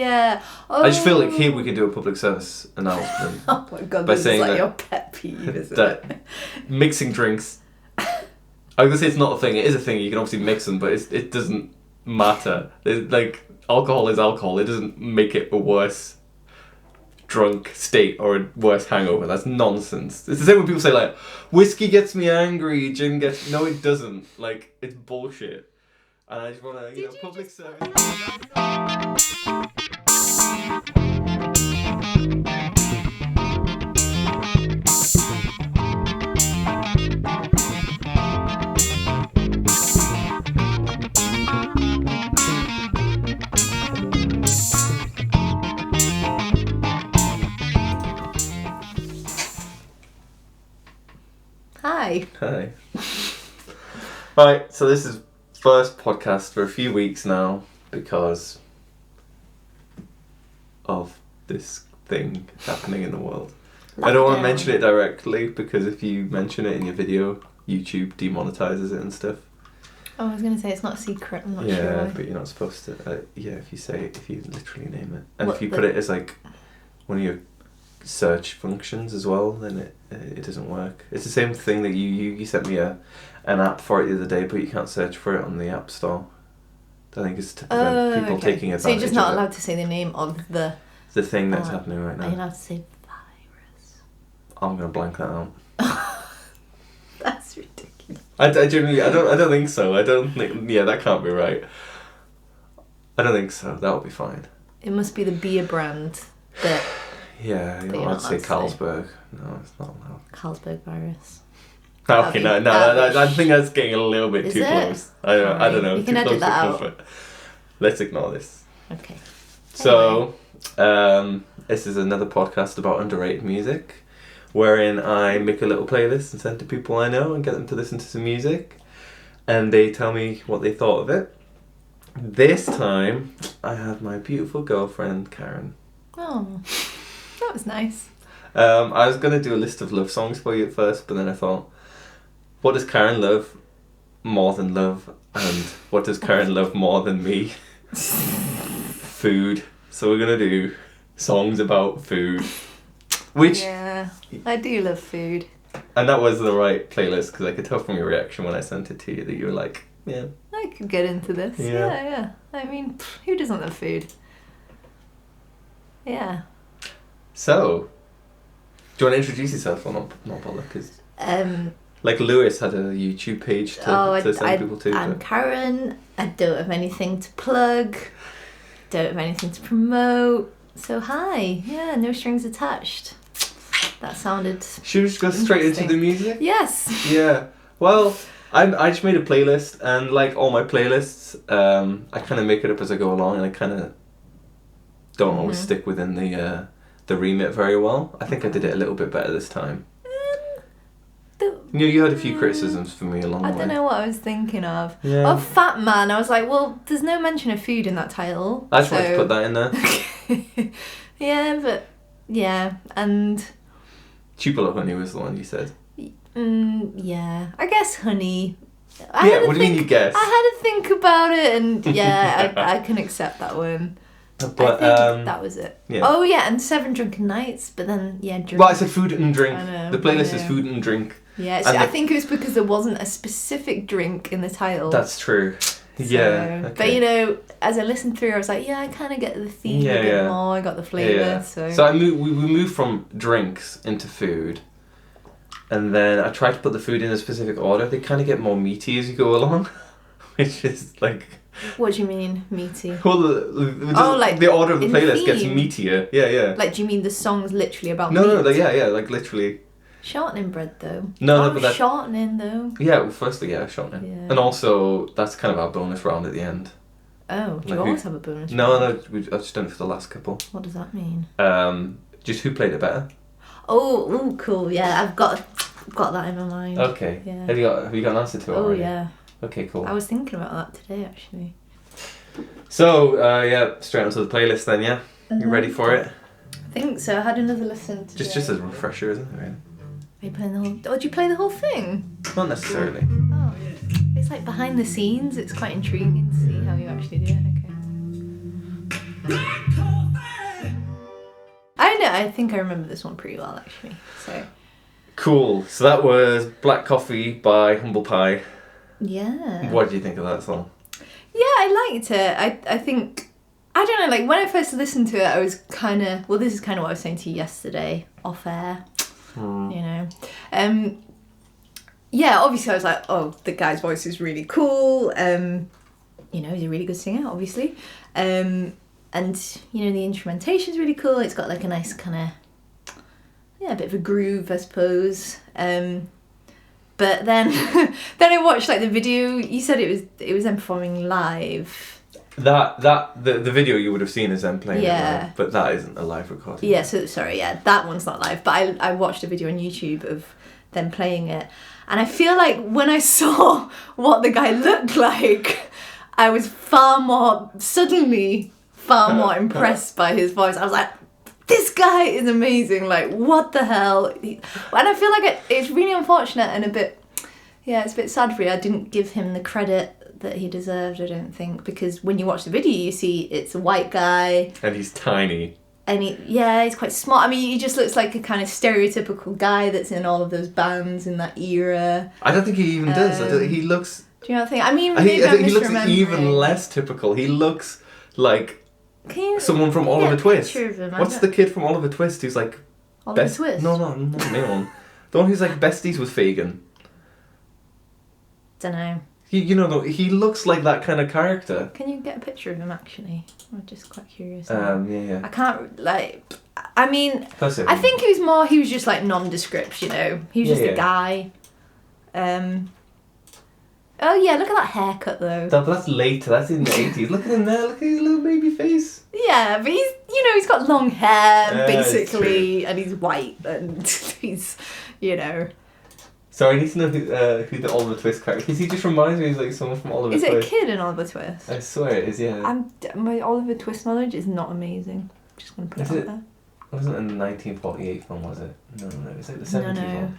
yeah. Oh. I just feel like here we could do a public service announcement. Oh my god, by this is saying like that- your pet peeve, isn't that it? mixing drinks. I was gonna say it's not a thing. It is a thing. You can obviously mix them, but it doesn't matter. Like alcohol is alcohol. It doesn't make it a worse drunk state or a worse hangover. That's nonsense. It's the same when people say like whiskey gets me angry, gin gets. No, it doesn't. Like it's bullshit. And I just want to, public service. Hi. Hi. Right, so this is first podcast for a few weeks now because of this thing happening in the world. I don't want to mention it directly because if you mention it in your video, YouTube demonetizes it and stuff. Oh, I was going to say it's not a secret, I'm not sure. Yeah, why. but you're not supposed to. If you literally name it. And What, if you put it as like one of your search functions as well, then it doesn't work. It's the same thing that you sent me an app for it the other day, but you can't search for it on the App Store. I think it's to prevent people taking advantage. So you're just not of allowed to say the name of the thing that's happening right Are you now. allowed to say virus? I'm gonna blank that out. That's ridiculous. I genuinely I don't think so. I don't think that can't be right. I don't think so. That would be fine. It must be the beer brand that Yeah, you're not allowed to say Carlsberg. No, it's not allowed. Carlsberg virus. Okay, no, I think that's getting a little bit Is too it? close. I don't know. You can too edit close that for out. comfort. Let's ignore this. Okay. So, this is another podcast about underrated music, wherein I make a little playlist and send to people I know and get them to listen to some music, and they tell me what they thought of it. This time, I have my beautiful girlfriend Karen. Oh, that was nice. I was gonna do a list of love songs for you at first, but then I thought, what does Karen love more than love, and what does Karen love more than me? Food. So we're gonna do songs about food, which Yeah, I do love food. and that was the right playlist because I could tell from your reaction when I sent it to you that you were like, yeah. I could get into this. Yeah. Yeah. I mean, who doesn't love food? Yeah. So, do you want to introduce yourself or not bother? Because like Lewis had a YouTube page to send people to. I'm Karen. I don't have anything to plug. Don't have anything to promote. So hi. Yeah, no strings attached. That sounded. Should we just go straight into the music? Yes. Yeah. Well, I just made a playlist, and like all my playlists, I kind of make it up as I go along, and I kind of don't always stick within the remit very well. I think I did it a little bit better this time. You had a few criticisms for me along the way. I don't know what I was thinking of. Yeah. Oh, Fat Man. I was like, well, there's no mention of food in that title. I just wanted to put that in there. Yeah, but yeah, and Tupelo honey was the one you said. yeah, I guess honey. What do you mean you guess? I had to think about it, and yeah, I can accept that one. But I think that was it. yeah. Oh yeah, and 7 Drunken Nights, but then yeah, drink. Well, I said food and drink. I know, The playlist I is know. food and drink. Yeah, and I think it was because there wasn't a specific drink in the title. That's true. So, Yeah. Okay. But you know, as I listened through, I was like, yeah, I kind of get the theme a bit more. I got the flavour. Yeah. So we moved from drinks into food, and then I tried to put the food in a specific order. They kind of get more meaty as you go along, which is like. What do you mean, meaty? Well, like the order of the in playlist gets theme? meatier. Yeah, yeah. Like, do you mean the song's literally about No, meat? no, like, yeah, like literally. Shortinin bread, though. No, but that. Shortinin, though. Yeah, well, firstly, yeah, Shortinin. Yeah. And also, that's kind of our bonus round at the end. Oh, do you Like always have a bonus? No, round? no, I've just done it for the last couple. What does that mean? Just who played it better. Oh, cool. Yeah, I've got that in my mind. Okay. Yeah. Have you got an answer to it Oh already? yeah. Okay, cool. I was thinking about that today, actually. So, yeah, straight onto the playlist then, yeah? You ready for it? I think so. I had another listen today. Just as a refresher, isn't it? Really? Are you playing the whole... Oh, did you play the whole thing? Not necessarily. Oh. It's like behind the scenes. It's quite intriguing to see how you actually do it. Okay. I think I remember this one pretty well, actually. So. Cool. So that was Black Coffee by Humble Pie. Yeah. What do you think of that song? Yeah, I liked it. I think, I don't know, like when I first listened to it, I was kind of, well, this is kind of what I was saying to you yesterday, off air, you know. Yeah, obviously I was like, oh, the guy's voice is really cool. You know, he's a really good singer, obviously. And, you know, the instrumentation's really cool. It's got like a nice kind of, yeah, a bit of a groove, I suppose. But then then I watched like the video. You said it was them performing live. The video you would have seen is them playing it live, but that isn't a live recording. Yeah, so sorry, yeah, that one's not live. But I watched a video on YouTube of them playing it. And I feel like when I saw what the guy looked like, I was far more impressed by his voice. I was like, this guy is amazing, like, what the hell? And I feel like it's really unfortunate and a bit, yeah, it's a bit sad for you. I didn't give him the credit that he deserved, I don't think, because when you watch the video, you see it's a white guy. And he's tiny. And he's quite smart. I mean, he just looks like a kind of stereotypical guy that's in all of those bands in that era. I don't think he even does. He looks... Do you know what I think? I mean, I think he looks even less typical. He looks like someone from Oliver Twist. What's the kid from Oliver Twist who's like... Oliver Twist? No, not the main one. The one who's like besties with Fagin. Dunno. You know, he looks like that kind of character. Can you get a picture of him, actually? I'm just quite curious. Yeah. I can't, like... I mean, I think he was just like nondescript, you know? He was just a guy. Oh yeah, look at that haircut though. That's later, that's in the 80s. Look at him there, look at his little baby face. Yeah, but he's got long hair, basically, and he's white, and he's, you know... So I need to know who the Oliver Twist character is. Because he just reminds me of like someone from Oliver Twist. Is it a kid in Oliver Twist? I swear it is, yeah. My Oliver Twist knowledge is not amazing. I'm just going to put it out there. It wasn't in the 1948 film, was it? No, it was like the 70s one.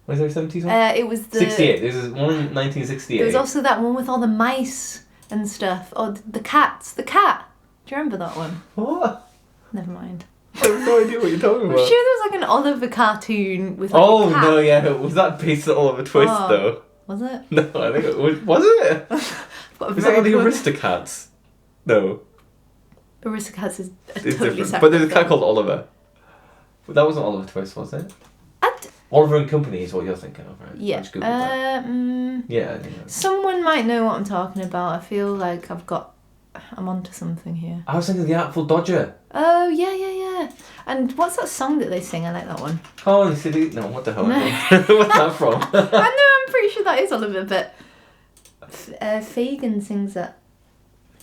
Was there a 70s one? It was the... 68. There was one in 1968. There was also that one with all the mice and stuff. Oh, the cats. The cat. Do you remember that one? What? Never mind. I have no idea what you're talking about. I'm sure there was like an Oliver cartoon with like a cat. No, yeah. Was that based on Oliver Twist, though? Was it? No, I think it was. Was it? Was that one of the Aristocats? No. Aristocats is it's totally different. separate. But there's a cat called Oliver. But that wasn't Oliver Twist, was it? Oliver and Company is what you're thinking of, right? Yeah. Yeah. Someone might know what I'm talking about. I feel like I'm onto something here. I was thinking The Artful Dodger. Oh, yeah. And what's that song that they sing? I like that one. Oh, you see, no, what the hell? What's that from? I know, I'm pretty sure that is Oliver, but Fagin sings that.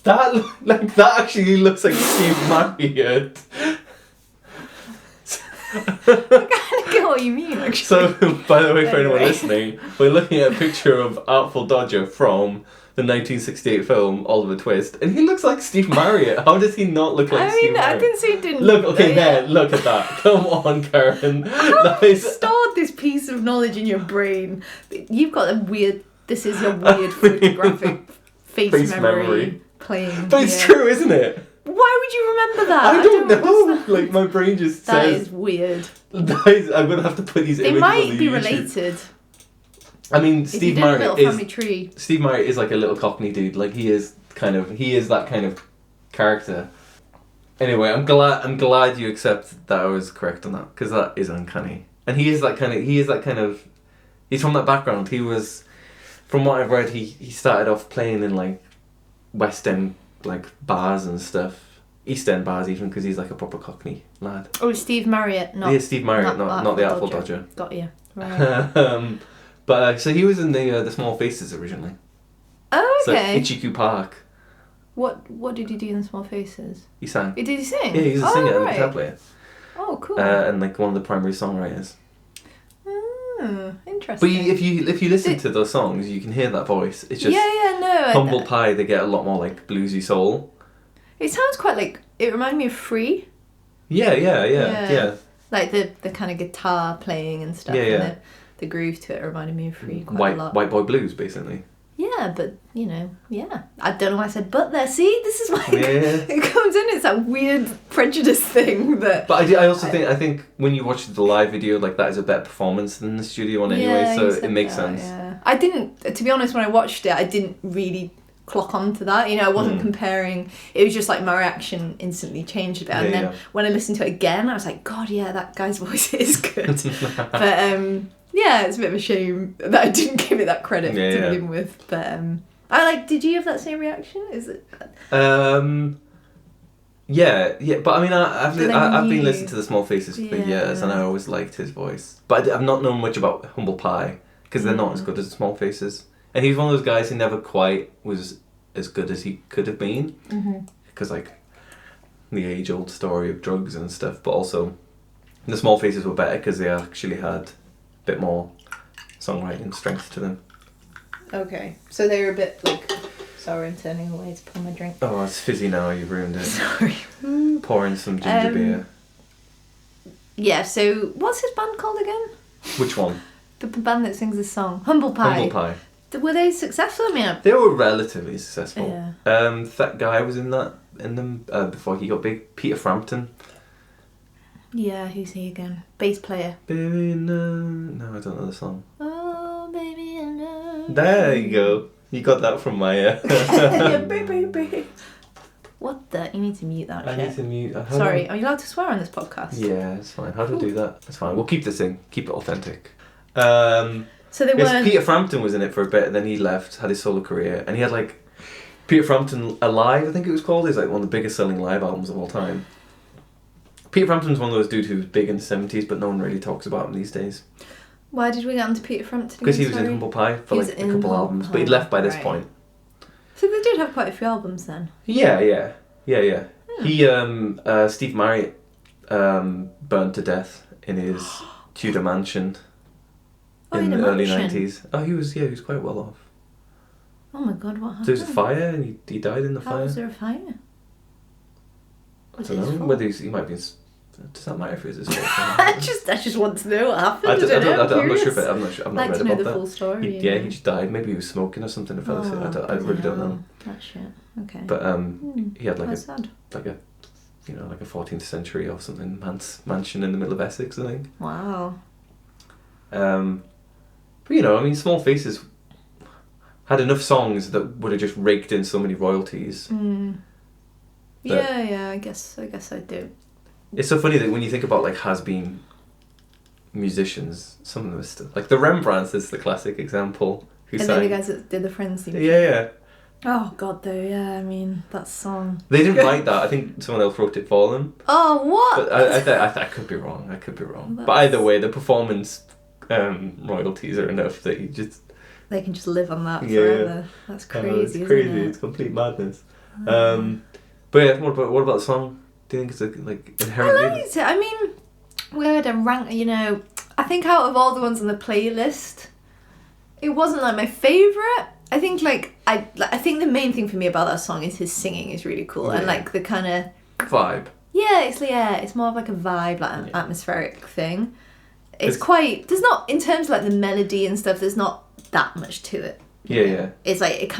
That actually looks like Steve Marriott. I kind of get what you mean, actually. So, by the way, for anyone listening, we're looking at a picture of Artful Dodger from the 1968 film Oliver Twist, and he looks like Steve Marriott. How does he not look like Steve Marriott? I didn't say he didn't. Look, okay, there, look at that. Come on, Karen. How have you stored this piece of knowledge in your brain? You've got this is your weird photographic face memory playing. But it's true, isn't it? Why would you remember that? I don't know. Like, my brain just that says... That is weird. I'm going to have to put these images on the YouTube. They might be related. I mean, Steve Marriott is like a little Cockney dude. Like, he is that kind of character. Anyway, I'm glad you accept that I was correct on that, because that is uncanny. And he's from that background. He was, from what I've read, he started off playing in like West End like bars and stuff, East End bars even, because he's like a proper Cockney lad. Oh, Steve Marriott, Steve Marriott, not the Artful Dodger. Got you. Right. But so he was in the Small Faces originally. Oh, okay. So Ichiku Park. What did he do in Small Faces? He sang. Did he sing? Yeah, he was a singer and a guitar player. Oh, cool. And like one of the primary songwriters. Interesting. But if you listen to those songs, you can hear that voice. It's just Humble Pie. They get a lot more like bluesy soul. It sounds quite like, it reminded me of Free. Yeah. Like the kind of guitar playing and stuff. Yeah. And the groove to it reminded me of Free quite a lot. White boy blues, basically. Yeah, but, you know, yeah. I don't know why I said but there. See, this is why Yeah. it comes in. It's that weird prejudice thing that... But I also think when you watch the live video, like, that is a better performance than the studio one anyway, so it makes sense. Yeah. I didn't, to be honest, when I watched it, I didn't really clock onto that. You know, I wasn't comparing. It was just like my reaction instantly changed a bit. And then when I listened to it again, I was like, God, yeah, that guy's voice is good. But, yeah, it's a bit of a shame that I didn't give it that credit to begin with. But did you have that same reaction? Is it? Yeah. But I mean, I've been listening to the Small Faces for years, and I always liked his voice. But I've not known much about Humble Pie because they're not as good as the Small Faces. And he's one of those guys who never quite was as good as he could have been, because like the age-old story of drugs and stuff. But also, the Small Faces were better because they actually had bit more songwriting strength to them. Okay, so they were a bit like... Sorry, I'm turning away to pour my drink. Oh, it's fizzy now, you've ruined it. Sorry. Pouring some ginger beer. Yeah, so what's his band called again? Which one? The band that sings this song. Humble Pie. Humble Pie. Were they successful? I mean... They were relatively successful. Yeah. That guy was in them before he got big. Peter Frampton. Yeah, who's he again? Bass player. Baby, no, I don't know the song. Oh, baby, I know. There you go. You got that from my... What the? You need to mute that shit. I need to mute... Sorry, are you allowed to swear on this podcast? Yeah, it's fine. How do I do that? It's fine. We'll keep this in. Keep it authentic. So they weren't... Peter Frampton was in it for a bit, and then he left, had his solo career, and he had like... Peter Frampton Alive, I think it was called. It's like one of the biggest selling live albums of all time. Peter Frampton's one of those dudes who was big in the 70s, but no one really talks about him these days. Why did we get onto Peter Frampton? Because he was in Humble Pie for like a couple albums, but he'd left by this point. So they did have quite a few albums then? Yeah. He, Steve Marriott, burned to death in his Tudor mansion in the early 90s. Oh, he was quite well off. Oh my God, what happened? There was a fire and he died in the fire. How was there a fire? I don't know whether he might be... Does that matter if it's his fault? I just want to know what happened. I'm not sure. I'm not I'd like read to know about the that. full story. He just died. Maybe he was smoking or something and fell asleep. I really don't know. That shit. Okay. But he had like a sad. like a 14th century or something mansion in the middle of Essex, I think. Wow. But I mean, Small Faces had enough songs that would have just raked in so many royalties. Yeah, I guess I do. It's so funny that when you think about like has-been musicians, some of them are still... Like the Rembrandts is the classic example. And then the guys that did the Friends theme. Yeah. Oh God, though, yeah, I mean, that song. They didn't write that. I think someone else wrote it for them. Oh, what? But I could be wrong. But either way, the performance royalties are enough that you just... They can just live on that forever. That's crazy, it's crazy. Isn't it? It's complete madness. But yeah, what about the song? Do you think it's inherently... I liked it. I mean, we had a rank, I think out of all the ones on the playlist, it wasn't like my favourite. I think I think the main thing for me about that song is his singing is really cool and like the kind of... Vibe. Yeah, it's more of like a vibe, like an atmospheric thing. It's quite... There's not, in terms of like the melody and stuff, there's not that much to it. Yeah. It's like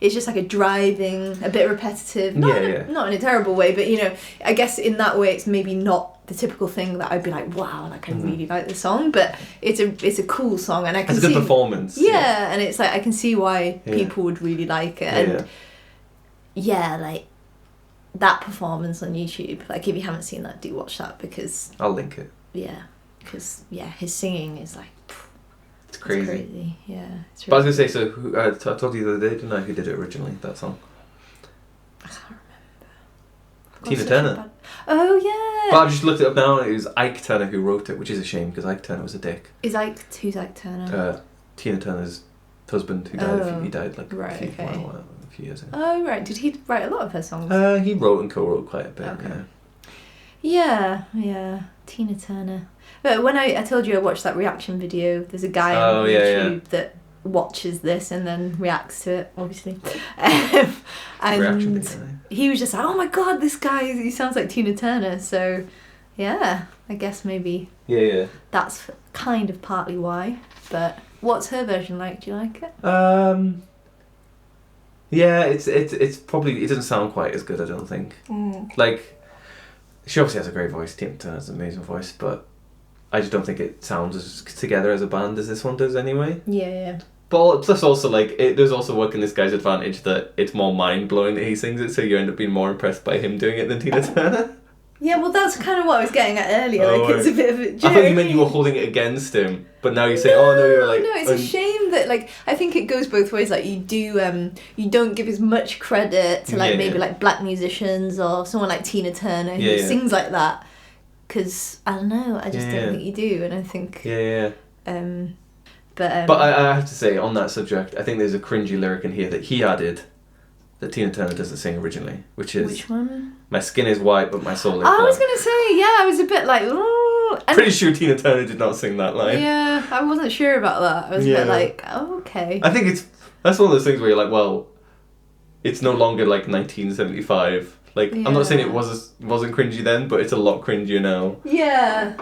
it's just like a driving, a bit repetitive. Not in a terrible way, but I guess in that way it's maybe not the typical thing that I'd be like, wow, like I really like this song, but it's a cool song and I can see... It's a good performance. Yeah, and it's like I can see why people would really like it. And like that performance on YouTube, like if you haven't seen that, do watch that because... I'll link it. Yeah, because his singing is like... It's crazy. Yeah. It's really but I was going to say, so I told you the other day, didn't I, who did it originally, that song? I can't remember. Tina Turner. Oh, yeah. But I've just looked it up now, and it was Ike Turner who wrote it, which is a shame, because Ike Turner was a dick. Who's Ike Turner? Tina Turner's husband, who died, he died like a few years ago. Oh, right. Did he write a lot of her songs? He wrote and co-wrote quite a bit, Yeah. Tina Turner. But when I told you I watched that reaction video, there's a guy on YouTube that watches this and then reacts to it, obviously. And reaction video. He was just like, oh my God, this guy, he sounds like Tina Turner. So, yeah, I guess maybe that's kind of partly why. But what's her version like? Do you like it? Yeah, it's probably, it doesn't sound quite as good, I don't think. Like, she obviously has a great voice, Tina Turner has an amazing voice, but I just don't think it sounds as together as a band as this one does anyway. Yeah. But plus also, like, there's also work in this guy's advantage that it's more mind-blowing that he sings it, so you end up being more impressed by him doing it than Tina Turner. Yeah, well, that's kind of what I was getting at earlier. Like, it's a bit of a... I thought you meant you were holding it against him, but now you say, oh no, you're like... No, it's a shame that, like, I think it goes both ways. Like, you don't give as much credit to, like, maybe, like, black musicians or someone like Tina Turner who sings like that. Because, I don't know, I just don't think you do, and I think... But I have to say, on that subject, I think there's a cringy lyric in here that he added that Tina Turner doesn't sing originally, which is... Which one? My skin is white, but my soul is black. I was going to say, yeah, I was a bit like... Ooh. Pretty sure Tina Turner did not sing that line. Yeah, I wasn't sure about that. I was a bit like, oh, okay. I think that's one of those things where you're like, well, it's no longer like 1975. Like, I'm not saying it wasn't cringy then, but it's a lot cringier now. Yeah,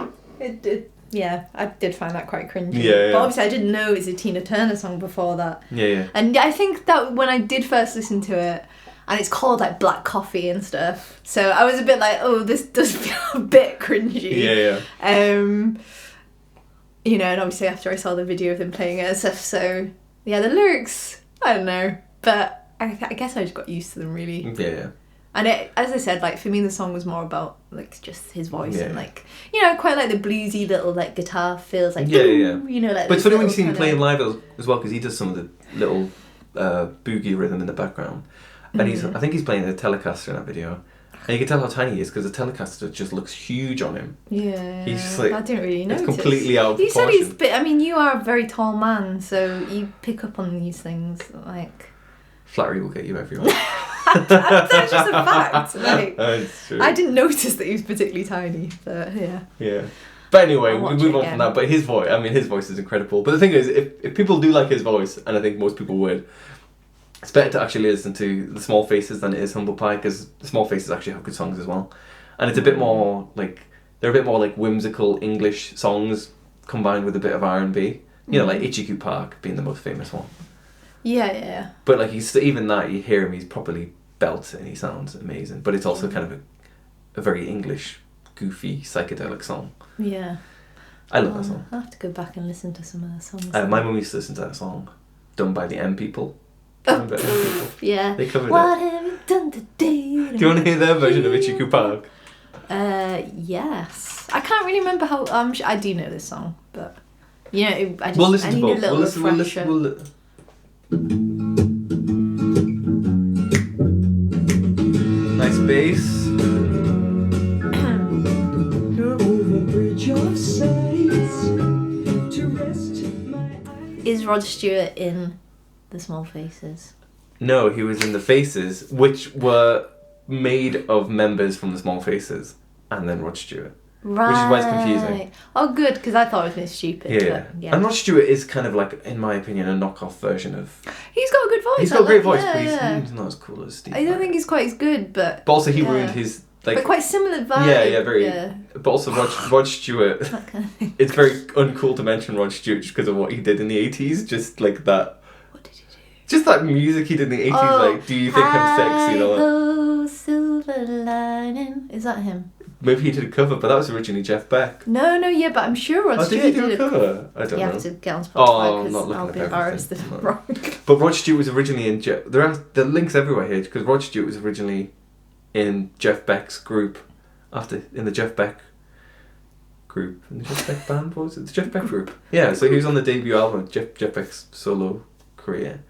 yeah, I did find that quite cringy. Yeah. But obviously I didn't know it was a Tina Turner song before that. Yeah. And I think that when I did first listen to it, and it's called like Black Coffee and stuff, so I was a bit like, oh, this does feel a bit cringy. Yeah. You know, and obviously after I saw the video of them playing it and stuff, so yeah, the lyrics, I don't know, but I guess I just got used to them really. Yeah. And it, as I said, like, for me the song was more about like just his voice and like, you know, quite like the bluesy little like guitar feels like you know, like. But it's funny when you see him playing live as well, because he does some of the little boogie rhythm in the background, and I think he's playing the Telecaster in that video, and you can tell how tiny he is because the Telecaster just looks huge on him. Yeah, he's just like, I didn't really notice. It's completely out of proportion. You said he's bit. I mean, you are a very tall man, so you pick up on these things like. Flattery will get you everywhere. That's just a fact. Like, that's true. I didn't notice that he was particularly tiny, but yeah. Yeah. But anyway, we move on from that. But his voice is incredible. But the thing is, if people do like his voice, and I think most people would, it's better to actually listen to the Small Faces than it is Humble Pie, because the Small Faces actually have good songs as well. And it's a bit more like, they're a bit more like whimsical English songs combined with a bit of R&B. You know, like Itchy Park being the most famous one. Yeah. But like even that, you hear him, he's properly belts and he sounds amazing. But it's also kind of a very English, goofy, psychedelic song. Yeah. I love that song. I'll have to go back and listen to some of the songs. My mum used to listen to that song, done by the M People. Remember M People? Yeah. They covered what it. Have you done today? Do you want to hear their version of Itchy Park? Yes. I can't really remember how. I do know this song, but you know, I just we'll listen I need to both. a little refresher. Nice bass. Is Rod Stewart in the Small Faces? No, he was in the Faces, which were made of members from the Small Faces, and then Rod Stewart. Right. Which is why it's confusing. Oh, good, because I thought it was a bit stupid. Yeah. And Rod Stewart is kind of like, in my opinion, a knockoff version of... He's got a good voice. He's got a great voice, but he's not as cool as Steve. I don't think he's quite as good, but... But also he ruined his... Like, but quite similar vibe. Yeah, very... Yeah. But also Rod Stewart... It's very uncool to mention Rod Stewart just because of what he did in the 80s. Just like that... What did he do? Just that music he did in the 80s, like, do you think I'm sexy and all that? Oh, silver lining. Is that him? Maybe he did a cover, but that was originally Jeff Beck. No, yeah, but I'm sure Rod Stewart did he do a cover? I don't know. You have to get on Spotify because I'll be embarrassed if I'm wrong. But Rod Stewart was originally in there are links everywhere here because Rod Stewart was originally in Jeff Beck's group in the Jeff Beck group. In the Jeff Beck band, what was it? The Jeff Beck group. Yeah, so he was on the debut album of Jeff Beck's solo career.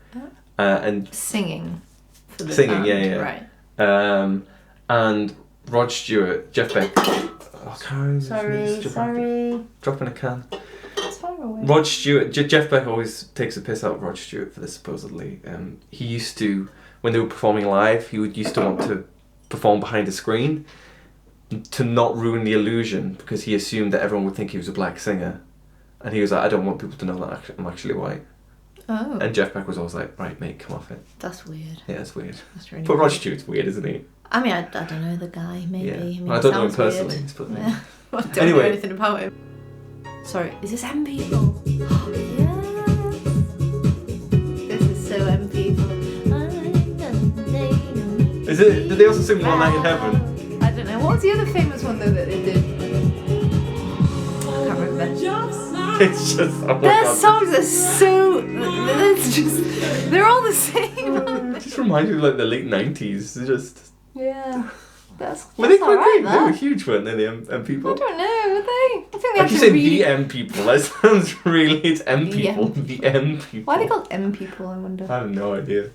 And singing for the singing, band, right. And Rod Stewart, Jeff Beck. Oh, Karen. Sorry. Dropping a can. It's far away. Rod Stewart, Jeff Beck always takes a piss out of Rod Stewart for this, supposedly. He used to, when they were performing live, used to want to perform behind a screen to not ruin the illusion because he assumed that everyone would think he was a black singer. And he was like, I don't want people to know that I'm actually white. Oh. And Jeff Beck was always like, right, mate, come off it. That's weird. Yeah, it's weird. That's really but weird. Rod Stewart's weird, isn't he? I mean, I don't know the guy, maybe. Yeah. I mean, I don't know him personally. Yeah. I don't know anything about him. Sorry, is this M People? Yes! This is so M People. Is it? Did they also sing One Night in Heaven? I don't know. What was the other famous one though that they did? I can't remember. It's just. Oh my Their God. songs are so. It's just. They're all the same. It just reminds me of like the late 90s. Just. Yeah. That's Were they quite alright, big? They were huge, weren't they? The M people. I don't know. Were they? I think they Like you actually say, really. the M people. That sounds really. It's M people. M The M people. Why are they called M people? I wonder. I have no idea.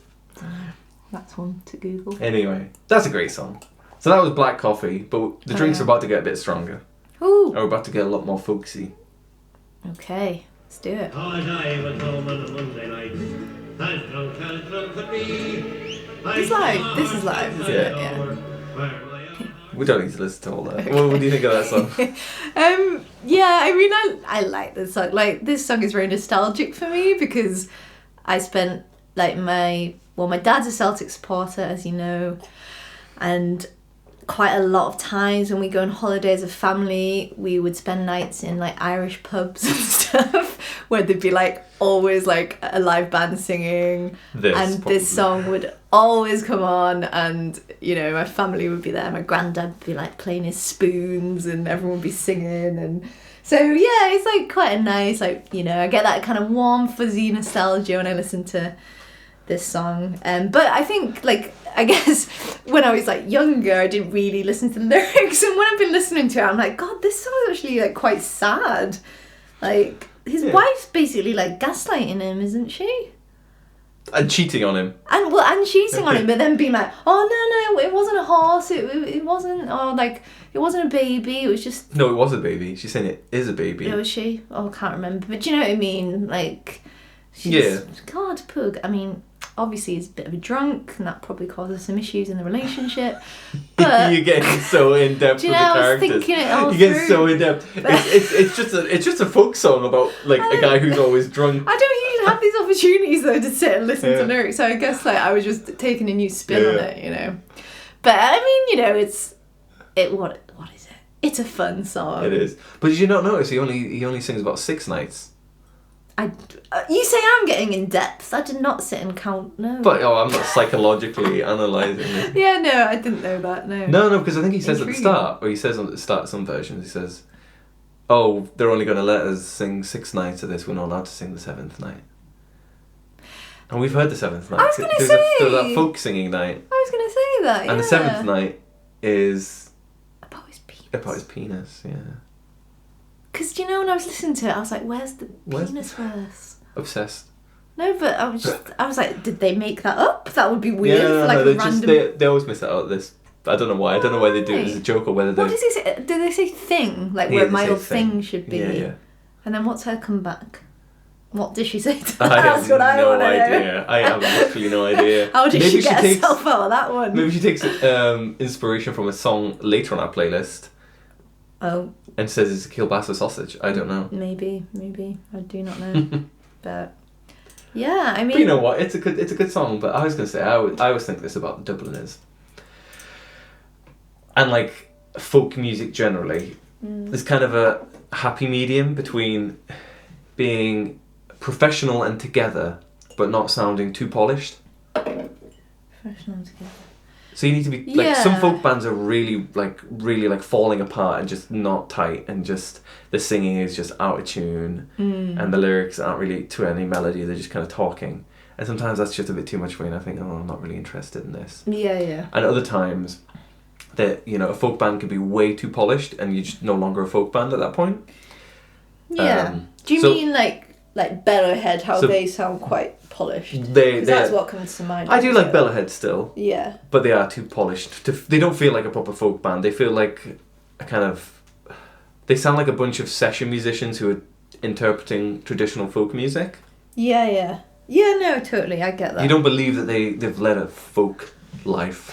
That's one to Google. Anyway, that's a great song. So that was Black Coffee, but the drinks are about to get a bit stronger. Ooh. We're about to get a lot more folksy. Okay, let's do it. I went home on a Monday night, as drunk could be. It's live. This is live, isn't it? Yeah. We don't need to listen to all that. What do you think of that song? Yeah, I mean, I like this song. Like, this song is very nostalgic for me because I spent, like, my dad's a Celtic supporter, as you know, and quite a lot of times when we go on holidays as a family, we would spend nights in, like, Irish pubs and stuff where there'd be, like, always, like, a live band singing, this song would always come on, and, you know, my family would be there, my granddad would be, like, playing his spoons, and everyone would be singing, and so, yeah, it's, like, quite a nice, like, you know, I get that kind of warm, fuzzy nostalgia when I listen to this song. But I think, like, I guess when I was, like, younger, I didn't really listen to the lyrics, and when I've been listening to it, I'm like, God, this song is actually, like, quite sad. Like, his wife's basically, like, gaslighting him, isn't she? And cheating on him. And cheating on him, but then being like, oh, no, it wasn't a horse, it wasn't, or, like, it wasn't a baby, it was just... No, it was a baby. She's saying it is a baby. Oh, was she? Oh, I can't remember. But do you know what I mean? Like, she's... Yeah. God, Pug. I mean... Obviously, he's a bit of a drunk, and that probably causes some issues in the relationship. But You're getting so in depth with the I was characters. thinking it all You're getting through. so in depth. It's just a folk song about like a guy who's always drunk. I don't usually have these opportunities though to sit and listen to lyrics, so I guess like I was just taking a new spin on it, you know. But I mean, you know, what is it? It's a fun song. It is. But did you not notice he only sings about 6 nights? You say I'm getting in depth. I did not sit and count. No. But I'm not psychologically analysing it. Yeah, no, I didn't know that. No. No, because I think he says at the Intriguing. start, or he says at the start of some versions, he says, "Oh, they're only going to let us sing 6 nights of this. We're not allowed to sing the 7th night." And we've heard the 7th night. I was gonna There's say. that folk singing night, I was gonna say that. and the 7th night is About his penis. about his penis. Yeah, Because you know when I was listening to it, I was like, "Where's the Where's penis verse?" obsessed. No, but I was like, did they make that up? That would be weird Yeah, for like a they random. they always miss out at this. I don't know why. I don't know why they do it as a joke or whether they. What does he say? Did they say thing? Like Yeah, where they my say old thing should be. Yeah. And then what's her comeback? What does she say to I that? have That's what I no want to know. idea. I have literally no idea. How did she get takes, herself out of that one? Maybe she takes inspiration from a song later on our playlist Oh, and says it's a kielbasa sausage. I don't know. maybe. I do not know. But yeah, I mean. But you know what? It's a good song. But I was gonna say I always think this about the Dubliners and like folk music generally. There's kind of a happy medium between being professional and together, but not sounding too polished. Professional together. So you need to be like some Yeah. folk bands are really falling apart and just not tight, and just the singing is just out of tune, and the lyrics aren't really to any melody. They're just kind of talking, and sometimes that's just a bit too much for me. And I think, oh, I'm not really interested in this. Yeah. And other times, that a folk band can be way too polished, and you're just no longer a folk band at that point. Yeah. Do you mean like Bellowhead? How so they sound quite polished? They That's what comes to mind. I do like Bellowhead still. Yeah. But they are too polished. They don't feel like a proper folk band. They feel like a kind of... They sound like a bunch of session musicians who are interpreting traditional folk music. Yeah, no, totally. I get that. You don't believe that they've led a folk life.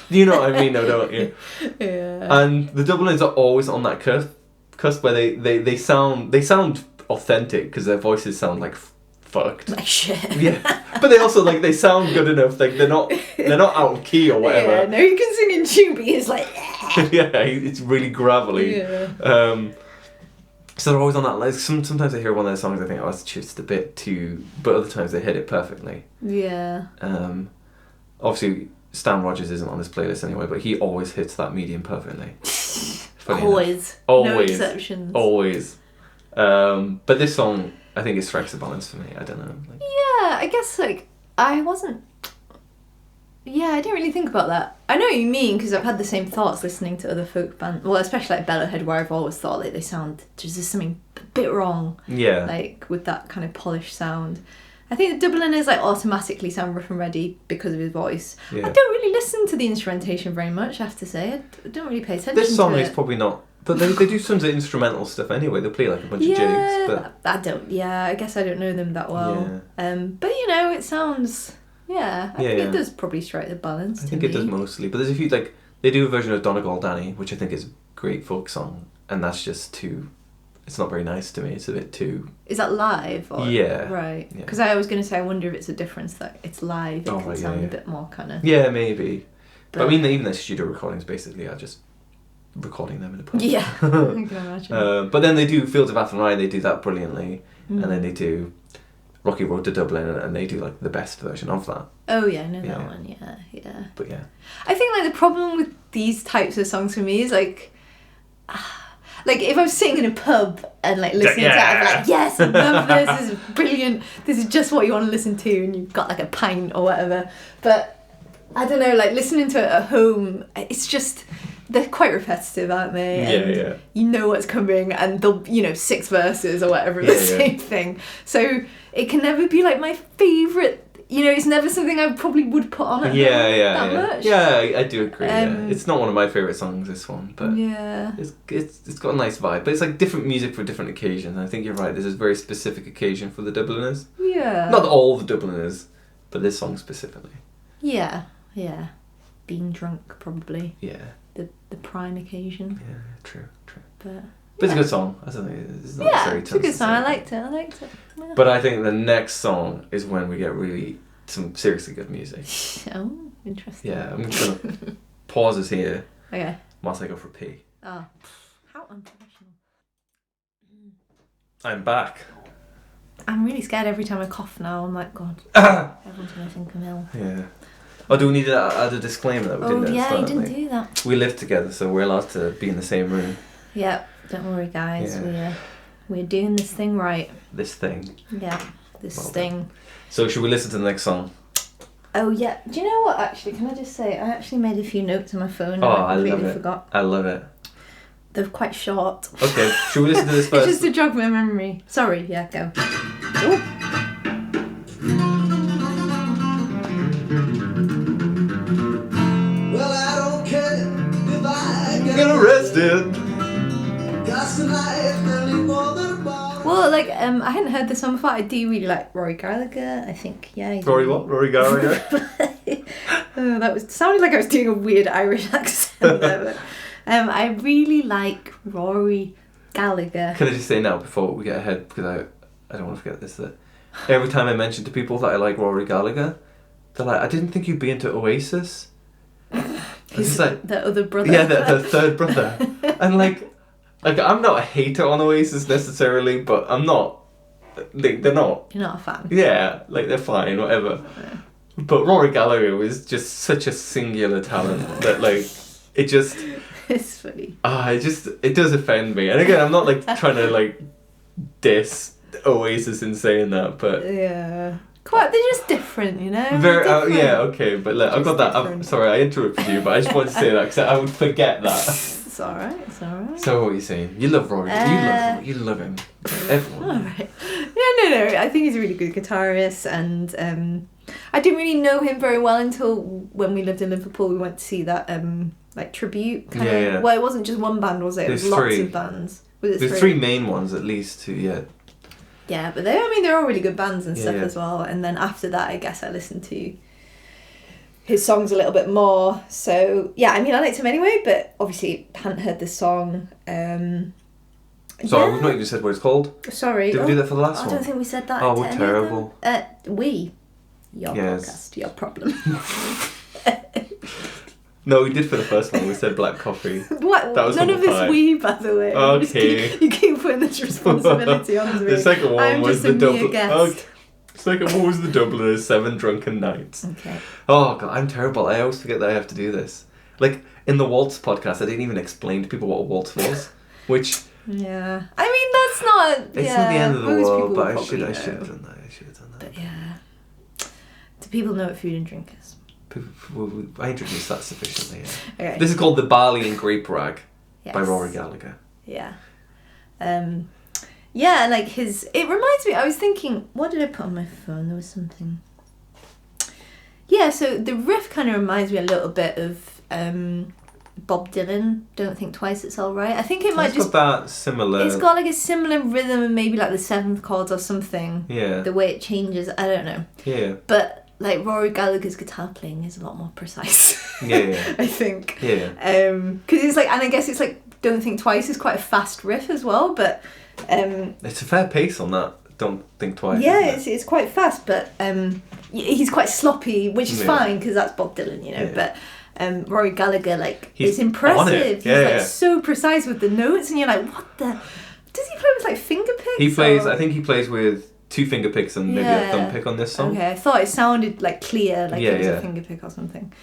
You know what I mean, though, don't you? Yeah. And the Dubliners are always on that cusp where they sound authentic because their voices sound like fucked. Like shit. Yeah, but they also they sound good enough. Like they're not out of key or whatever. Yeah, no, you can sing in tune, but it's like. Yeah, it's really gravelly. Yeah. So they're always on that. Like sometimes I hear one of their songs, I think, oh, it's just a bit too. But other times they hit it perfectly. Yeah. Obviously, Stan Rogers isn't on this playlist anyway, but he always hits that medium perfectly. Funny Always. enough. No Always. exceptions. Always. But this song, I think it strikes a balance for me. I don't know. Like, Yeah, I guess like I wasn't. Yeah, I didn't really think about that. I know what you mean because I've had the same thoughts listening to other folk bands. Well, especially like Bellowhead, where I've always thought like they sound there's just something a bit wrong. yeah. Like with that kind of polished sound. I think the Dubliners like automatically sound rough and ready because of his voice. Yeah. I don't really listen to the instrumentation very much, I have to say. I don't really pay attention to it. This song is probably not. But they do tons of instrumental stuff anyway. They play like a bunch of jigs. But I don't. Yeah, I guess I don't know them that well. But you know, it sounds. Yeah, I think it does probably strike the balance. I think it does mostly. But there's a few like they do a version of Donegal Danny, which I think is a great folk song, and that's just too. It's not very nice to me. It's a bit too. Is that live? Or, yeah. Right. Because I was going to say, I wonder if it's a difference that it's live. It can sound a bit more kind of. Yeah, maybe. But I mean, even the studio recordings basically are just recording them in a pub. Yeah, I can imagine. But then they do Fields of Athenry. They do that brilliantly, and then they do Rocky Road to Dublin, and they do like the best version of that. Oh yeah, I know that one. Yeah. But yeah. I think like the problem with these types of songs for me is like if I was sitting in a pub and like listening to it, I'd be like, yes, I love this. This is brilliant. This is just what you want to listen to, and you've got like a pint or whatever. But I don't know, like listening to it at home, it's just. They're quite repetitive, aren't they? And you know what's coming, and they'll, 6 verses or whatever, the same thing. So it can never be like my favourite. It's never something I probably would put on at home that much. Yeah, I do agree. It's not one of my favourite songs, this one, but it's got a nice vibe. But it's like different music for different occasions. And I think you're right. There's a very specific occasion for the Dubliners. Yeah. Not all the Dubliners, but this song specifically. Yeah. Being drunk, probably. Yeah. The prime occasion. Yeah, true. But it's a good song. I don't think it's not necessarily it's a good song. I liked it. Yeah. But I think the next song is when we get really some seriously good music. Oh, interesting. Yeah, I'm just gonna pause us here. Okay. Whilst I go for a pee. Oh, how unprofessional. I'm back. I'm really scared every time I cough now. I'm like, God, everyone's gonna think I'm ill. Yeah. Oh, do we need to add a disclaimer that we didn't at the start? You didn't do that. We live together, so we're allowed to be in the same room. Yeah, don't worry, guys. We're doing this thing right. This thing. Yeah, this thing. So, should we listen to the next song? Oh yeah. Do you know what? Actually, can I just say I actually made a few notes on my phone. And I completely love it. Forgot. I love it. They're quite short. Okay, should we listen to this first? It's just to jog my memory. Sorry. Yeah, go. Ooh. Get arrested. Well, like I hadn't heard this song before. I do really like Rory Gallagher. I think he's Rory what? Rory Gallagher. that sounded like I was doing a weird Irish accent there. But, I really like Rory Gallagher. Can I just say now before we get ahead, because I don't want to forget this, that every time I mention to people that I like Rory Gallagher, they're like, I didn't think you'd be into Oasis. He's like the other brother. Yeah, the third brother. And like I'm not a hater on Oasis necessarily, but I'm not. They're not. You're not a fan. Yeah, like they're fine, whatever. Yeah. But Rory Gallagher was just such a singular talent that like it just. It's funny. It does offend me. And again, I'm not like trying to like diss Oasis in saying that, but yeah. Quite, they're just different, you know? Very, yeah, okay, but look, I've got that. I'm sorry, I interrupted you, but I just wanted to say that because I would forget that. It's alright. So what are you saying? You love Rory. You love him. Everyone. Alright. Yeah, no. I think he's a really good guitarist, and I didn't really know him very well until when we lived in Liverpool. We went to see that like tribute kind of. Yeah. Well, it wasn't just one band, was it? It was lots of bands. There's 3 main ones at least. Yeah. Yeah, but they're all really good bands and stuff as well. And then after that, I guess I listened to his songs a little bit more. So, yeah, I mean, I liked him anyway, but obviously hadn't heard this song. Sorry, we've not even said what it's called. Sorry. Did we do that for the last one? I don't think we said that. Oh, we're terrible. Your podcast, your problem. No, we did for the first one. We said black coffee. What? That was None of this we, by the way. Okay. You keep putting this responsibility on me. The second one was the double. Guest. It's like, what was the Dubliners? 7 drunken nights. Okay. Oh, God, I'm terrible. I always forget that I have to do this. Like, in the Waltz podcast, I didn't even explain to people what a waltz was, which... Yeah. I mean, that's not... It's yeah, not the end of the most world, people but I probably should know. have done that. But yeah. Do people know what food and drink is? I introduced that sufficiently, yeah. Okay. This is called the Barley and Grape Rag Yes. by Rory Gallagher. Yeah. Yeah, like his... It reminds me... I was thinking... What did I put on my phone? There was something... Yeah, so the riff kind of reminds me a little bit of Bob Dylan. Don't think twice, it's all right. I think it might It's just... got that similar... It's got like a similar rhythm and maybe like the 7th chords or something. Yeah. The way it changes, I don't know. Yeah. But like Rory Gallagher's guitar playing is a lot more precise. Yeah. I think. Yeah. Because it's like, and I guess it's like Don't Think Twice is quite a fast riff as well, but It's a fair pace on that. Don't Think Twice. yeah, isn't it? it's quite fast, but he's quite sloppy, which is Yeah. fine because that's Bob Dylan, you know. Yeah. But Rory Gallagher, like, He's it's impressive. on it. He's Yeah, like yeah. so precise with the notes, and you're like, what the? Does he play with like finger picks? He plays. or- I think he plays with 2 finger picks and maybe a thumb pick on this song. Okay, I thought it sounded like clear, like it was Yeah. a finger pick or something.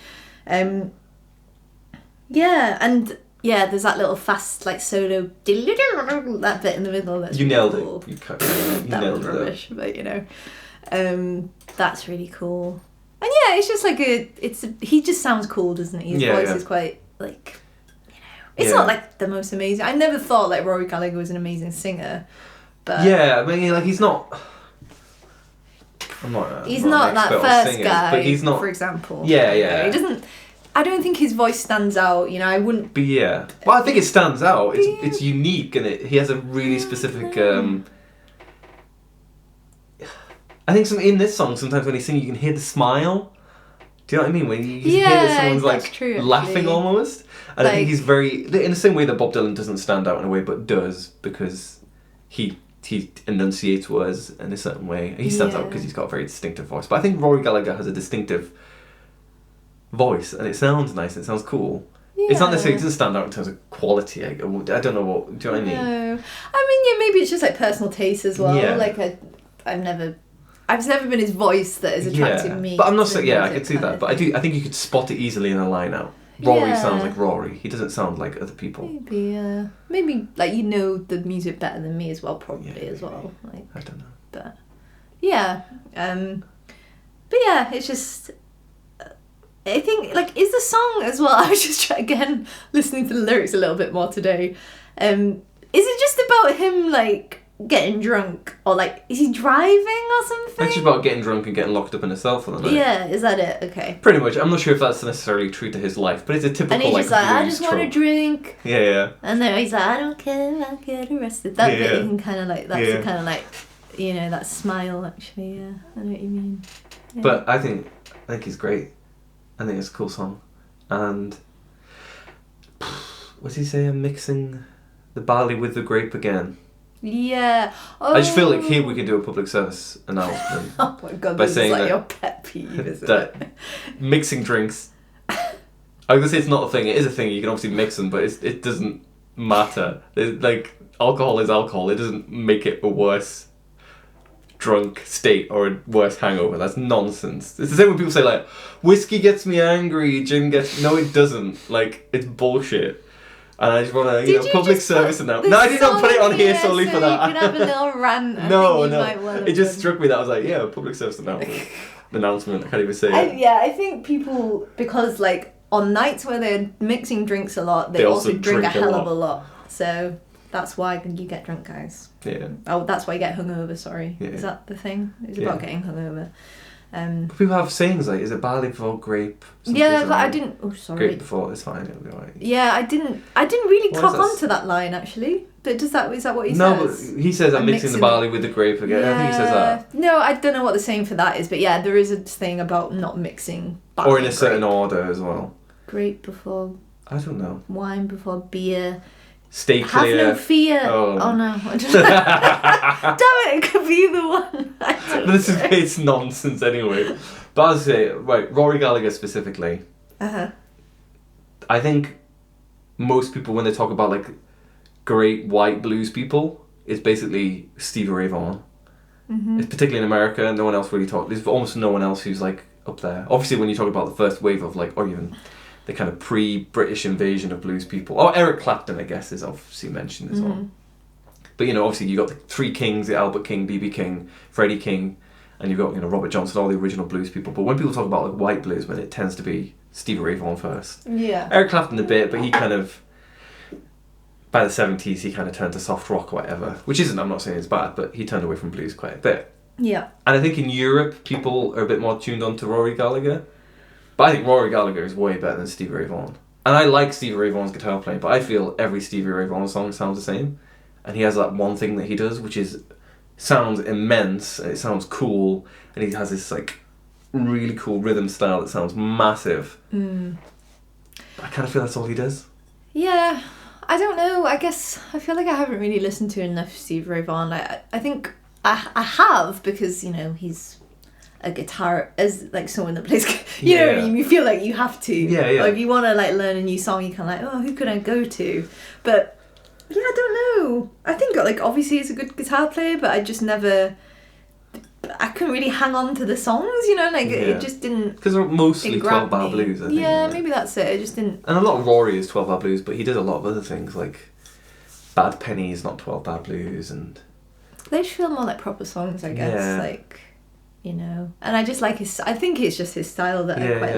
Yeah, and yeah, there's that little fast like solo that bit in the middle. That's You really nailed cool. it. You That nailed was it. rubbish, but you know, that's really cool. And yeah, it's just like he just sounds cool, doesn't he? His Yeah, voice yeah. is quite like, you know, it's Yeah. not like the most amazing. I never thought like Rory Gallagher was an amazing singer, but Yeah, I mean, like he's not. he's I'm not an that expert on first singers, guy, but he's not. for example. Yeah, You know, yeah. he doesn't. I don't think his voice stands out. You know, I wouldn't. But yeah, well, I think it stands out. It's unique, and he has a really specific. I think in this song, sometimes when he's singing, you can hear the smile. Do you know what I mean? When you hear that someone's that's like true, laughing actually. almost, and I think Like- he's very in the same way that Bob Dylan doesn't stand out in a way, but does because he enunciates words in a certain way. He stands out Yeah. because he's got a very distinctive voice. But I think Rory Gallagher has a distinctive voice, and it sounds nice. It sounds cool. It's not necessarily, it doesn't stand out in terms of quality. I don't know what. Do you know what I mean? No, I mean, yeah, maybe it's just like personal taste as well. Yeah. Like I've never been his voice that has attracted me. But I'm not to saying, yeah, I music could see kind that. of But thing. I think you could spot it easily in a line out. Rory Yeah. sounds like Rory. He doesn't sound like other people. Maybe like you know the music better than me as well, probably Yeah, as well. Like, I don't know. but yeah, but yeah, it's just. I think like is the song as well. I was just again listening to the lyrics a little bit more today. Is it just about him like getting drunk, or like is he driving or something? It's just about getting drunk and getting locked up in a cell for the night. Yeah, is that it? Okay. Pretty much. I'm not sure if that's necessarily true to his life, but it's a typical And he's like just like, I blues just want to trope. drink. Yeah, yeah. And then he's like, I don't care, I'll get arrested. That bit Yeah. you can kind of like, that's Yeah. kind of like, you know, that smile actually, yeah. I know what you mean. Yeah. But I think he's great. I think it's a cool song. And what's he say? I'm mixing the barley with the grape again. Yeah. Oh. I just feel like here we can do a public service announcement. Oh my god, by this saying is like that- your pet peeve, isn't that it? mixing drinks. I was gonna say it's not a thing. It is a thing. You can obviously mix them, but it doesn't matter. Like alcohol is alcohol. It doesn't make it a worse drunk state or a worse hangover. That's nonsense. It's the same when people say like whiskey gets me angry, gin gets. No, it doesn't. Like it's bullshit. And I just want to, Did you public just service put announcement. the No, I did not song put it on here here solely so for that. You could have a little rant. I No, think you no. might well have It just done. struck me that I was like, yeah, public service announcement. I can't even say it. I think people, because like on nights where they're mixing drinks a lot, they also drink a hell of a lot. So that's why you get drunk, guys. Yeah. Oh, that's why you get hungover, sorry. Yeah. Is that the thing? It's about getting hungover. But people have sayings like, is it barley before grape? Yeah, but I didn't. Oh, sorry. Grape before, it's fine, it'll be alright. Yeah, I didn't really What clock is that? onto that line actually. But is that what he No, says? but he says, I'm mixing the mixing barley with the grape again. I think he says that. No, I don't know what the saying for that is, but yeah, there is a thing about not mixing barley Or in a and certain grape. order as well. Grape before I don't know. wine, before beer. Stay Have clear. no fear. Oh. Oh no. Damn it, it could be the one. I don't This is know. it's nonsense anyway. But as I say, right, Rory Gallagher specifically, Uh-huh. I think most people when they talk about like great white blues people, it's basically Stevie Ray Vaughan. Mm-hmm. It's particularly in America, no one else really talks. There's almost no one else who's like up there. Obviously, when you talk about the first wave of like, or even the kind of pre-British invasion of blues people, or Eric Clapton, I guess, is obviously mentioned as well. But you know, obviously, you got the three kings: the Albert King, B.B. King, Freddie King, and you've got Robert Johnson, all the original blues people. But when people talk about like white blues, it tends to be Stevie Ray Vaughan first. Yeah. Eric Clapton a bit, but he kind of, by the 70s, he kind of turned to soft rock or whatever, which isn't, I'm not saying it's bad, but he turned away from blues quite a bit. Yeah. And I think in Europe, people are a bit more tuned on to Rory Gallagher. But I think Rory Gallagher is way better than Stevie Ray Vaughan. And I like Stevie Ray Vaughan's guitar playing, but I feel every Stevie Ray Vaughan song sounds the same. And he has that one thing that he does, which is sounds immense, and it sounds cool, and he has this like really cool rhythm style that sounds massive. But I kind of feel that's all he does. Yeah, I don't know. I guess I feel like I haven't really listened to enough Stevie Ray Vaughan. I think I have because he's a guitar as like someone that plays. You know what I mean? You feel like you have to. Yeah. Or if you want to like learn a new song, you kind of like, oh, who could I go to? But yeah, I don't know. I think like obviously he's a good guitar player, but I just never. I couldn't really hang on to the songs, it just didn't. Because they're mostly 12-bar blues, I think. Yeah, maybe that's it. It just didn't. And a lot of Rory is 12-bar blues, but he did a lot of other things like Bad Penny is not 12-bar blues, and they just feel more like proper songs, I guess. And I just like his. I think it's just his style that I quite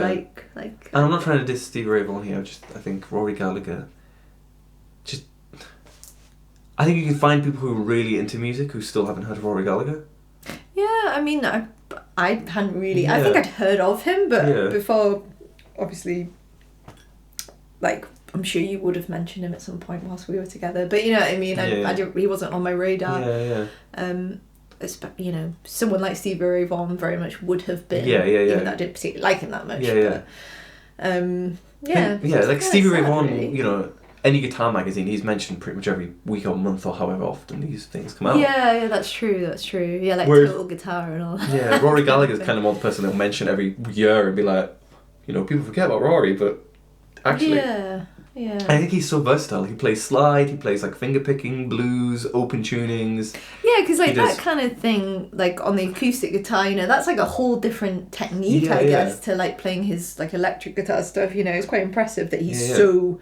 like. And I'm not trying to diss Stevie Ray Vaughan here. I think Rory Gallagher. I think you can find people who are really into music who still haven't heard of Rory Gallagher. Yeah, I mean, I hadn't really. I think I'd heard of him, but before, obviously, like I'm sure you would have mentioned him at some point whilst we were together. But you know what I mean. He wasn't on my radar. Someone like Stevie Ray Vaughan very much would have been. Even though I didn't particularly like him that much. Like Stevie Ray Vaughan, really. Any guitar magazine, he's mentioned pretty much every week or month or however often these things come out. Yeah, that's true. Yeah, like Total Guitar and all. Yeah, Rory Gallagher's kind of more the person that'll mention every year and be like, people forget about Rory, but actually... Yeah. I think he's so versatile. He plays slide, he plays like fingerpicking, blues, open tunings. Yeah, because like that kind of thing, like on the acoustic guitar, that's like a whole different technique, I guess, to like playing his like electric guitar stuff. It's quite impressive that he's so...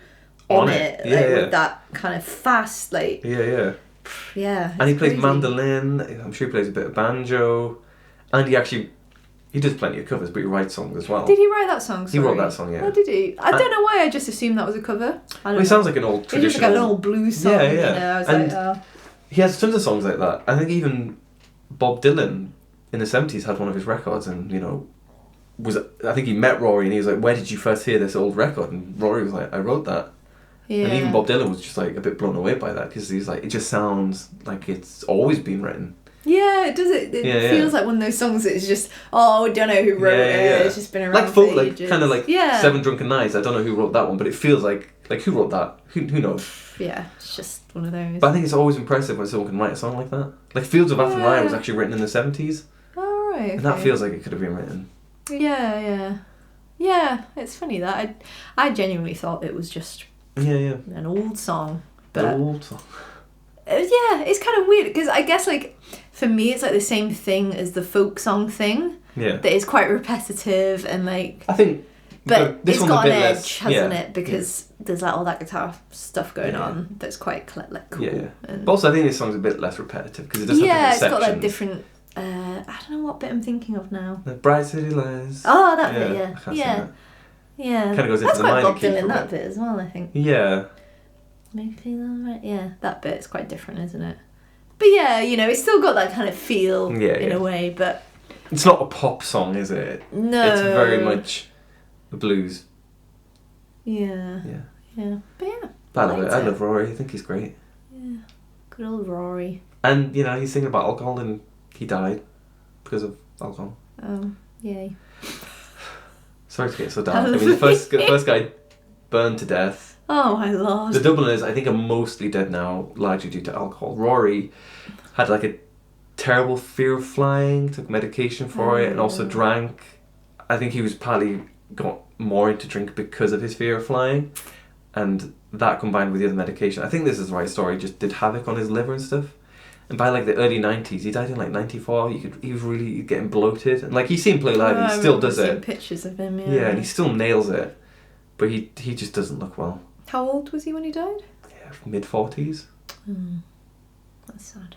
on it, with that kind of fast, like... Yeah. And he plays mandolin, I'm sure he plays a bit of banjo, and he does plenty of covers, but he writes songs as well. Did he write that song? Sorry? He wrote that song, yeah. Oh, did he? I don't know why I just assumed that was a cover. It sounds like an old traditional... It's just like an old blues song, I was he has tons of songs like that. I think even Bob Dylan in the 70s had one of his records and, I think he met Rory and he was like, where did you first hear this old record? And Rory was like, I wrote that. Yeah. And even Bob Dylan was just like a bit blown away by that because he's like, it just sounds like it's always been written. Yeah, it does. It feels like one of those songs that is just, I don't know who wrote it. It's just been around like folk, for ages. Kind of like 7 Drunken Nights. I don't know who wrote that one, but it feels like who wrote that? Who knows? Yeah, it's just one of those. But I think it's always impressive when someone can write a song like that. Like Fields of Athenry was actually written in the 70s. Oh right. Okay. And that feels like it could have been written. Yeah. It's funny that I genuinely thought it was just. An old song. But an old song. Yeah, it's kind of weird because I guess like for me it's like the same thing as the folk song thing. Yeah. That is quite repetitive and like. I think. But this it's one's got a an bit edge, less, hasn't it? Because there's like all that guitar stuff going on that's quite like cool. Yeah. And but also I think this song's a bit less repetitive because it does have different sections. It's got like different. I don't know what bit I'm thinking of now. The Bright City Lies. Oh, that bit, I can't sing that. Yeah. Kind of goes into the minor key. That's quite Bob Dylan, that bit as well, I think. Yeah. Maybe right. Yeah, that bit's quite different, isn't it? But yeah, it's still got that kind of feel in a way, but it's not a pop song, is it? No. It's very much the blues. Yeah. But yeah. I love Rory. I think he's great. Yeah. Good old Rory. And he's singing about alcohol and he died because of alcohol. Oh, yay. Sorry to get so dark. I mean, the first guy burned to death. Oh my lord. The Dubliners, I think, are mostly dead now, largely due to alcohol. Rory had like a terrible fear of flying, took medication for it, and also drank. I think he was partly got more into drink because of his fear of flying, and that combined with the other medication. I think this is the right story. Just did havoc on his liver and stuff, And by like the early 90s, he died in like 94. He was really getting bloated, and like you see him play live, and he still does it. Pictures of him, Yeah, and he still nails it, but he just doesn't look well. How old was he when he died? Yeah, mid-40s. That's sad.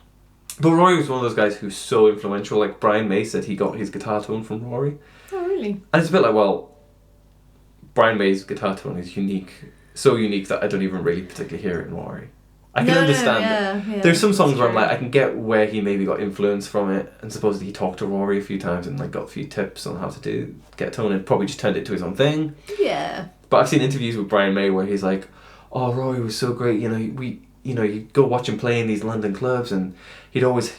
But Rory was one of those guys who's so influential. Like Brian May said, he got his guitar tone from Rory. Oh, really? And it's a bit like, well, Brian May's guitar tone is unique, so unique that I don't even really particularly hear it in Rory. I can understand it. There's some songs where I'm like, I can get where he maybe got influence from it, and supposedly he talked to Rory a few times and like got a few tips on how to get a tone, and probably just turned it to his own thing. Yeah. But I've seen interviews with Brian May where he's like, "Oh, Rory was so great. You'd go watch him play in these London clubs, and he'd always,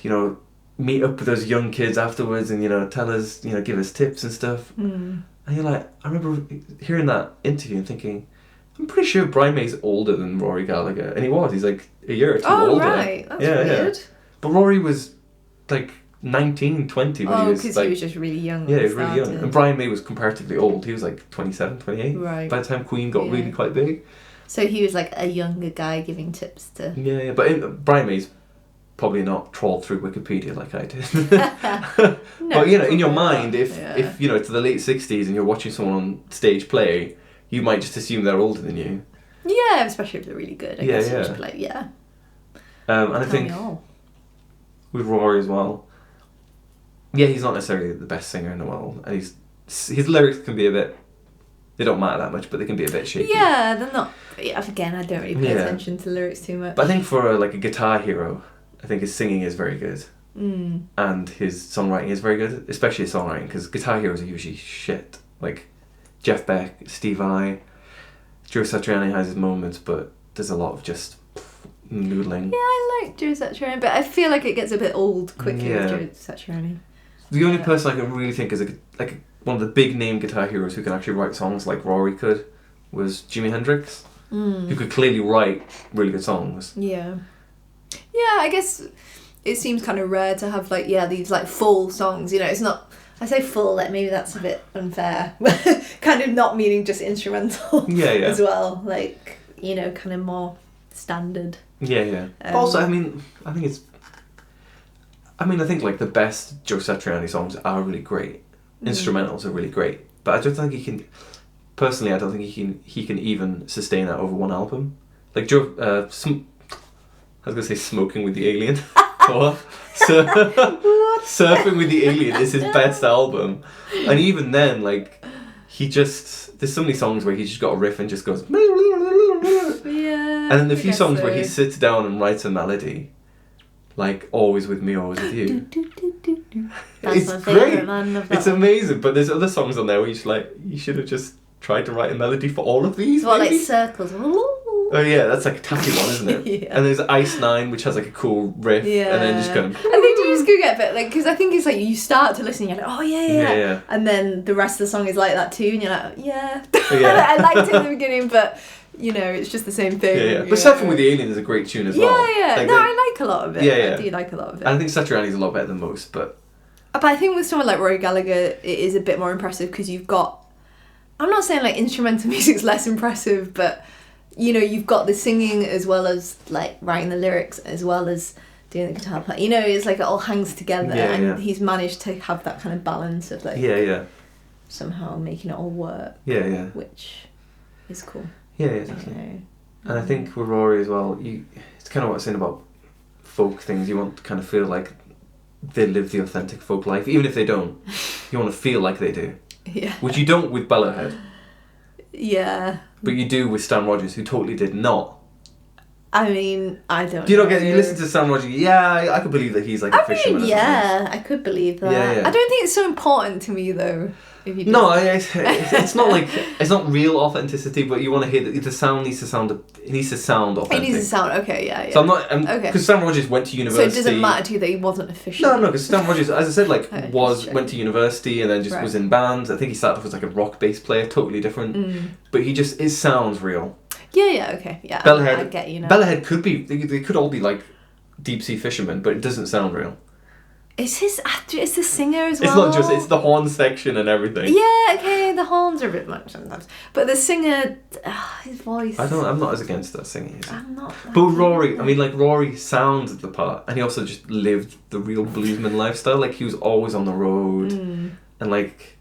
meet up with those young kids afterwards, and tell us, give us tips and stuff." And you're like, I remember hearing that interview and thinking, I'm pretty sure Brian May's older than Rory Gallagher, and he was. He's like a year or two older. Oh, right. That's weird. Yeah. But Rory was like 19, 20 when he was because like... he was just really young. Yeah, he was really young. And Brian May was comparatively old. He was like 27, 28. Right. By the time Queen got really quite big. So he was like a younger guy giving tips to... Yeah. But Brian May's probably not trawled through Wikipedia like I did. No, but, in your mind, if it's the late 60s and you're watching someone on stage play, you might just assume they're older than you. Yeah, especially if they're really good. I guess you'd just be like, and I think with Rory as well, he's not necessarily the best singer in the world, and his lyrics can be a bit... They don't matter that much, but they can be a bit shaky. Yeah, they're not... Again, I don't really pay attention to lyrics too much. But I think for a guitar hero, I think his singing is very good. And his songwriting is very good, especially his songwriting, because guitar heroes are usually shit. Like Jeff Beck, Steve Vai, Joe Satriani has his moments, but there's a lot of just noodling. Yeah, I like Joe Satriani, but I feel like it gets a bit old quickly with Joe Satriani. The only person I can really think is one of the big name guitar heroes who can actually write songs like Rory could was Jimi Hendrix, who could clearly write really good songs. Yeah, I guess it seems kind of rare to have these full songs. It's not. I say full, like maybe that's a bit unfair. Kind of not meaning just instrumental. As well, kind of more standard. Yeah. Also, I think the best Joe Satriani songs are really great. Instrumentals are really great, but I don't think he can. Personally, I don't think he can even sustain that over one album. Like Joe, I was gonna say Smoking with the Alien. Surfing with the Alien is his best album, and even then, there's so many songs where he's just got a riff and just goes. Yeah. And then the few songs where he sits down and writes a melody, like Always With Me, Always With You. That's my favourite, man. It's amazing, but there's other songs on there where you should have just tried to write a melody for all of these. Well, like Circles. Oh yeah, that's like a tacky one, isn't it? And there's Ice 9, which has like a cool riff, and then just kind of... I think you just go get a bit, because I think it's you start to listen and you're like, oh yeah. And then the rest of the song is like that too, and you're like, I liked it in the beginning, but... it's just the same thing. Yeah. But Surfing with the Alien is a great tune as well. Yeah. I like a lot of it. I do like a lot of it. And I think Satriani's a lot better than most, but I think with someone like Rory Gallagher, it is a bit more impressive because you've got... I'm not saying instrumental music's less impressive, but you've got the singing as well as writing the lyrics as well as doing the guitar part. It's it all hangs together, and he's managed to have that kind of balance of somehow making it all work. Which is cool. Yeah, definitely. And I think with Rory as well, it's kind of what I was saying about folk things. You want to kind of feel like they live the authentic folk life, even if they don't. You want to feel like they do. Yeah. Which you don't with Bellahead. Yeah. But you do with Stan Rogers, who totally did not. I mean, I don't know. Do you not get... You listen to Stan Rogers, I could believe that he's a fisherman. I could believe that. Yeah. I don't think it's so important to me, though. No, it's not it's not real authenticity, but you want to hear that the sound needs to sound authentic. It needs to sound, okay, yeah. So I'm not, because Stan Rogers went to university. So it doesn't matter to you that he wasn't a fisherman? No, because Stan Rogers, as I said, went to university and then just was in bands. I think he started off as a rock bass player, totally different. But it sounds real. Yeah, okay, yeah. Bellahead, I get you now. Bellahead could be, they could all be deep sea fishermen, but it doesn't sound real. It's the singer as well. It's not just, it's the horn section and everything. Yeah, okay, the horns are a bit much sometimes. But the singer, his voice. I'm not as against that singing. I'm not. But Rory, I mean, like, Rory sounds the part, and he also just lived the real bluesman lifestyle. Like, he was always on the road, and like,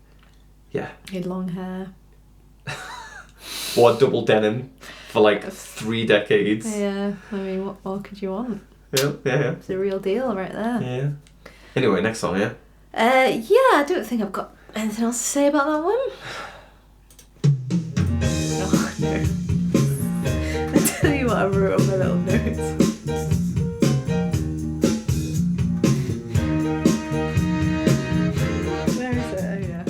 yeah. He had long hair. Wore double denim for like 3 decades. Yeah, I mean, what more could you want? Yeah. It's the real deal right there. Yeah. Anyway, next song, yeah? Yeah, I don't think I've got anything else to say about that one. Oh, no. I tell you what I wrote on my little notes. Where is it? Oh, yeah.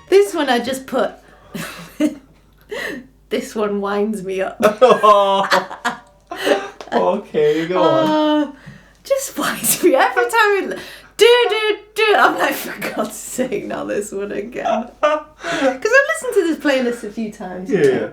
This one I just put... This one winds me up. Okay, go on. Just winds me every time do. I'm like, for God's sake, not this one again. Because I've listened to this playlist a few times. Yeah.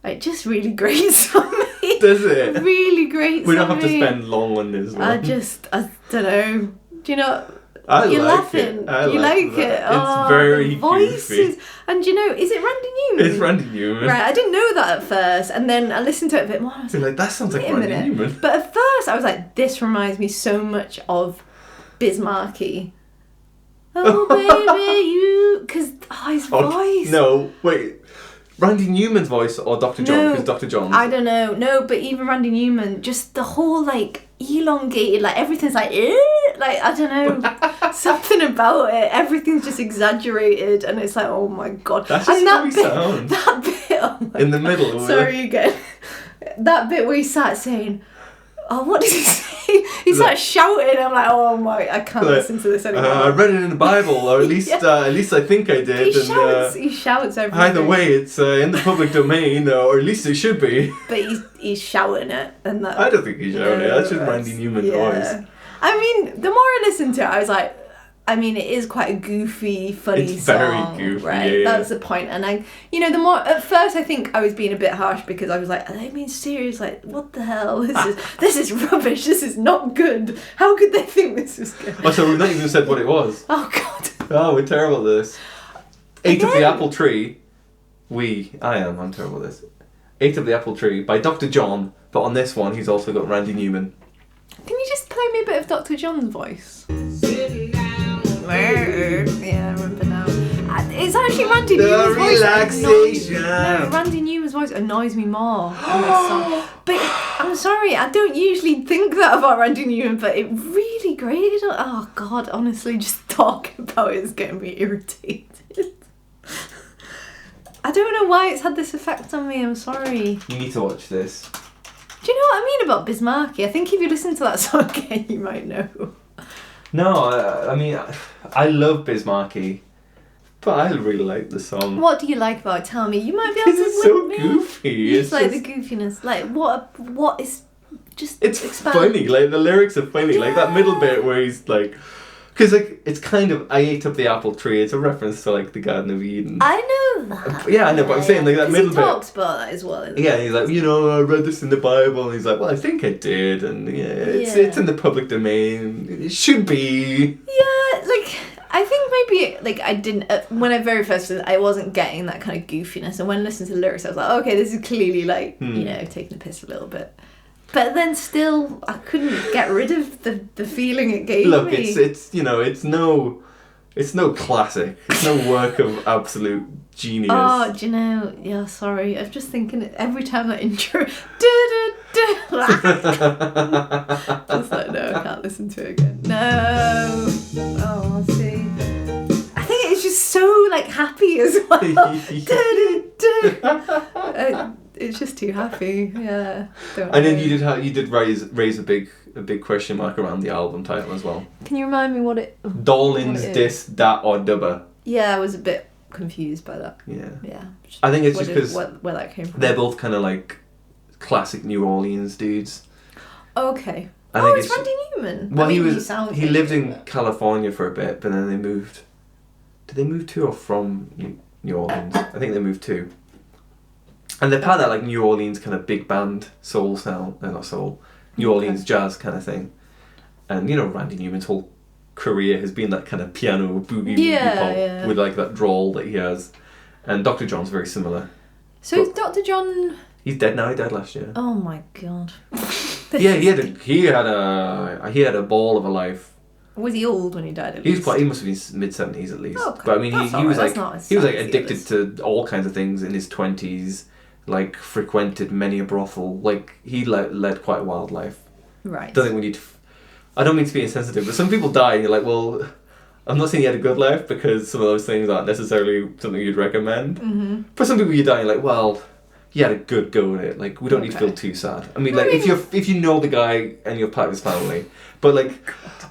It just really grates on me. Does it? Really grates on me. We don't have to spend long on this one. I don't know. Do you know? like You're laughing. it. You like it. It's very the voices. goofy. And you know, is it Randy Newman? It's Randy Newman. Right, I didn't know that at first, and then I listened to it a bit more. And I was You're like, that sounds like wait a Randy minute. Newman. But at first, I was like, this reminds me so much of Bismarcky. Oh baby, you, because his voice. No, wait. Randy Newman's voice or Dr. John? Because Dr. John's. I don't know. No, but even Randy Newman, just the whole like elongated, like everything's like, like I don't know, something about it. Everything's just exaggerated, and it's like, oh my God. That's just how we sound. That bit. Oh my in the God. middle. Sorry again. That bit where he started saying, oh, what did he say? He started shouting. I'm like, oh my, I can't listen to this anymore. I read it in the Bible, or at least I think I did. He shouts everything. Either way, it's in the public domain, or at least it should be. But he's shouting it, and that. I don't think he's shouting it. That's just Randy Newman's voice. I mean, the more I listened to it, I was like, I mean, it is quite a goofy, funny it's song. Very goofy, right? yeah. That's the point. And the more at first I think I was being a bit harsh because I was like, are they being serious? Like, what the hell? This is rubbish. This is not good. How could they think this was good? Oh, so we've not even said what it was. Oh God. Oh, we're terrible at this. Ate of the Apple Tree. I'm terrible at this. Ate of the Apple Tree by Dr. John, but on this one he's also got Randy Newman. Can you just play me a bit of Dr. John's voice? Yeah, I remember now. It's actually Randy Newman's voice. Relaxation. Randy Newman's voice annoys me more on this song. But I'm sorry, I don't usually think that about Randy Newman, but it really grated. Oh God, honestly, just talking about it is getting me irritated. I don't know why it's had this effect on me. I'm sorry. You need to watch this. Do you know what I mean about Bismarcky? I think if you listen to that song again, you might know. No, I mean, I love Bismarcky, but I really like the song. What do you like about it? Tell me. You might be able to. It's so goofy. It's like the goofiness. Like what is just. It's expand. funny. Like the lyrics are funny. Yeah. Like that middle bit where he's like, because like it's kind of I ate up the apple tree. It's a reference to like the Garden of Eden. I know that. Yeah, I know, but I'm saying like that middle he bit. talks about that as well. Yeah, he's like, I read this in the Bible, and he's like, well, I think I did, and it's in the public domain. It should be. Yeah, like I think maybe like I didn't when I very first listened, I wasn't getting that kind of goofiness, and when I listened to the lyrics, I was like, okay, this is clearly like taking the piss a little bit. But then still, I couldn't get rid of the feeling it gave me. Look, it's no classic. It's no work of absolute genius. Oh, do you know? Yeah, sorry. I was just thinking every time that intro. Just like, no, I can't listen to it again. No. Oh, I'll see. I think it's just so like happy as well. It's just too happy. Yeah. And then you did raise a big question mark around the album title as well. Can you remind me what it? Darlings, Dis, Dat or Dubba. Yeah, I was a bit confused by that. Yeah. Yeah. I think it's just because where that came from. They're both kind of like classic New Orleans dudes. Okay. I think it's Randy Newman. Well, he lived in California for a bit, but then they moved. Did they move to or from New Orleans? I think they moved to. And they're part of that like New Orleans kind of big band soul sound, not soul, New Orleans jazz kind of thing. And, you know, Randy Newman's whole career has been that kind of piano boogie pop with like that drawl that he has. And Dr. John's very similar. So is Dr. John... He's dead now. He died last year. Oh my god. Yeah, he had a ball of a life. Was he old when he died? At He least? must have been mid-70s at least. Oh, okay. But I mean, he was like addicted as to all kinds of things in his 20s. Like frequented many a brothel. Like he led quite a wild life. Right. Don't think we need to. I don't mean to be insensitive, but some people die and you're like, well, I'm not saying you had a good life because some of those things aren't necessarily something you'd recommend. Mm-hmm. For some people you die and you're like, well, you had a good go at it. Like, we don't need to feel too sad. I mean, like, if you know the guy and you're part of his family, but like,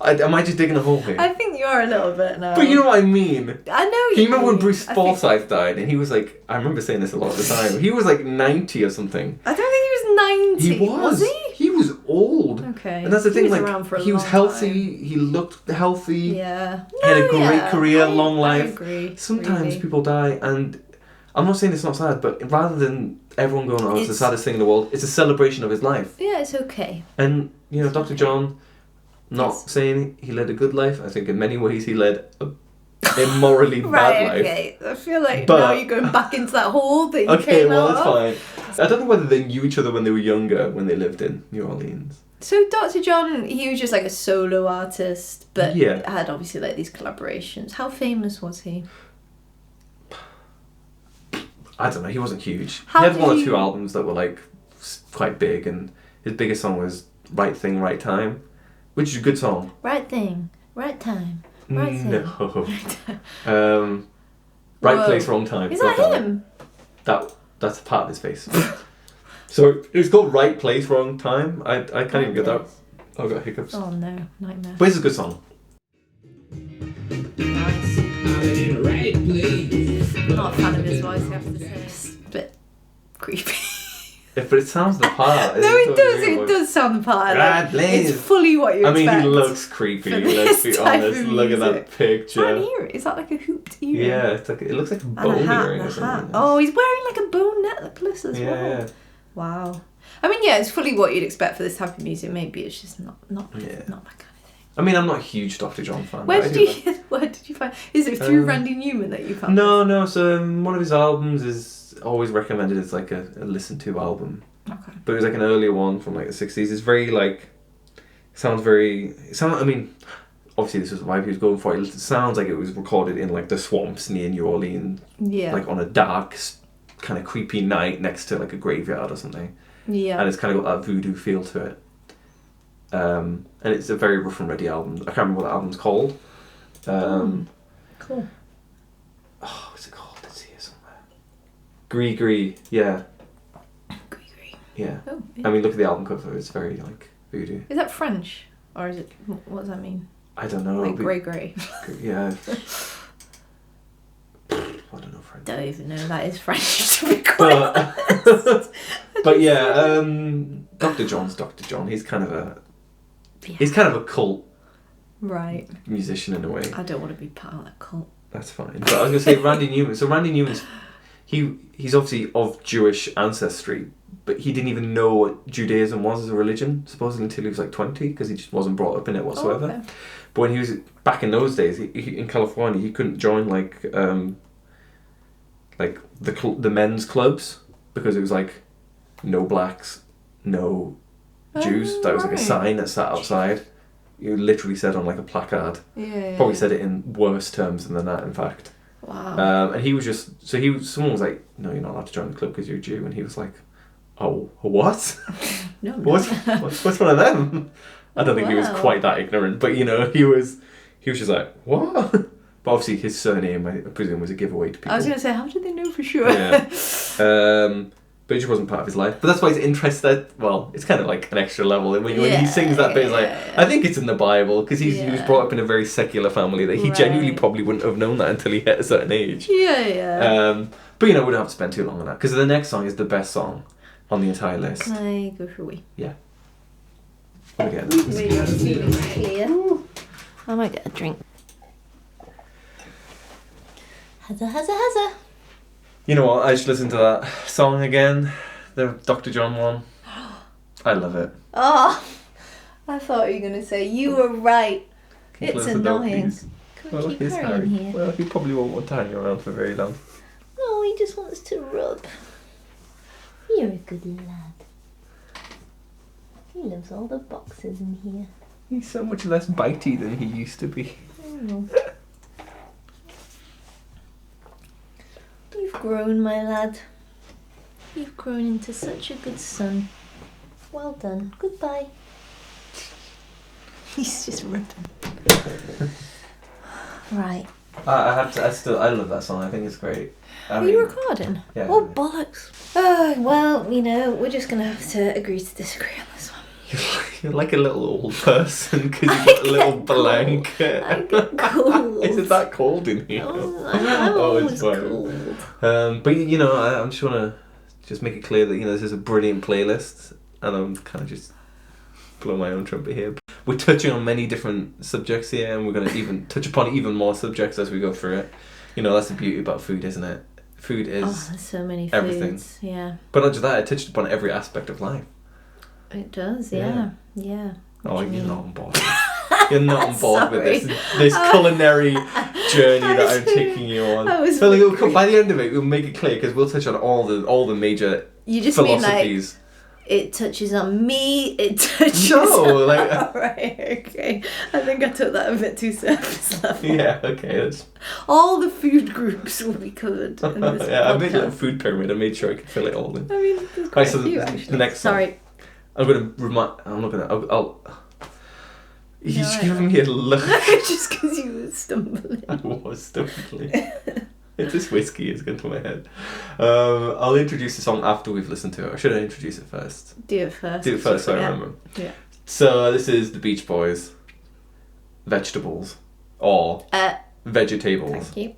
am I just digging a hole here? I think you are a little bit now. But you know what I mean. I know. Can you remember when Bruce Forsyth died and he was like, I remember saying this a lot of the time. He was like 90 or something. I don't think he was 90. He was. Was he? He was old. Okay. And that's the thing, was like, around for a he was long healthy, time. he looked healthy. Yeah. He had a great career, long life. I agree. Sometimes really. people die, and I'm not saying it's not sad, but rather than everyone going, oh, it's the saddest thing in the world, it's a celebration of his life. Yeah, it's okay. And, you know, Dr. John, not saying he led a good life. I think in many ways he led a immorally bad life. Okay. I feel like But- now you're going back into that hole that you Okay, came well, out that's of. fine. I don't know whether they knew each other when they were younger, when they lived in New Orleans. So Dr. John, he was just like a solo artist, but Yeah. had obviously like these collaborations. How famous was he? I don't know, he wasn't huge. How he had did one or you- two albums that were like quite big, and his biggest song was Right Thing, Right Time, which is a good song. Right thing, right time, right thing. No. Right Whoa. Place, Wrong Time. Is that him? That's part of his face. So it's called Right Place, Wrong Time. I can't even get that. I've got hiccups. Oh no, nightmare. But it's a good song. Nice. I'm not a fan of his voice, I have to say. It's a bit creepy. Yeah, but it sounds the part. No, it does. It does sound the part. Right Like, place. it's fully what you I expect. mean, he looks creepy. for Let's be this type honest. of Look at that music. Is that picture. an ear? Is that like a hooped ear? Yeah, it looks like a And bone a hat, earring or and a something. hat. Oh, he's wearing like a bone necklace as well. Yeah. Wow. I mean, yeah, it's fully what you'd expect for this type of music. Maybe it's just not my kind of thing. I mean, I'm not a huge Dr. John fan. Where but I did do you find? Is it through Randy Newman that you found? No. So one of his albums is always recommended as like a listen to album. This? Okay. But it was like an earlier one from like the 60s. It's very like, I mean, obviously this was the vibe he was going for. It sounds like it was recorded in like the swamps near New Orleans. Yeah. Like on a dark, kind of creepy night next to like a graveyard or something. Yeah. And it's kind of got that voodoo feel to it. And it's a very rough and ready album. I can't remember what the album's called. Cool. Oh, what's it called? It's here somewhere. Gree, yeah. Gree. Yeah. Oh, I mean, look at the album cover. It's very like voodoo. is that French or is it? What does that mean? I don't know. Like but- grey. Yeah. I don't know French. Don't even know that is French. To be quite honest. But yeah, Dr. John's Dr. John. He's kind of a cult Right. musician in a way. I don't want to be part of that cult. That's fine. But I was gonna say Randy Newman. So Randy Newman's he's obviously of Jewish ancestry, but he didn't even know what Judaism was as a religion, supposedly until he was like 20, because he just wasn't brought up in it whatsoever. Oh, okay. But when he was back in those days, he in California, he couldn't join like the men's clubs because it was like no blacks, no Jews. That was like a right. sign that sat outside. You literally said on like a placard. Yeah. Probably said it in worse terms than that, in fact. Wow. And he was just someone was like, no, you're not allowed to join the club because you're a Jew, and he was like, oh, what? No. What's one of them? I don't think he was Wow. quite that ignorant, but you know, he was just like, what? But obviously his surname, I presume, was a giveaway to people. I was going to say, how did they know for sure? Yeah. But it just wasn't part of his life. But that's why he's interested. Well, it's kind of like an extra level. And when he sings that bit, it's like, I think it's in the Bible, because he was brought up in a very secular family that he genuinely probably wouldn't have known that until he hit a certain age. Yeah. But we don't have to spend too long on that, because the next song is the best song on the entire list. Can I go for a wee? Yeah. Again. Clear. I might get a drink. Hazza. You know what? I just listened to that song again, the Dr. John one. I love it. Oh, I thought you were going to say, you were right. Can you It's close the door, annoying. please? Can Well, we keep here's Harry Harry. in here? Well, he probably won't want to hang around for very long. No, he just wants to rub. You're a good lad. He loves all the boxes in here. He's so much less bitey than he used to be. Oh. You've grown, my lad. You've grown into such a good son. Well done. Goodbye. He's just ripping. Right. I have to. I love that song. I think it's great. Are you recording? Yeah. Oh, bollocks. Well, we're just going to have to agree to disagree on this one. You're like a little old person because you've got a little blanket. I get cold. Is it that cold in here? Oh, I'm always fine. cold. But I just want to make it clear that this is a brilliant playlist, and I'm kind of just blow my own trumpet here. We're touching on many different subjects here, and we're going to even touch upon even more subjects as we go through it. That's the beauty about food, isn't it? Food is there's so many foods. everything. Yeah. But not just that, it touched upon every aspect of life. It does, yeah. Yeah. Oh, you're not on board. You're not on board with Sorry. this culinary journey that I'm taking you on. By the end of it, we'll make it clear because we'll touch on all the major You just philosophies. mean it touches on me. It touches. No, on... Right, okay. I think I took that a bit too surface level. Yeah, okay. All the food groups will be covered in this podcast. I made a little food pyramid. I made sure I could fill it all in. I mean, there's quite a few the actually. next song. Sorry. I'm not gonna. I'll You're No, giving me a look. Just because you were stumbling. I was stumbling. This whiskey is going to my head. I'll introduce the song after we've listened to it. Or should I introduce it first? Do it first. Do it first so I remember. Yeah. So this is the Beach Boys. Vegetables. Or vegetables. Thank you.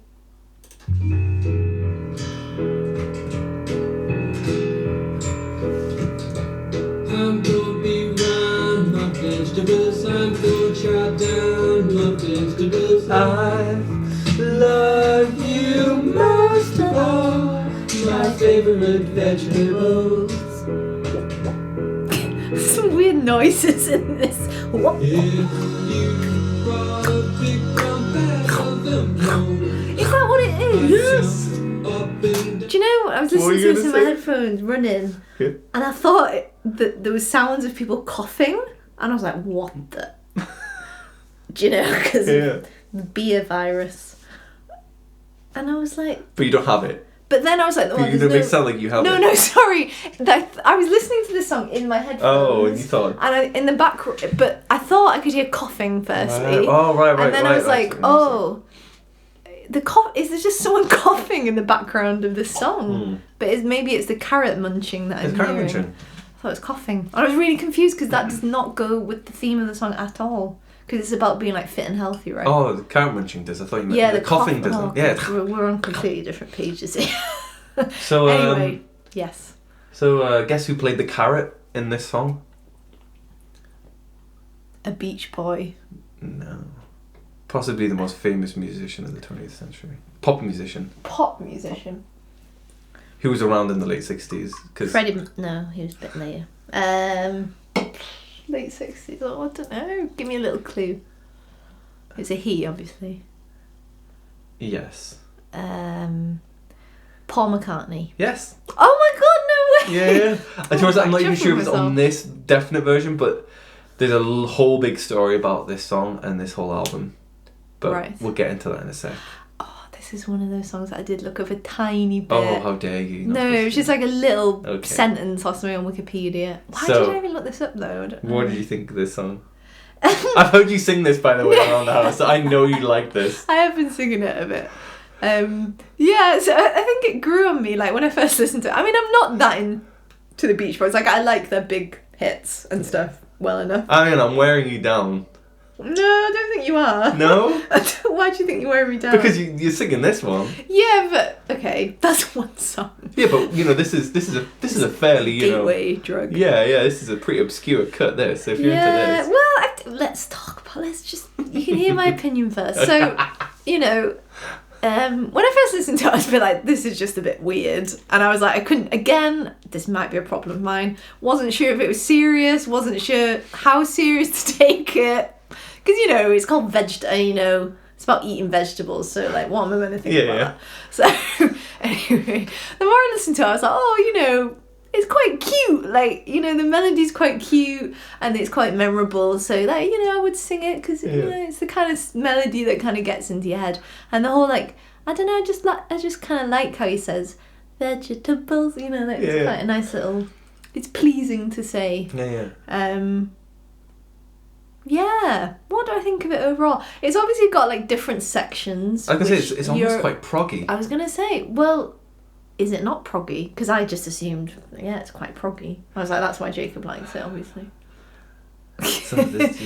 I'm gonna be round my vegetables. I'm gonna chop down my vegetables. I love you most of all. My favorite vegetables. Some weird noises in this. What? If you brought a big brown bag of them home. Is that what it is? Yes! Do you know, I was listening to this in my say? headphones running, Yeah. and I thought that there was sounds of people coughing, and I was like, what the? Do you know, because of the beer virus. And I was like... But you don't have it. But then I was like, oh, But you don't make it sound like you have it. No, sorry. I was listening to this song in my headphones. Oh, and you thought... And in the back... But I thought I could hear coughing firstly. Oh, right. And then I was like, oh... Is there just someone coughing in the background of this song? But maybe it's the carrot munching that I'm hearing. Munching. I thought it was coughing. I was really confused because that does not go with the theme of the song at all. Because it's about being like fit and healthy, right? Oh, the carrot munching does. I thought you meant yeah, the coughing doesn't. Oh, Yeah. We're on completely different pages here. So anyway, yes. So guess who played the carrot in this song? A beach boy. No. Possibly the most famous musician of the 20th century. Pop musician. Pop musician. Who was around in the late 60s. Freddie... No, he was a bit later. Late 60s. Oh, I don't know. Give me a little clue. It's a he, obviously. Yes. Paul McCartney. Yes. Oh my god, no way! Yeah. I'm not even sure if it's on this definite version, but there's a whole big story about this song and this whole album. But we'll get into that in a sec. Oh, this is one of those songs that I did look up a tiny bit. Oh, how dare you. No, it was just like a little sentence or something on Wikipedia. Why did I even look this up though? I don't know. What did you think of this song? I've heard you sing this, by the way, around the house, so I know you like this. I have been singing it a bit. Yeah, so I think it grew on me, like, when I first listened to it. I mean, I'm not that into the Beach Boys. Like, I like their big hits and stuff well enough. I mean, I'm wearing you down. No, I don't think you are. No? Why do you think you're wearing me down? Because you're singing this one. Yeah, but okay, that's one song. Yeah, but this is a fairly gateway drug. Yeah, this is a pretty obscure cut. This, if you're into this. Well, let's talk about. You can hear my opinion first. So, when I first listened to it, I was a bit like, this is just a bit weird. And I was like, I couldn't, again, this might be a problem of mine. Wasn't sure if it was serious, wasn't sure how serious to take it. Because, you know, it's called it's about eating vegetables. So, like, what am I going to think about that? So, anyway, the more I listened to it, I was like, oh, you know, it's quite cute. Like, you know, the melody's quite cute and it's quite memorable. So, like, you know, I would sing it because, you know, it's the kind of melody that kind of gets into your head. And the whole, like, I don't know, I just kind of like how he says vegetables, you know, like, it's quite a nice little, it's pleasing to say. Yeah, what do I think of it overall? It's obviously got, like, different sections. I was going to say, it's almost quite proggy. I was going to say, well, is it not proggy? Because I just assumed, it's quite proggy. I was like, that's why Jacob likes it, obviously. So this,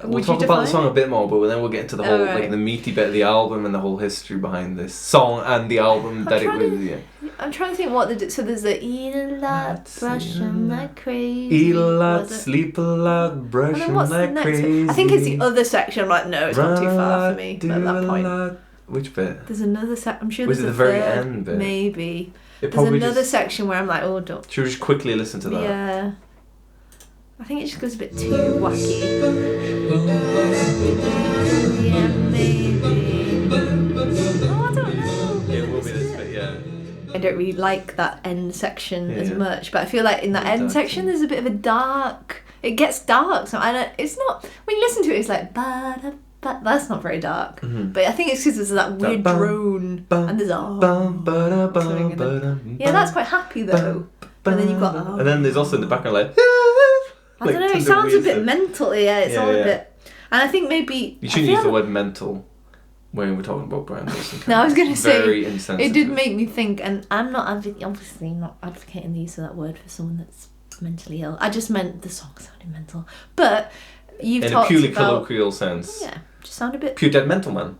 we'll talk about the song a bit more, but then we'll get into the whole, like, the meaty bit of the album and the whole history behind this song and the album that it was. I'm trying to think what so there's the eat a lot, brushing like crazy. Eat a lot, sleep a lot, brushing like crazy. I think it's the other section. I'm like, no, it's not too far for me at that point. Which bit? There's another section. I'm sure was there's it the a very third, end bit? Maybe. There's another section where I'm like, oh, don't. Should we just quickly listen to that? Yeah. I think it just goes a bit too wacky. Yeah, maybe. Oh, I don't know. It will be this bit, yeah. I don't really like that end section as much, but I feel like in that end section there's a bit of a dark. It gets dark, so it's not. When you listen to it, it's like that's not very dark. But I think it's because there's that weird drone and there's yeah, that's quite happy though. And then you've got and then there's also in the background like. I don't know, it sounds a bit mental, it's all a bit... And I think maybe... You shouldn't use the word mental when we're talking about Brian Wilson. No, I was going to say, very insensitive. It did make me think, and I'm obviously not advocating the use of that word for someone that's mentally ill. I just meant the song sounded mental. But you've talked about... In a purely colloquial sense. Yeah, just sound a bit... Pure dead mental man.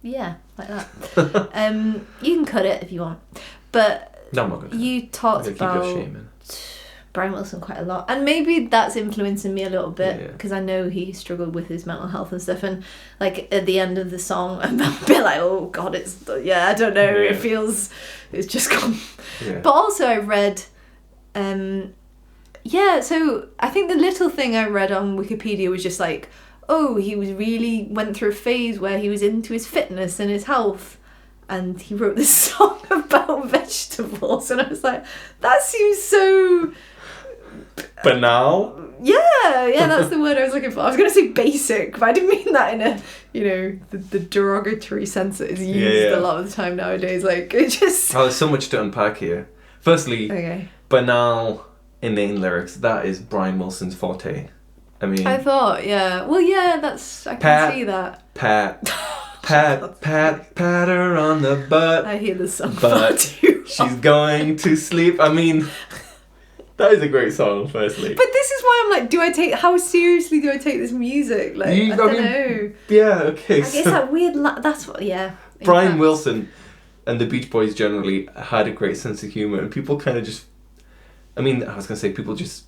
Yeah, like that. You can cut it if you want. But... No, I'm not going to. You talked about... Brian Wilson quite a lot, and maybe that's influencing me a little bit because I know he struggled with his mental health and stuff, and like at the end of the song I'm a bit like, oh god, I don't know, it feels it's just gone. But also I read so I think the little thing I read on Wikipedia was just like, oh, he went through a phase where he was into his fitness and his health, and he wrote this song about vegetables, and I was like, that seems so banal. Yeah, that's the word I was looking for. I was going to say basic, but I didn't mean that in a, you know, the derogatory sense that is used a lot of the time nowadays. Like, it just... Oh, there's so much to unpack here. Firstly, banal inane lyrics, that is Brian Wilson's forte. I mean... I thought, well, I can see that. Pat her on the butt. I hear this song but she's going to sleep. I mean... That is a great song, firstly. But this is why I'm like, how seriously do I take this music? Like, I don't know. Yeah, okay. I guess that weird, that's what, Brian Wilson and the Beach Boys generally had a great sense of humour, and people kind of just, I was going to say, people just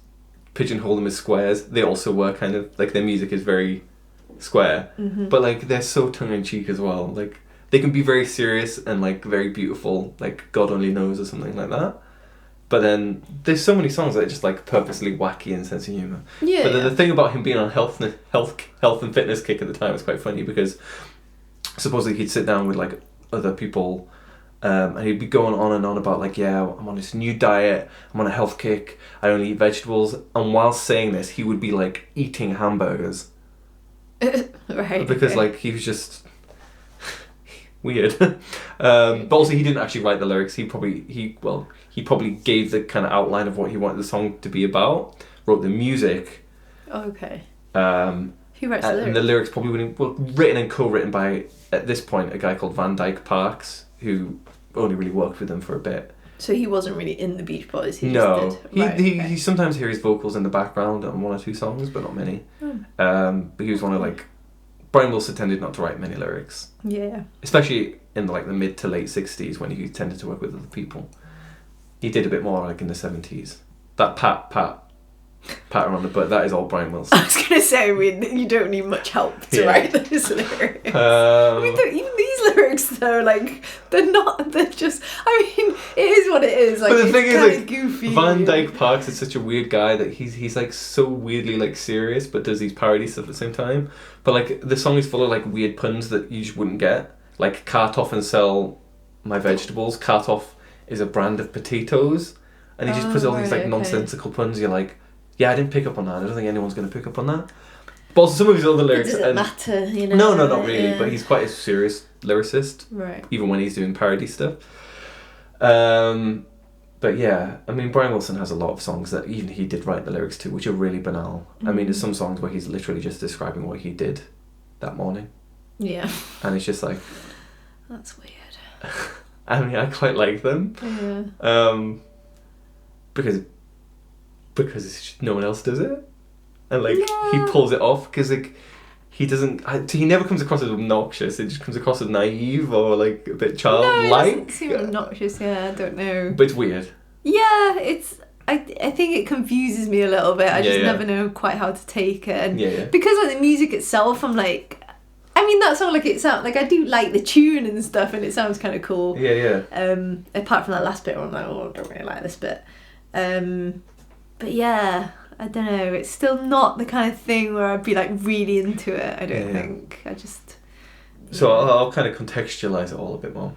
pigeonhole them as squares. They also were kind of, like, their music is very square, but, like, they're so tongue-in-cheek as well. Like, they can be very serious and, like, very beautiful, like God Only Knows or something like that. But then there's so many songs that are just like purposely wacky and sense of humour. Yeah. But the thing about him being on health and fitness kick at the time was quite funny because supposedly he'd sit down with like other people and he'd be going on and on about like, I'm on this new diet, I'm on a health kick, I only eat vegetables, and while saying this he would be like eating hamburgers. Right. Because like he was just weird. But also he didn't actually write the lyrics. He probably gave the kind of outline of what he wanted the song to be about, wrote the music. Okay. Who writes the lyrics? And the lyrics probably written and co-written by, at this point, a guy called Van Dyke Parks, who only really worked with them for a bit. So he wasn't really in the Beach Boys? He sometimes hear his vocals in the background on one or two songs, but not many. But he was one of like... Brian Wilson tended not to write many lyrics. Yeah. Especially in like the mid to late 60s when he tended to work with other people. He did a bit more like in the 70s. That pat her on the butt, that is all Brian Wilson. I was going to say, you don't need much help to write those lyrics. Even these lyrics lyrics though. Like they're not. They're just. I mean, it is what it is. Like, But the thing it's is, kinda like, goofy. Van Dyke Parks is such a weird guy that he's like so weirdly like serious, but does these parody stuff at the same time. But like the song is full of like weird puns that you just wouldn't get. Like cart off and sell my vegetables. Cart off is a brand of potatoes, and he just puts all these like nonsensical puns. You're like, yeah, I didn't pick up on that. I don't think anyone's going to pick up on that. But also some of his other lyrics. Does it matter? You know. No, not really. Yeah. But he's quite a serious lyricist, Right. even when he's doing parody stuff. But yeah, I mean, Brian Wilson has a lot of songs that even he did write the lyrics to, which are really banal. I mean, there's some songs where he's literally just describing what he did that morning, Yeah. and it's just like, That's weird. I mean, I quite like them, Yeah. because it's just, no one else does it, and like Yeah. he pulls it off because like he doesn't. He never comes across as obnoxious. It just comes across as naive or like a bit No, it childlike. doesn't seem obnoxious. Yeah, I don't know. But it's weird. Yeah, it's. I think it confuses me a little bit. I just Yeah. never know quite how to take it, and Yeah. because like the music itself, I'm like, I mean, that song like it sounds like I do like the tune and stuff, and it sounds kind of cool. Yeah. Apart from that last bit, where I'm like, oh, I don't really like this bit. But yeah, I don't know. It's still not the kind of thing where I'd be like really into it. I don't Yeah. think. I just. So I'll kind of contextualize it all a bit more.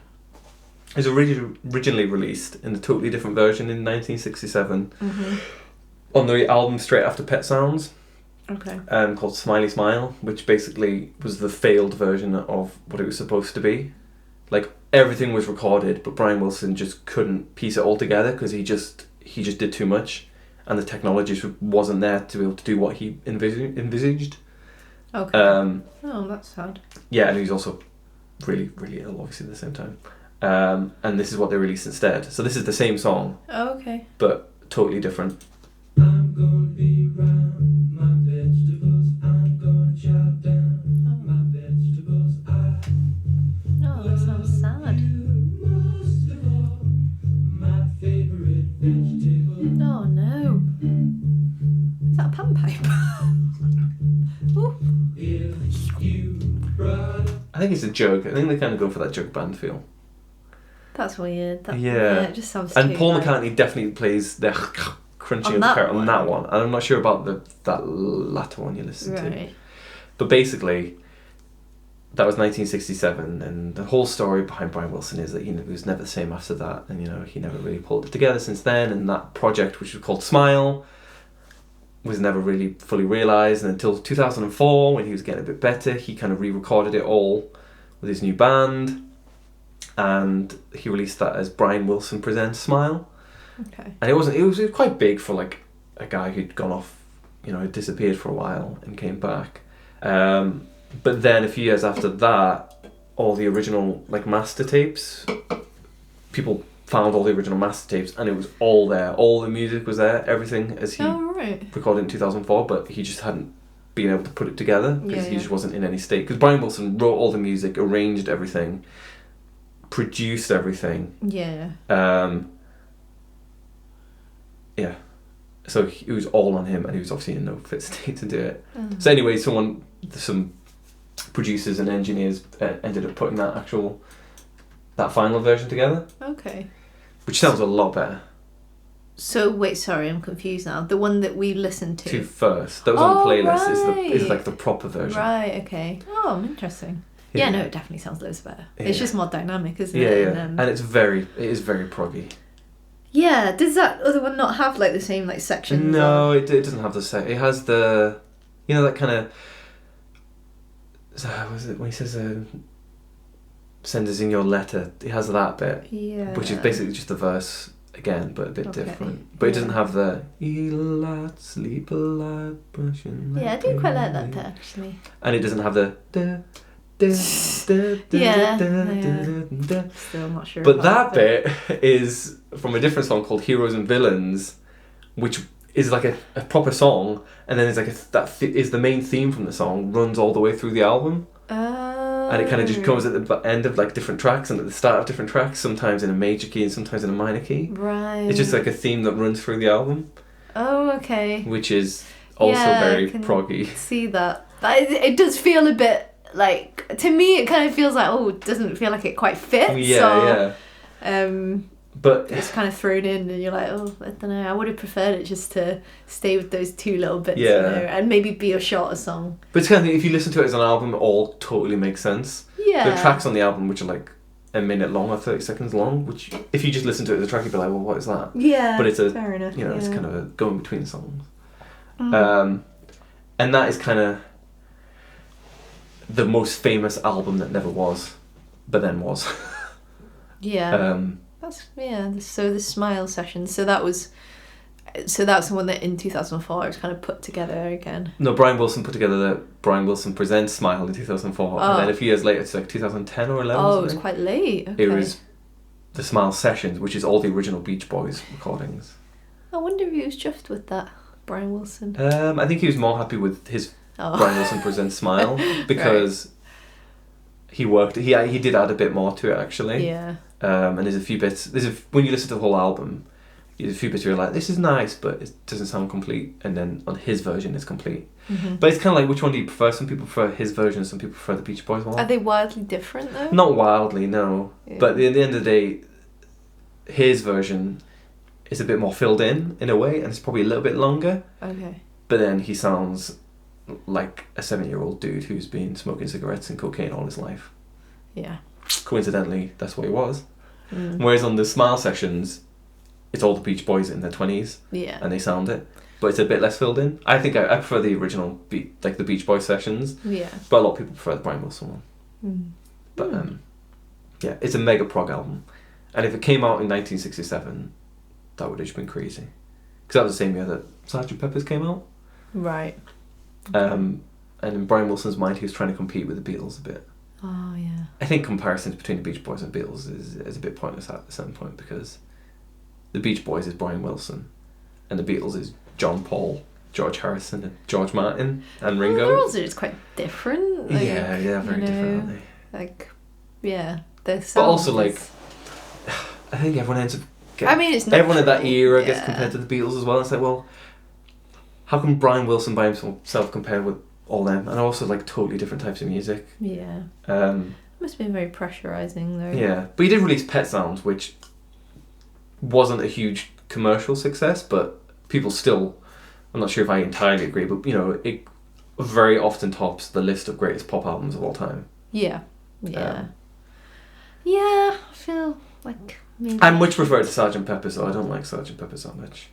It was originally released in a totally different version in 1967 on the album straight after Pet Sounds, Okay. called Smiley Smile, which basically was the failed version of what it was supposed to be. Like everything was recorded, but Brian Wilson just couldn't piece it all together because he just did too much, and the technology just wasn't there to be able to do what he envisaged. Okay. Oh, that's sad. Yeah, and he was also really, really ill, obviously, at the same time. And this is what they released instead. So this is the same song, Oh, okay. but totally different. I'm gonna be round my vegetables. I'm gonna chow down my vegetables. Oh, that sounds sad. Most of all, my favorite vegetable. Oh no. Is that a panpipe? Ooh. If you brought up I think it's a jug. I think they kind of go for that jug band feel. That's weird. Yeah. It just sounds And too Paul like- McCartney definitely plays the crunching On of the that carrot on one? that one. And I'm not sure about that latter one you listened to. Right. But basically, that was 1967, and the whole story behind Brian Wilson is that he was never the same after that, and he never really pulled it together since then. And that project, which was called Smile, was never really fully realised, and until 2004, when he was getting a bit better, he kind of re-recorded it all with his new band, and he released that as Brian Wilson Presents Smile. Okay. And it was quite big for like a guy who'd gone off, had disappeared for a while and came back. But then a few years after that, all the original like master tapes, people found all the original master tapes, and it was all there. All the music was there, everything as he Oh, right. recorded in 2004, but he just hadn't been able to put it together because Yeah, he yeah. just wasn't in any state. Because Brian Wilson wrote all the music, arranged everything, produced everything. Yeah. Yeah. So it was all on him, and he was obviously in no fit state to do it. Oh. So anyway, some producers and engineers ended up putting that final version together, Okay. which sounds a lot better. So wait, sorry, I'm confused now. The one that we listened to. First, that was on the Oh, playlist. Is right. like the proper version. Right. Okay. Oh, interesting. Yeah. No, it definitely sounds loads better. It's Yeah. just more dynamic, isn't Yeah, it? yeah, And, and it is very proggy. yeah. Does that other one not have like the same like sections? No, or- it doesn't have the set. It has the, that kind of. Was it when he says, "Send us in your letter"? It has that bit, Yeah. which is basically just the verse again, but a bit Okay. different. But it Yeah. doesn't have the "eat a lot, sleep a lot, brushing." Yeah, I do quite like that bit actually. And it doesn't have the. Still not sure. But about that bit is from a different song called "Heroes and Villains," which is like a proper song, and then it's like is the main theme from the song, runs all the way through the album, and it kind of just comes at the end of like different tracks and at the start of different tracks, sometimes in a major key and sometimes in a minor key. Right. It's just like a theme that runs through the album, Oh, okay. which is also Yeah, I very can proggy. See that. It does feel a bit like, to me, it kind of feels like, oh, it doesn't feel like it quite fits. Yeah, But it's kind of thrown in, and you're like, oh, I don't know. I would have preferred it just to stay with those two little bits, Yeah. you know, and maybe be a shorter song. But it's kind of thing, if you listen to it as an album, it all totally makes sense. Yeah. There are tracks on the album which are like a minute long or 30 seconds long, which if you just listen to it as a track, you'd be like, well, what is that? Yeah. But it's a, fair enough. you know, it's yeah. kind of a going between songs. Mm. And that is kind of the most famous album that never was, but then was. Yeah. So the Smile session. So that's the one that in 2004 it was kind of put together again. No, Brian Wilson put together the Brian Wilson Presents Smile in 2004, and then a few years later, it's like 2010 or 11. Oh, it was quite late. Okay. It was the Smile Sessions, which is all the original Beach Boys recordings. I wonder if he was chuffed with that, Brian Wilson. I think he was more happy with his Brian Wilson Presents Smile because he did add a bit more to it actually. Yeah. And there's a few bits. When you listen to the whole album, there's a few bits where you're like, this is nice, but it doesn't sound complete. And then on his version, it's complete. Mm-hmm. But it's kind of like, which one do you prefer? Some people prefer his version, some people prefer the Beach Boys one. Are they wildly different though? Not wildly, no. Yeah. But at the end of the day, his version is a bit more filled in a way, and it's probably a little bit longer. Okay. But then he sounds like a 7-year-old dude who's been smoking cigarettes and cocaine all his life. Yeah. Coincidentally, that's what he was. Mm. Whereas on the Smile sessions, it's all the Beach Boys in their 20s, Yeah. and they sound it, but it's a bit less filled in. I think I prefer the original, like the Beach Boys sessions, Yeah. but a lot of people prefer the Brian Wilson one. Mm. But yeah, it's a mega prog album, and if it came out in 1967, that would have just been crazy, because that was the same year that Sgt. Pepper's came out. Right. And in Brian Wilson's mind, he was trying to compete with the Beatles a bit. Oh yeah. I think comparisons between the Beach Boys and Beatles is a bit pointless at a certain point, because the Beach Boys is Brian Wilson, and the Beatles is John Paul, George Harrison, and George Martin, and Ringo. Well, they're also just quite different. Like, yeah, very different, aren't they? Like, yeah, they're But also, like, I think everyone ends up. It's everyone in that natural, era gets yeah. compared to the Beatles as well. It's like, well, how can Brian Wilson by himself compare with all them? And also, like, totally different types of music. Yeah. Must have been very pressurizing though. Yeah, but he did release Pet Sounds, which wasn't a huge commercial success, but people still, I'm not sure if I entirely agree, but you know, it very often tops the list of greatest pop albums of all time. Yeah. Yeah. Yeah, I feel like maybe. I much prefer it to Sgt. Pepper, so I don't like Sgt. Pepper so much.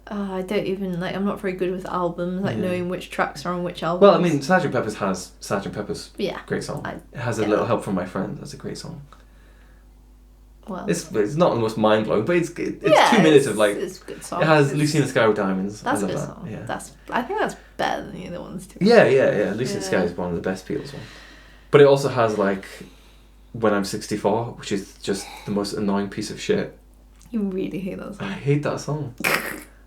I don't even I'm not very good with albums, like knowing which tracks are on which album. Well, I mean, Sgt. Pepper's has Sgt. Pepper's great song. It has a little help from my friend. That's a great song. Well, it's not the most mind blowing, but it's 2 yeah, minutes of like. It's a good song. It has Lucy in the Sky with Diamonds. That's I a love good that. song. Yeah. I think that's better than the other ones too. Yeah. Lucy in the Sky is one of the best Beatles ones. But it also has like When I'm 64, which is just the most annoying piece of shit. You really hate that song. I hate that song.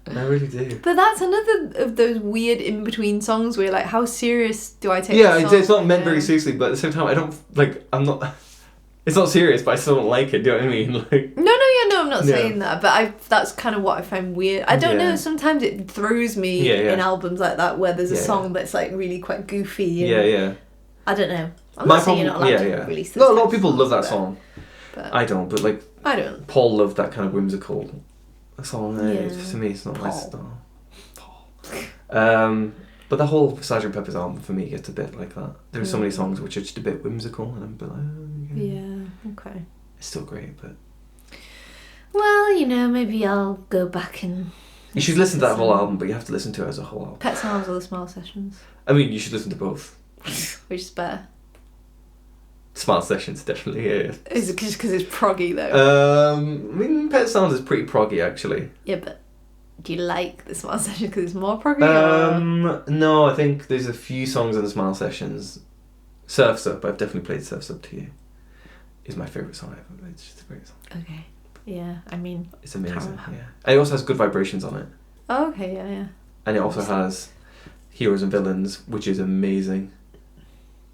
I really do. But that's another of those weird in between songs where you're like, how serious do I take? Yeah, this song? it's not meant very seriously, but at the same time, I don't like. I'm not. It's not serious, but I still don't like it. Do you know what I mean? Like. No, I'm not saying that. But that's kind of what I find weird. I don't know. Sometimes it throws me in albums like that where there's a song that's like really quite goofy. And I don't know. I'm not saying you're not allowed to release this. No, a lot of people love that song. But I don't, but like. I don't. Paul loved that kind of whimsical song. To me, it's not my style. Paul. But the whole Sgt. Pepper's album for me gets a bit like that. There are so many songs which are just a bit whimsical, and I'm a bit like, Okay. It's still great, but. Well, maybe I'll go back and. You should listen to that whole album, but you have to listen to it as a whole album. Pet Sounds or the Smile Sessions? I mean, you should listen to both. Which is better? Smile Sessions, definitely, yeah. Is it just because it's proggy, though? I mean, Pet Sounds is pretty proggy, actually. Yeah, but do you like the Smile Sessions because it's more proggy? No, I think there's a few songs on the Smile Sessions. Surf's Up, I've definitely played Surf's Up to You. Is my favourite song ever. It's just a great song. Okay. Yeah, I mean... It's amazing, yeah. And it also has Good Vibrations on it. Oh, okay, yeah. And it also has Heroes and Villains, which is amazing.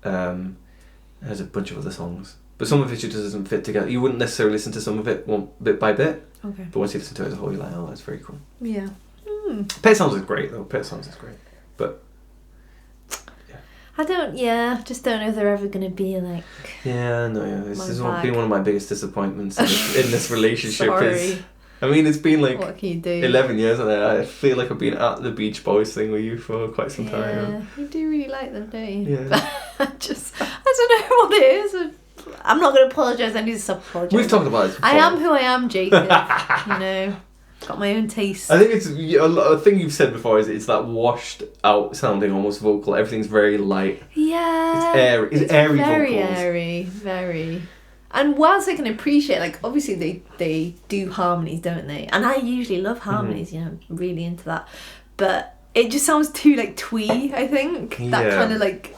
There's a bunch of other songs. But some of it just doesn't fit together. You wouldn't necessarily listen to some of it bit by bit. Okay. But once you listen to it as a whole, you're like, oh, that's very cool. Yeah. Pet Sounds is great, though. Pet Sounds is great. But... just don't know if they're ever going to be like... Yeah, no, yeah. This My has bag. been one of my biggest disappointments in this relationship. Sorry. I mean, it's been like What can you do? 11 years, and I feel like I've been at the Beach Boys thing with you for quite some time. Yeah, you do really like them, don't you? Yeah. I don't know what it is. I'm not going to apologise. I need to stop apologising. We've talked about this before. I am who I am, Jacob. You know, got my own taste. I think it's a thing you've said before is it's that washed out sounding almost vocal. Everything's very light. Yeah. It's airy. It's airy very vocals. airy, very. And whilst I can appreciate, like, obviously they do harmonies, don't they? And I usually love harmonies, you know, I'm really into that. But it just sounds too, like, twee, I think. That Yeah. kind of, like...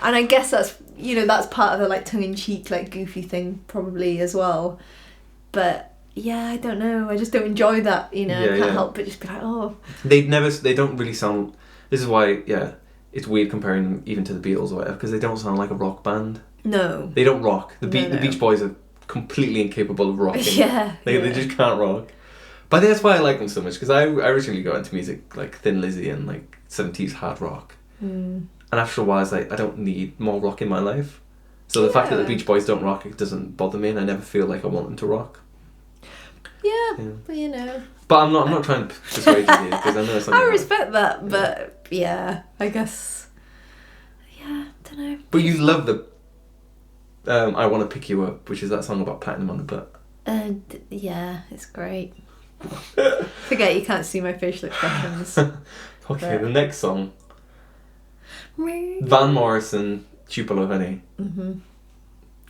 And I guess that's, you know, that's part of the, like, tongue-in-cheek, like, goofy thing, probably, as well. But, yeah, I don't know. I just don't enjoy that, you know? Yeah, I can't yeah. help but just be like, oh... They don't really sound... This is why, yeah, it's weird comparing them even to the Beatles or whatever, because they don't sound like a rock band. No. They don't rock. The No. Beach Boys are completely incapable of rocking. Yeah. They just can't rock. But I think that's why I like them so much, because I originally got into music like Thin Lizzy and like 70s hard rock. And after a while I was like, I don't need more rock in my life. So the fact that the Yeah. Beach Boys don't rock, it doesn't bother me, and I never feel like I want them to rock. Yeah, Yeah. but, you know... But I'm not trying to persuade you here, because I know it's I respect that, but yeah, I guess. Yeah, don't know. But you love the I Want to Pick You Up, which is that song about patting them on the butt. Yeah, it's great. Forget you can't see my facial expressions. Okay, Right. the next song, Van Morrison, Tupelo Honey.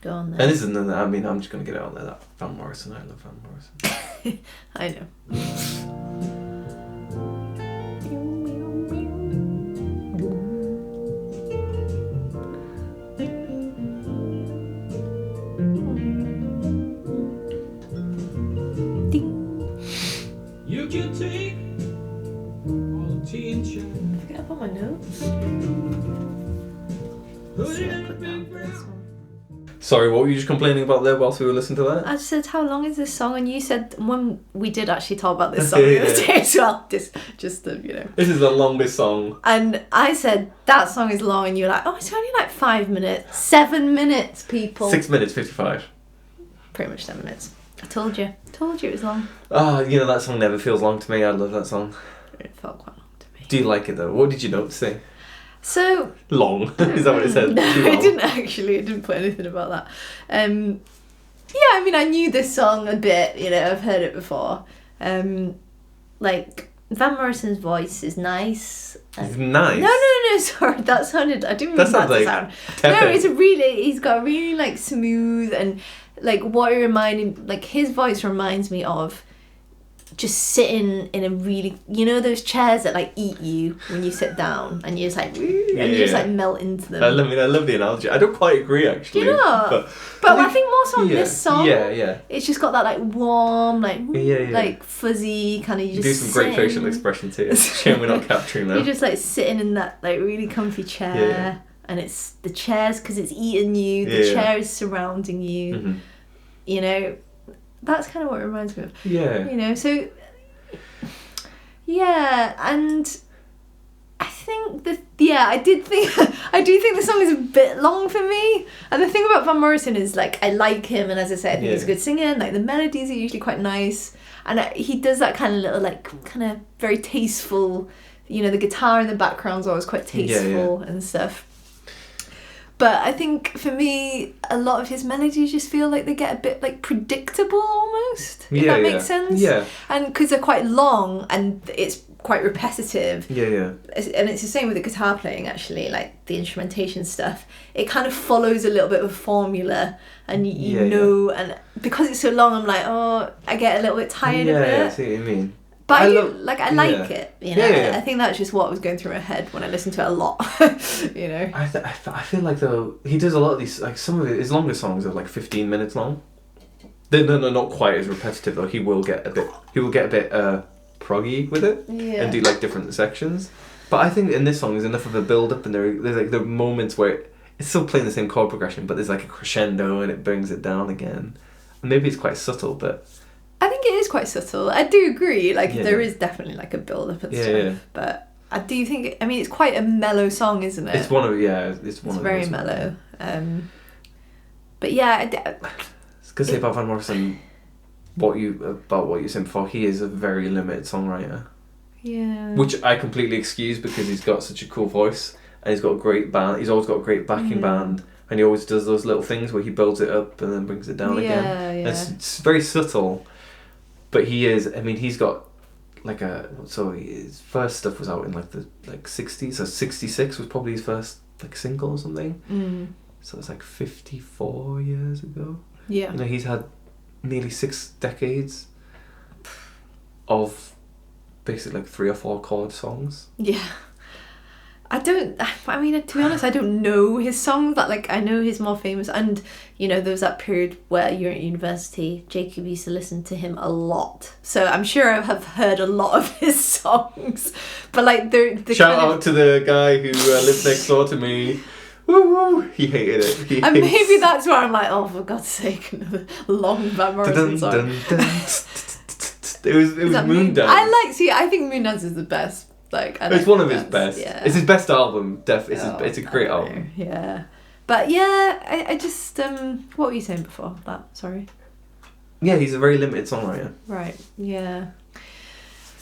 Go on then. And this is another, I mean, I'm just going to get it out there, that Van Morrison, I love Van Morrison. I know. You can take all the tea and sugar, Forget about my notes. put it in a Put big down for this brown. one. Sorry, what were you just complaining about there whilst we were listening to that? I just said, how long is this song? And you said, when we did actually talk about this song Yeah. the other day as well, just to, you know. This is the longest song. And I said, that song is long, and you were like, oh, it's only like 5 minutes. 7 minutes, people. 6 minutes 55. Pretty much 7 minutes. I told you it was long. Ah, you know, that song never feels long to me. I love that song. It felt quite long to me. Do you like it though? What did you notice? So, Long. Is that what it said? no, Too I long. didn't actually. I didn't put anything about that. Yeah, I mean, I knew this song a bit. You know, I've heard it before. Like Van Morrison's voice is nice. It's nice. No. Sorry, that sounded. I didn't mean That that sounds to like sound. tepid. No, it's a really. He's got a really like smooth and like what it reminded. Like his voice reminds me of just sitting in a really, you know, those chairs that like eat you when you sit down and you're just like, and you just like melt into them. I love the analogy. I don't quite agree actually. Do you know? But I think more so on this song. Yeah. It's just got that like warm, like Yeah. like fuzzy kind of. You do some great facial expressions here. Shame we're not capturing them. You're just like sitting in that like really comfy chair, Yeah. and it's the chair's because it's eating you. The Yeah. chair is surrounding you. Mhm. You know, that's kind of what it reminds me of. Yeah. You know, so yeah, and I think I do think the song is a bit long for me. And the thing about Van Morrison is like I like him, and as I said, I think he's a good singer. And, like the melodies are usually quite nice, and he does that kind of little like kind of very tasteful. You know, the guitar in the background's always quite tasteful and stuff. But I think for me, a lot of his melodies just feel like they get a bit like predictable almost. If that makes sense. Yeah. And because they're quite long and it's quite repetitive. Yeah. And it's the same with the guitar playing actually, like the instrumentation stuff. It kind of follows a little bit of a formula, and you know, and because it's so long, I'm like, oh, I get a little bit tired of it. Yeah, I see what you mean. But I love it, you know. Yeah. I think that's just what was going through my head when I listened to it a lot, you know. I feel like though he does a lot of these, like some of his longer songs are like 15 minutes long. They're not quite as repetitive though. He will get a bit proggy with it and do like different sections. But I think in this song there's enough of a build up, and there's like the moments where it's still playing the same chord progression, but there's like a crescendo and it brings it down again. And maybe it's quite subtle, but I think it is quite subtle. I do agree. Like there is definitely like a build up and stuff. Yeah. But I do think. I mean, it's quite a mellow song, isn't it? It's one of It's very mellow. But yeah, It's because about Van Morrison, what you said before, he is a very limited songwriter. Yeah. Which I completely excuse because he's got such a cool voice and he's got a great band. He's always got a great backing band, and he always does those little things where he builds it up and then brings it down again. Yeah. It's very subtle, but he is. I mean, he's got like his first stuff was out in like the 60s. So 66 was probably his first like single or something. So it's like 54 years ago. Yeah. You know, he's had nearly 6 decades of basically like 3 or 4 chord songs. Yeah. I mean, to be honest, I don't know his songs, but like I know his more famous, and you know, there was that period where you're at university, Jacob used to listen to him a lot. So I'm sure I have heard a lot of his songs. But like the Shout out to the guy who lived next door to me. Woo woo! He hated it. And maybe that's where I'm like, oh, for God's sake, another long Van Morrison song. It was Moon Dance. I think Moon Dance is the best. Like, it's one of his best. Yeah. It's his best album. It's a great album. Yeah, but yeah, I just what were you saying before that? Sorry. Yeah, he's a very limited songwriter. Right. Yeah.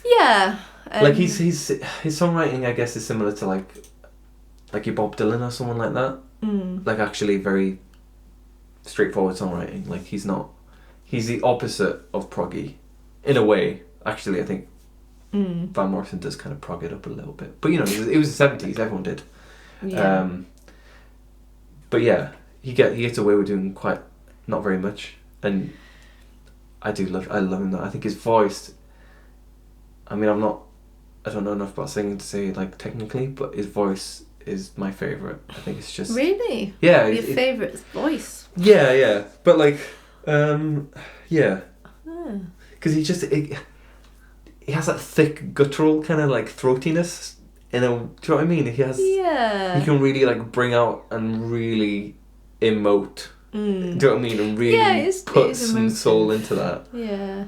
Yeah. Like his songwriting, I guess, is similar to like your Bob Dylan or someone like that. Like actually very straightforward songwriting. Like he's the opposite of proggy, in a way. Actually, I think Van Morrison does kind of prog it up a little bit, but you know, it was the 70s. Everyone did. Yeah. But yeah, he gets away with doing quite not very much, and I love him. That I think his voice. I mean, I don't know enough about singing to say like technically, but his voice is my favourite. I think it's just really your favourite voice. Yeah, but like yeah, because he has that thick guttural kind of like throatiness. Do you know what I mean? He can really like bring out and really emote. Do you know what I mean? And really put some soul into that. Yeah.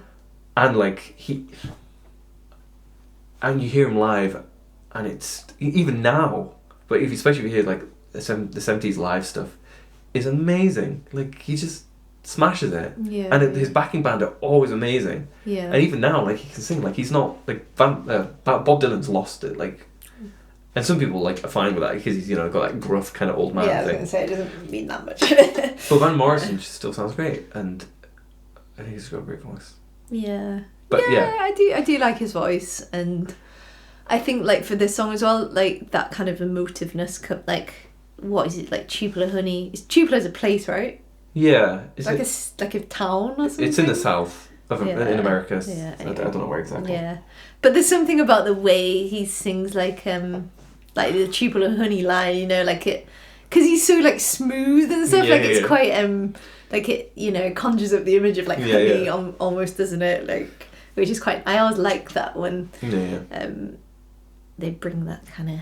And like and you hear him live, and it's even now, but especially if you hear like the 70s live stuff, is amazing. Like he just smashes it. Yeah. And his backing band are always amazing. Yeah. And even now, like he can sing. Like he's not like Bob Dylan's lost it. Like, and some people like are fine with that because he's got that gruff kind of old man thing. I was gonna say it doesn't mean that much. But Van Morrison still sounds great, and I think he's got a great voice. Yeah. But yeah, I do like his voice, and I think like for this song as well, like that kind of emotiveness, like what is it, like Tupelo Honey? Tupelo's a place, right? Yeah, it's like a town or something. It's in the south of in America. Yeah, I don't know where exactly. Yeah, but there's something about the way he sings, like the Tupelo Honey line, like it, because he's so like smooth and stuff. It's quite like it, conjures up the image of like honey almost, doesn't it? Like, which is quite. I always like that when they bring that kind of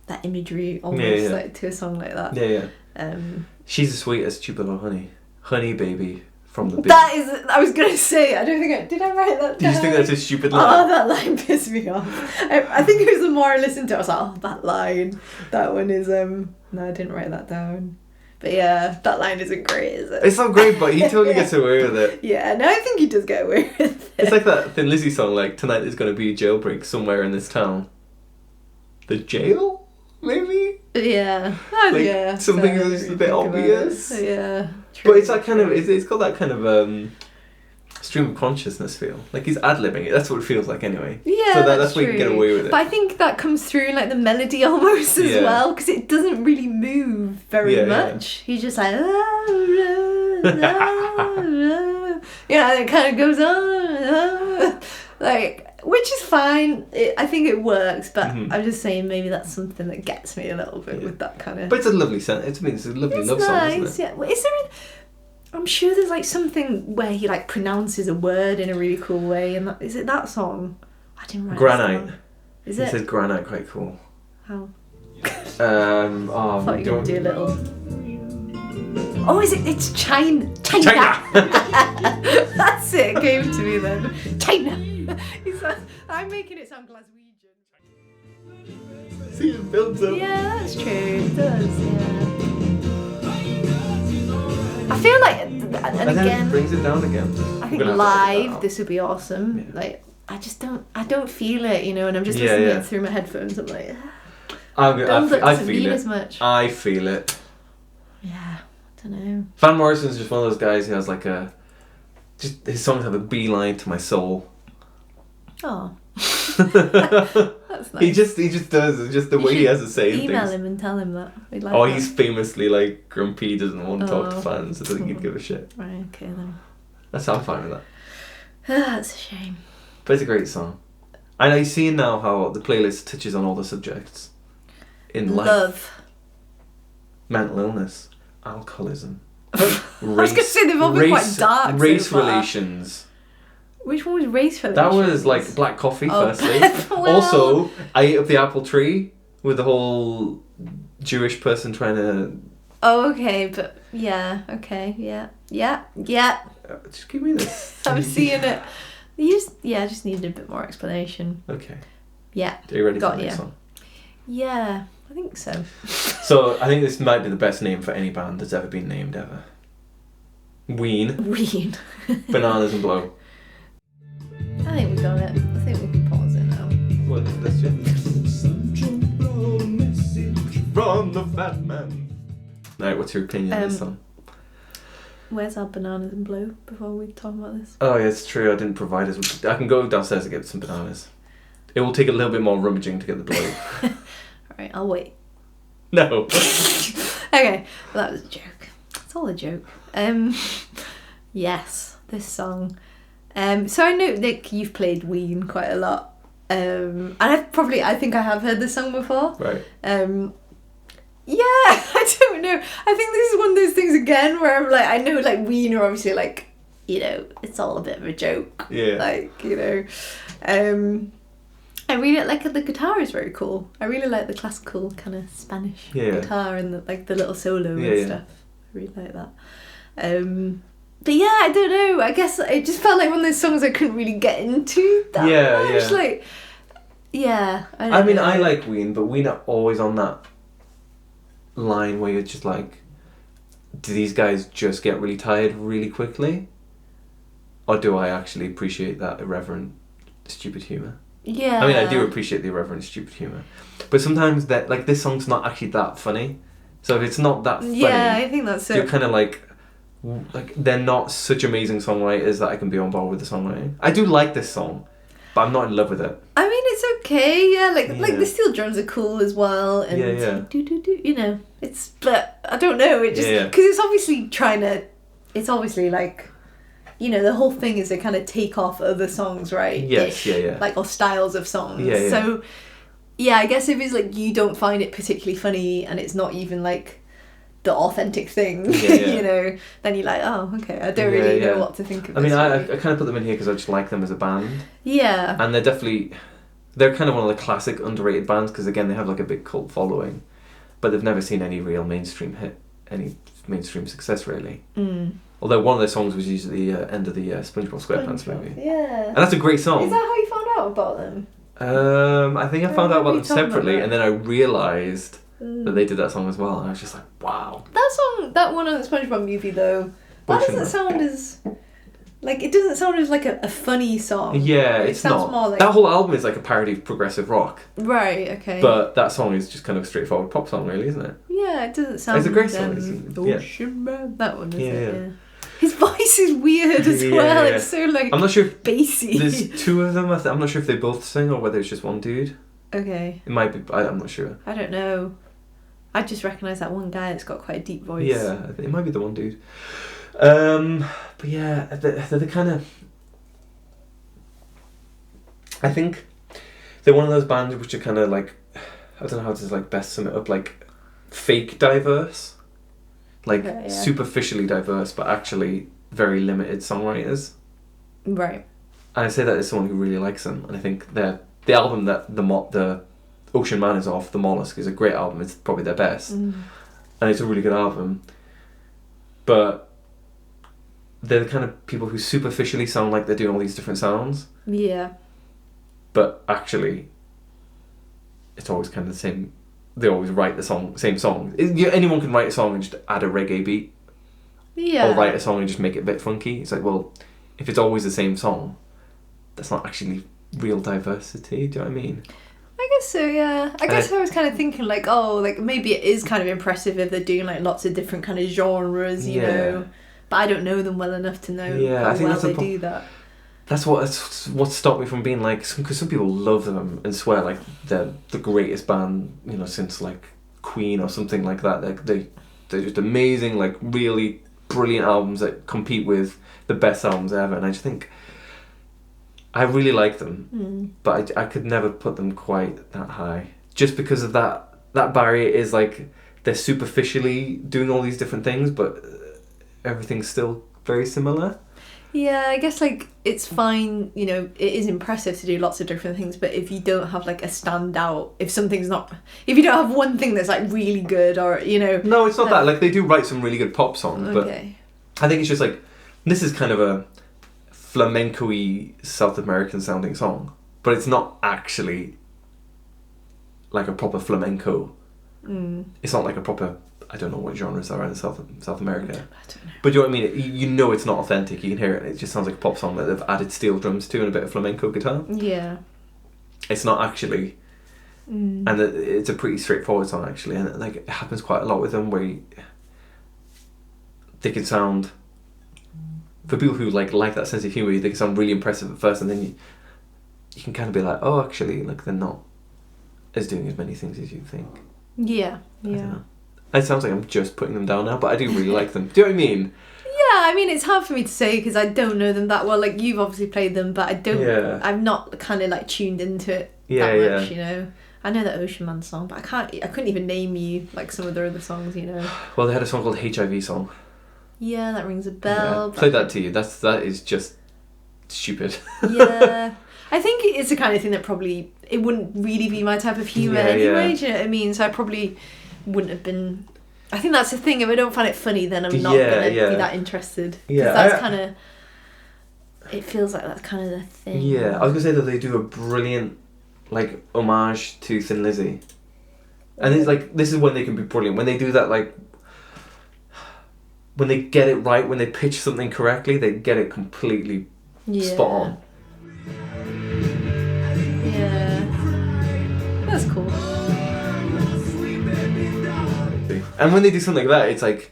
that imagery almost like to a song like that. Yeah. She's the sweetest Tupelo honey baby from the. That is, I was gonna say. I don't think did I write that down? Do you think that's a stupid line? Oh, that line pissed me off. I think it was the more I listened to it, I was like, oh, that line. That one is No, I didn't write that down. But yeah, that line isn't great, is it? It's not great, but he totally gets away with it. Yeah, no, I think he does get away with it. It's like that Thin Lizzy song, like, tonight there's going to be a jailbreak somewhere in this town. The jail? Maybe? Yeah. Something that's a bit obvious. Yeah. True. But it's that kind of, it's got that kind of stream of consciousness feel. Like he's ad-libbing it. That's what it feels like anyway. Yeah, so that's why you can get away with it. But I think that comes through in like the melody almost as well, because it doesn't really move very much. He's just like and it kind of goes on like, which is fine. I think it works, but I'm just saying maybe that's something that gets me a little bit with that kind of. But it's a lovely sentence. It's a lovely love song, isn't it? Yeah. Well, is there? I'm sure there's like something where he like pronounces a word in a really cool way, and is it that song? I didn't write Granite. Is it? He says granite quite cool. How? I thought you were going to do a little. Oh, is it? It's China. That's it. It came to me then. China. I'm making it sound Glaswegian. See, it builds up. Yeah, that's true. It does, yeah. I feel like, and And then again, it brings it down again. I think We're gonna have to edit that live out. this would be awesome. Yeah. Like, I don't feel it, you know, and I'm just Yeah, listening yeah. to it through my headphones. I'm like, I build up doesn't feel mean it. as much. I feel it. Yeah, I don't know. Van Morrison's just one of those guys who has like a... Just his songs have a beeline to my soul. Oh, that's nice. He just does. It's just the way he has to say Email things. him and tell him that. We'd like Oh, that. he's famously like grumpy. He doesn't want to talk to Oh. fans. I don't think he'd give a shit. Right, okay then. I'm fine with that. That's a shame. But it's a great song. And I see now how the playlist touches on all the subjects in life. Love. Mental illness, alcoholism, I was gonna say they've all been quite dark so race far. relations. Which one was race relations? That was like black coffee, Oh, firstly. well. Also, I ate up the apple tree with the whole Jewish person trying to... Oh, okay, but yeah, okay, yeah. Just give me this. I'm seeing it. I just needed a bit more explanation. Okay. Yeah. Are you ready for Got the next ya. song? Yeah, I think so. So, I think this might be the best name for any band that's ever been named ever. Ween. Ween. Bananas and Blow. I think we got it. I think we can pause it now. Well, let's just... From the fat man. Alright, what's your opinion on this song? Where's our bananas and blow before we talk about this? Oh, yeah, it's true. I didn't provide us with... I can go downstairs and get some bananas. It will take a little bit more rummaging to get the blow. Alright, I'll wait. No. Okay, well, that was a joke. It's all a joke. Yes, this song. So I know, Nick, you've played Ween quite a lot. And I think I have heard this song before. Right. Yeah, I don't know. I think this is one of those things again where I'm like, I know like Ween are obviously like, you know, it's all a bit of a joke. Yeah. Like, you know. I really like the guitar is very cool. I really like the classical kind of Spanish guitar and the little solo and stuff. I really like that. But yeah, I don't know. I guess it just felt like one of those songs I couldn't really get into that much. Yeah. Like, yeah. I mean, know. I like Ween, but Ween are always on that line where you're just like, do these guys just get really tired really quickly? Or do I actually appreciate that irreverent, stupid humour? Yeah. I mean, I do appreciate the irreverent, stupid humour. But sometimes that, like, this song's not actually that funny. So if it's not that funny, Yeah, I think that's you're it. kind of like, they're not such amazing songwriters that I can be on board with the songwriting. I do like this song, but I'm not in love with it. I mean, it's okay. Yeah, like Yeah. the steel drums are cool as well, and Yeah. do, you know, it's. But I don't know. It just Yeah. because it's obviously trying to. It's obviously like, you know, the whole thing is to kind of take off other songs, right? Yes, Ish, yeah. Like, or styles of songs. Yeah. So, yeah, I guess if it's like you don't find it particularly funny, and it's not even like the authentic thing, Yeah. you know, then you're like, oh, okay, I don't really know what to think of. I mean, this I really. kind of put them in here because I just like them as a band. Yeah. And they're kind of one of the classic underrated bands because, again, they have like a big cult following. But they've never seen any real mainstream success, really. Mm. Although one of their songs was used at the end of the SpongeBob SquarePants movie. Yeah. And that's a great song. Is that how you found out about them? I think I found out about them remember you talking about separately, that. and then I realised that they did that song as well, and I was just like, wow. That song, that one on the SpongeBob movie though, that doesn't sound as... Like, it doesn't sound as like a funny song. Yeah, It it's sounds not. more like... That whole album is like a parody of progressive rock, Right, okay. but that song is just kind of a straightforward pop song, really, isn't it? Yeah, it doesn't sound... It's a great song, isn't it? Yeah. Ocean Man. That one, isn't Yeah, it? yeah. Yeah. His voice is weird as Yeah, well. yeah. It's so like I'm not sure if bassy. there's two of them. I'm not sure if they both sing or whether it's just one dude. Okay. It might be. I'm not sure. I don't know. I just recognise that one guy that's got quite a deep voice. Yeah, I think it might be the one dude. But yeah, they're the kind of... I think they're one of those bands which are kind of like, I don't know how to like best sum it up, like fake diverse, like Okay, yeah. superficially diverse, but actually very limited songwriters. Right. And I say that as someone who really likes them, and I think the album that the Ocean Man is off, The Mollusk, is a great album. It's probably their best, and it's a really good album. But they're the kind of people who superficially sound like they're doing all these different sounds, Yeah. but actually it's always kind of the same. They always write the same song. Anyone can write a song and just add a reggae beat. Yeah. Or write a song and just make it a bit funky. It's like, well, if it's always the same song, that's not actually real diversity. Do you know what I mean? I guess so, yeah. I guess I was kind of thinking like, oh, like maybe it is kind of impressive if they're doing like lots of different kind of genres, you know. But I don't know them well enough to know how well they do that. That's what stopped me from being like, because some people love them and swear like they're the greatest band, you know, since like Queen or something like that. Like they're just amazing, like really brilliant albums that compete with the best albums ever. And I just think I really like them, but I could never put them quite that high, just because of that barrier is like they're superficially doing all these different things, but everything's still very similar. Yeah, I guess like it's fine, you know, it is impressive to do lots of different things, but if you don't have like a standout, if you don't have one thing that's like really good, or, you know. No, it's not that. Like they do write some really good pop songs, but I think it's just like, this is kind of a flamenco-y South American sounding song, but it's not actually like a proper flamenco. It's not like a proper, I don't know what genres are in South America. I don't know. But you know what I mean? You know it's not authentic. You can hear it. It just sounds like a pop song that they've added steel drums to and a bit of flamenco guitar. Yeah. It's not actually. And it's a pretty straightforward song actually, and like it happens quite a lot with them where they can sound, for people who like that sense of humour, they can sound really impressive at first, and then you can kind of be like, oh, actually, like they're not as doing as many things as you think. Yeah. It sounds like I'm just putting them down now, but I do really like them. Do you know what I mean? Yeah, I mean, it's hard for me to say because I don't know them that well. Like, you've obviously played them, but I don't. Yeah. I'm not kind of like tuned into it that much, you know. I know the Ocean Man song, but I couldn't even name you like some of their other songs, you know. Well, they had a song called HIV Song. Yeah, that rings a bell. Yeah. Play that to you. That is just stupid. Yeah. I think it's the kind of thing that probably, it wouldn't really be my type of humour anyway, do you know what I mean? So I probably wouldn't have been. I think that's the thing, if I don't find it funny, then I'm not going to be that interested. Because that's kind of, it feels like that's kind of the thing. Yeah, I was going to say that they do a brilliant, like, homage to Thin Lizzy. And it's like, this is when they can be brilliant. When they do that, like, when they get it right, when they pitch something correctly, they get it completely spot on. Yeah. That's cool. And when they do something like that, it's like,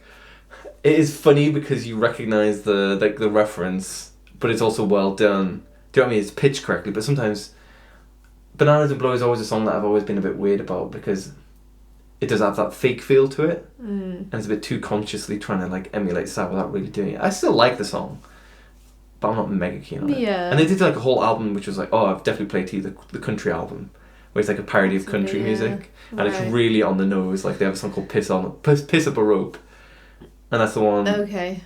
it is funny because you recognise the reference, but it's also well done. Do you know what I mean? It's pitched correctly, but sometimes Bananas and Blow is always a song that I've always been a bit weird about because it does have that fake feel to it, and it's a bit too consciously trying to like emulate that without really doing it. I still like the song, but I'm not mega keen on it. Yeah. And they did like a whole album which was like, oh, I've definitely played to you the country album, where it's like a parody of country music, and it's really on the nose. Like they have a song called Piss Up a Rope, and that's the one. Okay.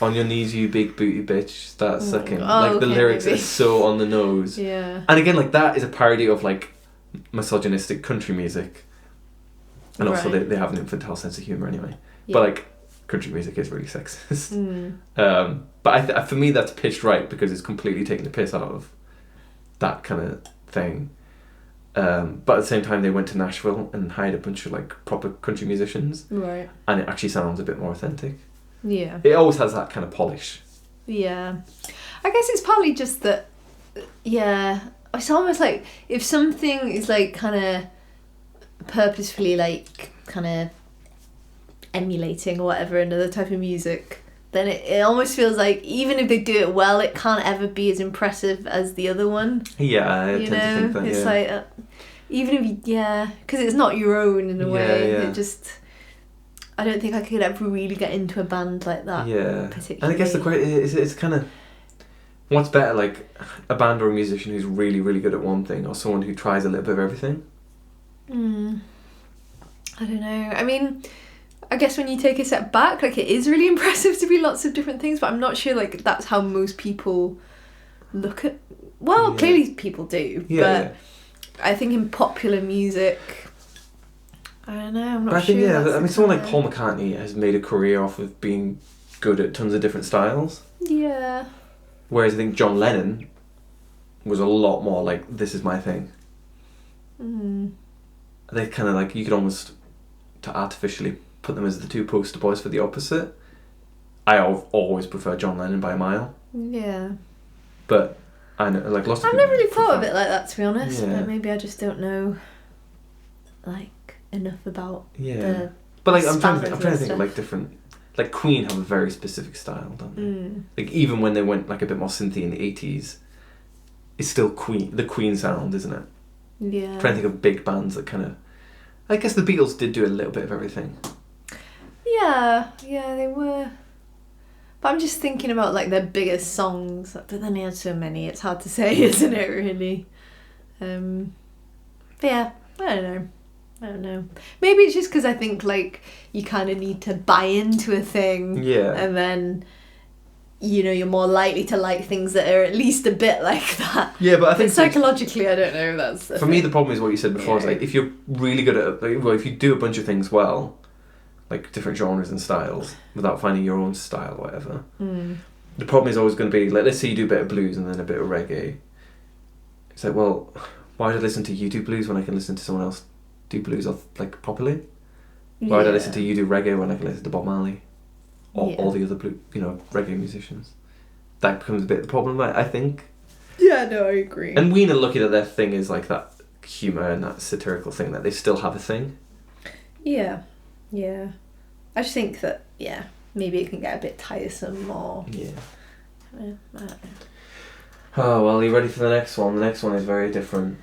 On your knees, you big booty bitch. That's sucking. Like the lyrics are so on the nose. Yeah. And again, like that is a parody of like misogynistic country music, and also they have an infantile sense of humor anyway. Yeah. But like country music is really sexist. But for me, that's pitched right because it's completely taking the piss out of that kind of thing. But at the same time, they went to Nashville and hired a bunch of like proper country musicians, right? And it actually sounds a bit more authentic. Yeah, it always has that kind of polish. Yeah, I guess it's partly just that. Yeah, it's almost like if something is like kind of purposefully like kind of emulating or whatever another type of music, then it almost feels like even if they do it well, it can't ever be as impressive as the other one. Yeah, I tend to think that. It's like even if because it's not your own in a way. It just, I don't think I could ever really get into a band like that. Yeah, particularly. And I guess the question is, it's kind of, what's better, like a band or a musician who's really really good at one thing, or someone who tries a little bit of everything? I don't know. I mean, I guess when you take a step back, like it is really impressive to be lots of different things, but I'm not sure like that's how most people look at. Well, clearly people do, but I think in popular music, I don't know. I'm not sure. I think someone like Paul McCartney has made a career off of being good at tons of different styles. Yeah. Whereas I think John Lennon was a lot more like, this is my thing. they kind of like, you could almost to artificially put them as the two poster boys for the opposite. I always prefer John Lennon by a mile. Yeah. But I know, like, lots of I've people never really thought of prefer- it like that, to be honest. Yeah. But maybe I just don't know, like, enough about Yeah. the... But like, I'm trying to standards think and of stuff. like different, like Queen have a very specific style, don't they? Mm. Like even when they went like a bit more synthy in the 80s, it's still the Queen sound, isn't it? Yeah. I'm trying to think of big bands that kind of, I guess the Beatles did do a little bit of everything. Yeah, they were. But I'm just thinking about like their biggest songs. But then they had so many. It's hard to say, isn't it? Really. But yeah, I don't know. Maybe it's just because I think like you kind of need to buy into a thing. Yeah. And then, you know, you're more likely to like things that are at least a bit like that. Yeah, but I But think psychologically, I don't know if that's the for me thing. the problem is what you said before. Is Yeah. like if you're really good at like, well, if you do a bunch of things well, like different genres and styles, without finding your own style or whatever. Mm. The problem is always going to be like, let's say you do a bit of blues and then a bit of reggae. It's like, well, why did I listen to you do blues when I can listen to someone else do blues like properly? Why would I listen to you do reggae when I can listen to Bob Marley or Yeah. all the other reggae musicians? That becomes a bit the problem, I think. Yeah, no, I agree. And Ween are lucky that their thing is like that humour and that satirical thing, that they still have a thing. Yeah. I just think that, maybe it can get a bit tiresome or... Yeah. I don't know. Oh, well, are you ready for the next one? The next one is very different.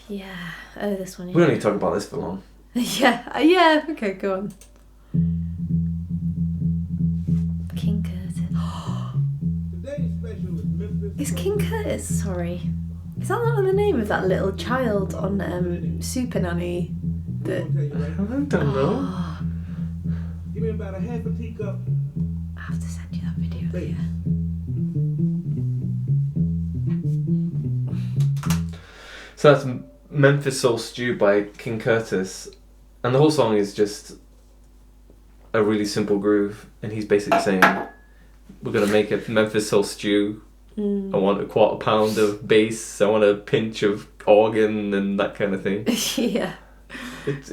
Yeah. Oh, this one. We don't need to talk about this for long. Yeah. Okay, go on. King Curtis. Today's special is Memphis. Is King Curtis? Sorry. Is that not the name of that little child on Super Nanny? That. I don't know. Oh, Give me about a half a teacup. I have to send you that video. Bass. Yeah. So that's Memphis Soul Stew by King Curtis. And the whole song is just a really simple groove. And he's basically saying, we're going to make a Memphis Soul Stew. I want a quarter pound of bass. I want a pinch of organ and that kind of thing. Yeah. It's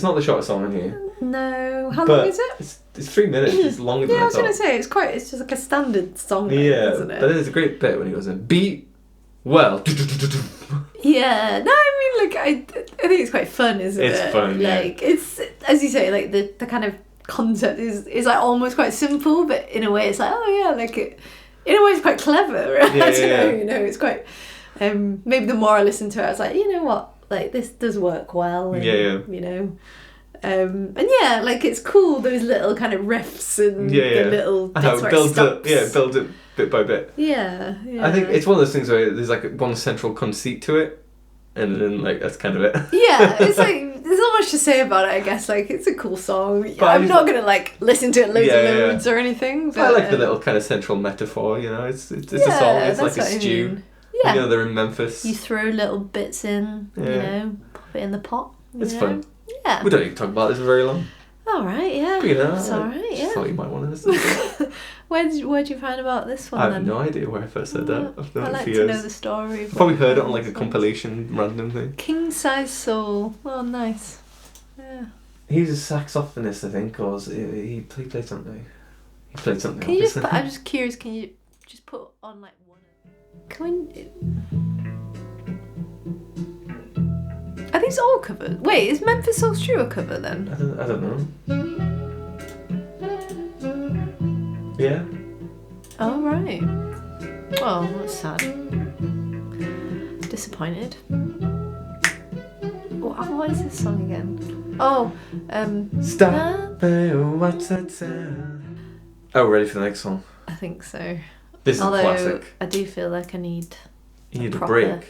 not the shortest song in here. No. How But long is it? It's 3 minutes. It's longer than Yeah, I I was going to thought. say, it's just like a standard song, Yeah, isn't it? but there's a great bit when he goes in. Beat well. Yeah, no, I mean, like, I think it's quite fun, isn't it? It's fun, yeah. Like, it's, as you say, like, the kind of concept is like almost quite simple, but in a way it's like, oh yeah, like, in a way it's quite clever, right? Yeah, I don't know, yeah. you know, it's quite, maybe the more I listen to it, I was like, you know what, like, this does work well, and, Yeah. you know, and yeah, like, it's cool, those little kind of riffs and Yeah. the little And how bits it where builds up. stops. Yeah, it builds it bit by bit. Yeah. I think it's one of those things where there's like one central conceit to it, and then like that's kind of it. Yeah, it's like there's not much to say about it. I guess like it's a cool song. But I I'm just- not gonna like listen to it loads Yeah, and yeah. loads or anything. But, I like the little kind of central metaphor. You know, it's a song. It's that's like a what I stew. mean. Yeah, You know, they're in Memphis. you throw little bits in. You Yeah. know, pop it in the pot. you It's know? fun. Yeah. We don't need to talk about this for very long. All right. Yeah. But, you know, it's all I right. just Yeah. thought you might want to listen to it. Where'd you find about this one I have then? no idea where I first heard that. I've known I'd it like for to know years. the story. I've probably heard it on like a compilation random thing. King Size Soul. Oh, nice. Yeah. He was a saxophonist, I think, or he played something. He played something. Can you just? obviously. I'm just curious. Can you just put on like one? Can we? Are these all covered? Wait, is Memphis Soul Stew a cover then? I don't know. Yeah. Oh right. Oh, that's sad. Disappointed. What is this song again? Oh, Stop. What's that sound? Oh, ready for the next song? I think so. This is Although a classic. I do feel like I need. You need a proper- break.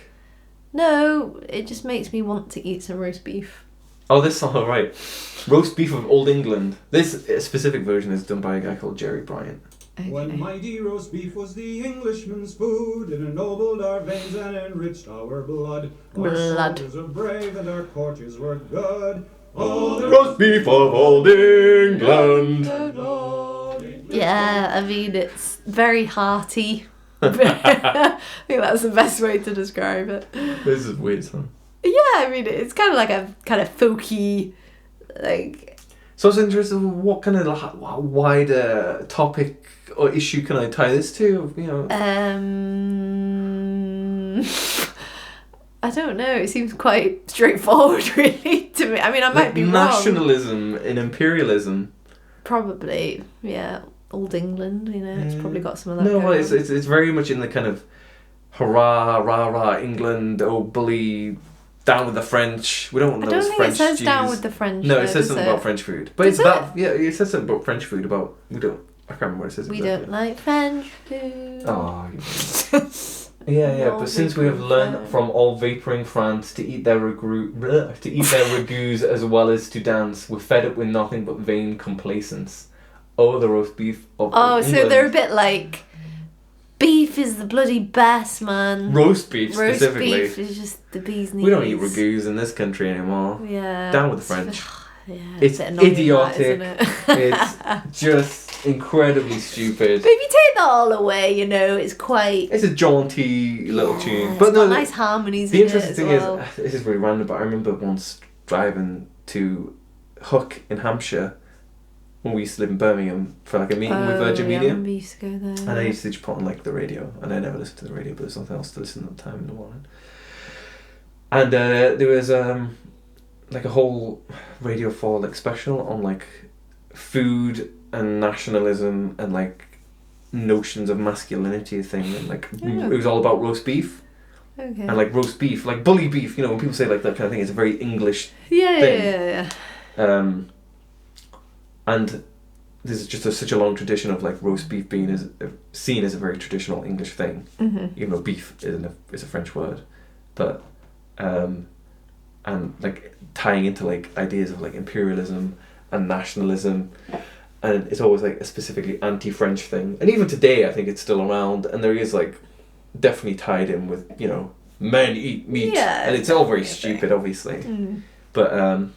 No, it just makes me want to eat some roast beef. Oh, this song, alright. Roast beef of Old England. This specific version is done by a guy called Jerry Bryant. Okay. When mighty roast beef was the Englishman's food, it ennobled our veins and enriched our blood. Our Blood. soldiers were brave and our courtiers were good. Oh, the Roast beef of Old England. Yeah, I mean it's very hearty. I think that's the best way to describe it. This is a weird song. Yeah, I mean, it's kind of like a kind of folky, like... So I was interested in what kind of wider topic or issue can I tie this to? You know, I don't know. It seems quite straightforward, really, to me. I mean, I might be wrong. Nationalism and imperialism. Probably, yeah. Old England, you know, it's probably got some of that. No, going it's on. it's very much in the kind of hurrah, rah, rah, England, oh bully, down with the French. We don't want I those don't think French it says Jews. down with the French. No, though, it says does something it? about French food. But Does it's that, it? yeah, it says something about French food about, I can't remember what it says We exactly. don't like French food. Oh, yeah, All but since we have vapouring learned France. from all vapouring France to eat their ragoûts as well as to dance, we're fed up with nothing but vain complacence. Oh, the roast beef of Oh, England. so they're a bit like, beef is the bloody best, man. Roast beef Roast specifically. beef is just the bee's knees. We don't eat ragoûts in this country anymore. Yeah. Down with the French. Yeah, It's a bit annoying, idiotic. that, isn't it? It's just incredibly stupid. But if you take that all away, you know, it's quite... It's a jaunty little tune. It's But got no, nice harmonies the in it interesting as thing well. is, this is really random, but I remember once driving to Hook in Hampshire when we used to live in Birmingham for like a meeting with Virgin yeah, I Media. remember you used to go there. And I used to just put on like the radio, and I never listened to the radio, but there's nothing else to listen at the time in the morning. And there was like a whole Radio 4 like special on like food and nationalism and like notions of masculinity thing, and like Yeah. it was all about roast beef. Okay. And like roast beef, like bully beef, you know, when people say like that kind of thing, it's a very English yeah, thing. yeah. And there's just such a long tradition of like roast beef being seen as a very traditional English thing, even though beef is a French word, but and like tying into like ideas of like imperialism and nationalism, and it's always like a specifically anti-French thing. And even today, I think it's still around, and there is like definitely tied in with, you know, men eat meat, Yeah, and it's all very definitely. stupid, obviously, but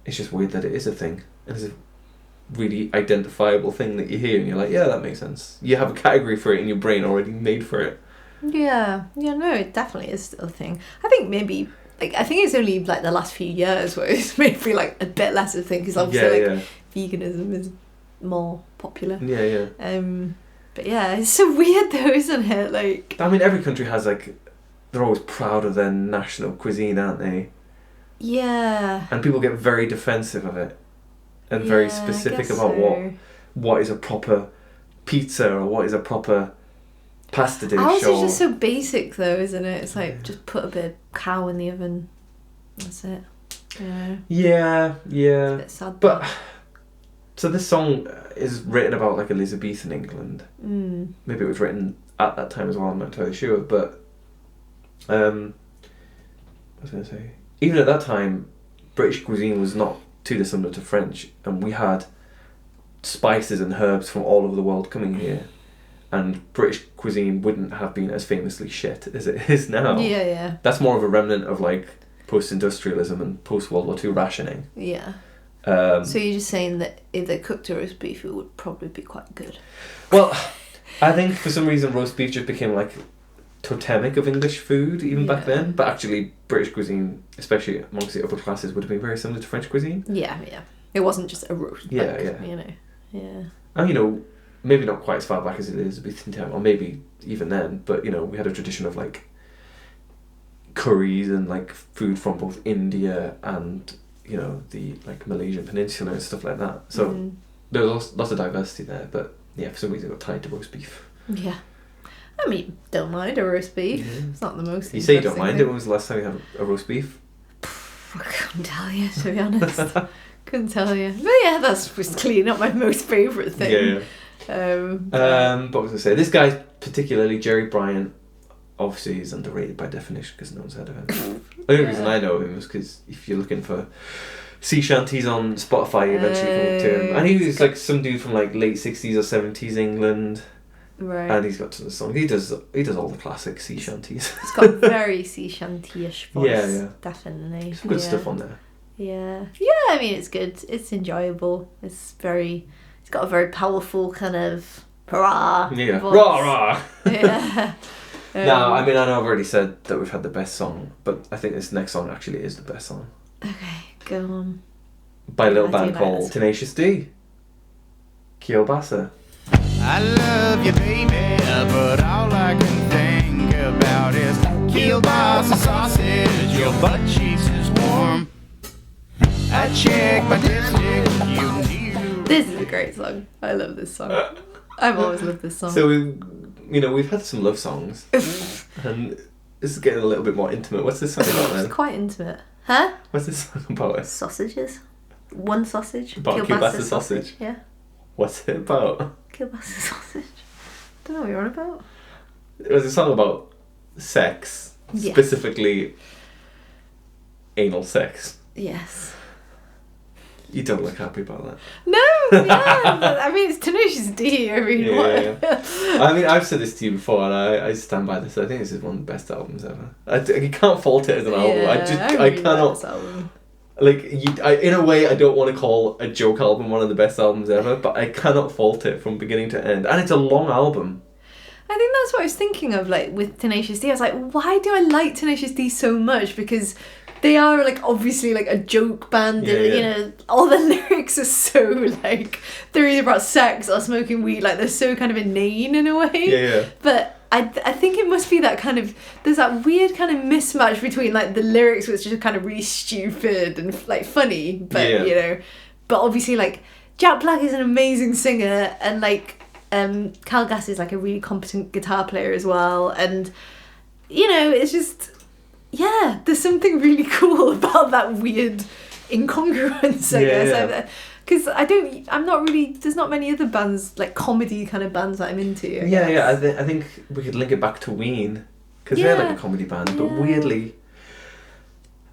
it's just weird that it is a thing. It's a really identifiable thing that you hear, and you're like, yeah, that makes sense. You have a category for it in your brain already made for it. Yeah, no, it definitely is still a thing. I think maybe, like, I think it's only like the last few years where it's made me like a bit less of a thing, because obviously veganism is more popular. Yeah. But yeah, it's so weird though, isn't it? Like, I mean, every country has like, they're always proud of their national cuisine, aren't they? yeah. And people get very defensive of it, and very Yeah, I specific guess about so. what is a proper pizza or what is a proper pasta dish. Ours or is just so basic though, isn't it? It's like, just put a bit of cow in the oven. That's it. Yeah. yeah. It's a bit sad. But so this song is written about like Elizabethan England. Maybe it was written at that time as well. I'm not entirely sure, but what was I going to say? Even at that time, British cuisine was not too dissimilar to French, and we had spices and herbs from all over the world coming here, and British cuisine wouldn't have been as famously shit as it is now. Yeah. That's more of a remnant of like post-industrialism and post-World War II rationing. Yeah. So So you're just saying that if they cooked a roast beef, it would probably be quite good. well, I think for some reason roast beef just became like totemic of English food even back Yeah. then, but actually British cuisine, especially amongst the upper classes, would have been very similar to French cuisine. Yeah. It wasn't just a roast. Yeah, like, yeah. You know. Yeah. And you know, maybe not quite as far back as it is Elizabethan time, or maybe even then, but you know, we had a tradition of like curries and like food from both India and, you know, the like Malaysian peninsula and stuff like that. So there was lots of diversity there, but yeah, for some reason it got tied to roast beef. Yeah. I mean, don't mind a roast beef. Yeah. It's not the most. You say you don't interesting mind it. thing. When was the last time you had a roast beef? I couldn't tell you, to be honest. Couldn't tell you. But yeah, that's was clearly not my most favourite thing. But what was I say? This guy, particularly Jerry Bryant, obviously is underrated by definition because no one's heard of him. The only reason I know him is because if you're looking for sea shanties on Spotify, you eventually come to him. And he was like some dude from like late 60s or 70s England. Right. And he's got tons of songs. He does all the classic sea shanties. It's got a very sea shanty-ish voice. Yeah. Definitely. Some good stuff on there. Yeah. I mean, it's good. It's enjoyable. It's got a very powerful kind of hurrah Yeah. voice. Rah rah. Yeah. No, I mean, I know I've already said that we've had the best song, but I think this next song actually is the best song. Okay, go on. By a little I band do like called this. Tenacious D. Kielbasa. I love you, baby, but all I can think about is kielbasa sausage. Your butt cheeks is warm. I check my dipstick. You need to. This is a great song. I love this song. I've always loved this song. So we've had some love songs, and this is getting a little bit more intimate. What's this song about It's then? quite intimate. Huh? What's this song about? Sausages. One sausage. About kielbasa sausage. Yeah. What's it about? Kielbasa sausage. Don't know what you're on about. It was a song about sex, Yeah. specifically anal sex. Yes. You don't look happy about that. No, yeah. I mean, it's Tenacious D. I mean, Yeah, what? I mean, I've said this to you before, and I stand by this. I think this is one of the best albums ever. You can't fault it as an album. I really like cannot. this album. Like, in a way, I don't want to call a joke album one of the best albums ever, but I cannot fault it from beginning to end. And it's a long album. I think that's what I was thinking of, like, with Tenacious D. I was like, why do I like Tenacious D so much? Because they are, like, obviously, like, a joke band. Yeah, and, yeah. you know, all the lyrics are so, like, they're either about sex or smoking weed. Like, they're so kind of inane in a way. Yeah. But I think it must be that kind of, there's that weird kind of mismatch between, like, the lyrics, which are kind of really stupid and, like, funny. But, Yeah. you know, but obviously, like, Jack Black is an amazing singer, and, like, Cal Gass is like a really competent guitar player as well, and you know, it's just, yeah, there's something really cool about that weird incongruence, I guess. Because I'm not really, there's not many other bands, like comedy kind of bands that I'm into. I guess. I think we could link it back to Ween, because they're like a comedy band, but weirdly,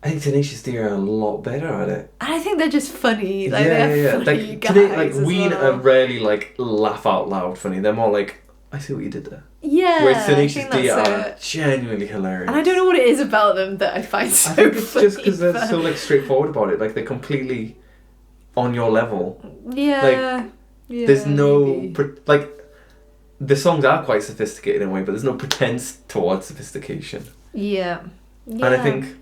I think Tenacious D are a lot better at it. And I think they're just funny. Like, they're funny Like, guys as Ween well. are rarely like laugh out loud funny. They're more like, I see what you did there. Yeah, Whereas I Tenacious think D that's are it. genuinely hilarious. And I don't know what it is about them that I find so I think it's funny. just because they're but- so like straightforward about it. Like, they're completely on your level. Yeah. Yeah. There's no maybe. like, the songs are quite sophisticated in a way, but there's no pretense towards sophistication. Yeah. And I think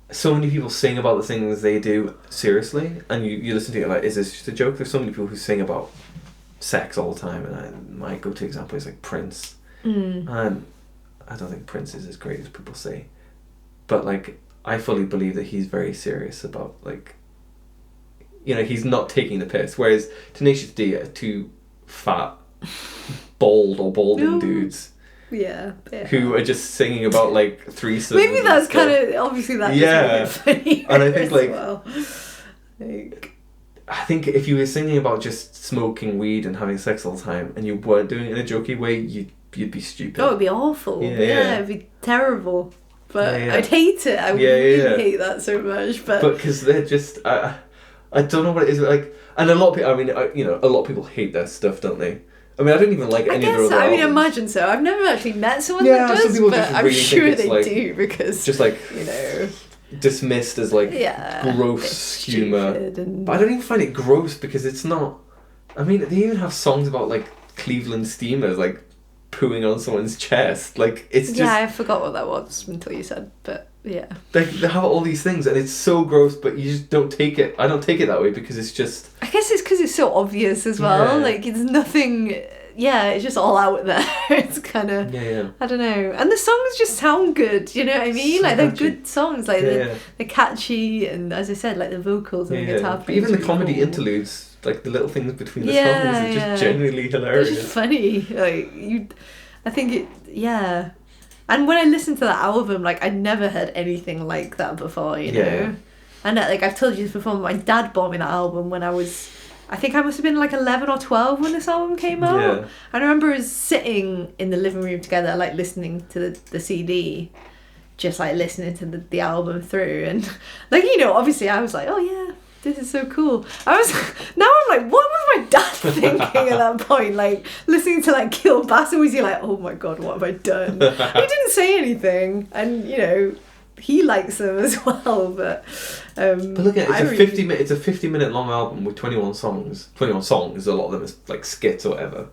so many people sing about the things they do seriously, and you listen to it like, is this just a joke? There's so many people who sing about sex all the time, and my go-to example is like Prince. And I don't think Prince is as great as people say, but like, I fully believe that he's very serious about, like, you know, he's not taking the piss, whereas Tenacious D are two fat, bald or balding dudes Yeah. who are just singing about like threesomes. Maybe and that's stuff. kind of, obviously that Yeah. is really funny. And I think, as like- well. Like, I think if you were singing about just smoking weed and having sex all the time, and you weren't doing it in a jokey way, you'd be stupid. oh, it'd be awful. Yeah, Yeah, yeah. it'd be terrible. But Yeah. I'd hate it. I would Yeah, really yeah. hate that so much. But because they're just, I don't know what it is, like, and a lot of people, I mean, you know, a lot of people hate their stuff, don't they? I mean, I don't even like I any of their guess, other I mean, albums. imagine so. I've never actually met someone Yeah, that some does, people but just I'm really think sure it's, they like, do because, just like you know, dismissed as like yeah, gross it's humour. stupid and- But I don't even find it gross because it's not. I mean, they even have songs about like Cleveland steamers like pooing on someone's chest. Like, it's just, yeah, I forgot what that was until you said, but yeah. they have all these things and it's so gross, but you just don't take it. I don't take it that way because it's just. I guess it's because it's so obvious as well. Yeah. Like, it's nothing. Yeah, it's just all out there. It's kind of. Yeah. I don't know. And the songs just sound good. You know what I mean? So Like, they're catchy. good songs. Like, Yeah. they're catchy, and as I said, like the vocals and the guitar But playing. even the comedy interludes, like the little things between the Yeah, songs, are just yeah. genuinely They're hilarious. just funny. Like, I think it. Yeah. And when I listened to that album, like, I'd never heard anything like that before, you know? Yeah. And, like, I've told you this before, my dad bought me that album when I think I must have been, like, 11 or 12 when this album came out. Yeah. And I remember us sitting in the living room together, like, listening to the CD, just, like, listening to the album through. And, like, you know, obviously I was like, oh, yeah, this is so cool. Now I'm like, what was my dad thinking at that point? Like, listening to, like, Kielbasa, was he like, oh my god, what have I done? He didn't say anything, and, you know, he likes them as well, but look at it, I it's a 50-minute long album with 21 songs. 21 songs, a lot of them is like skits or whatever.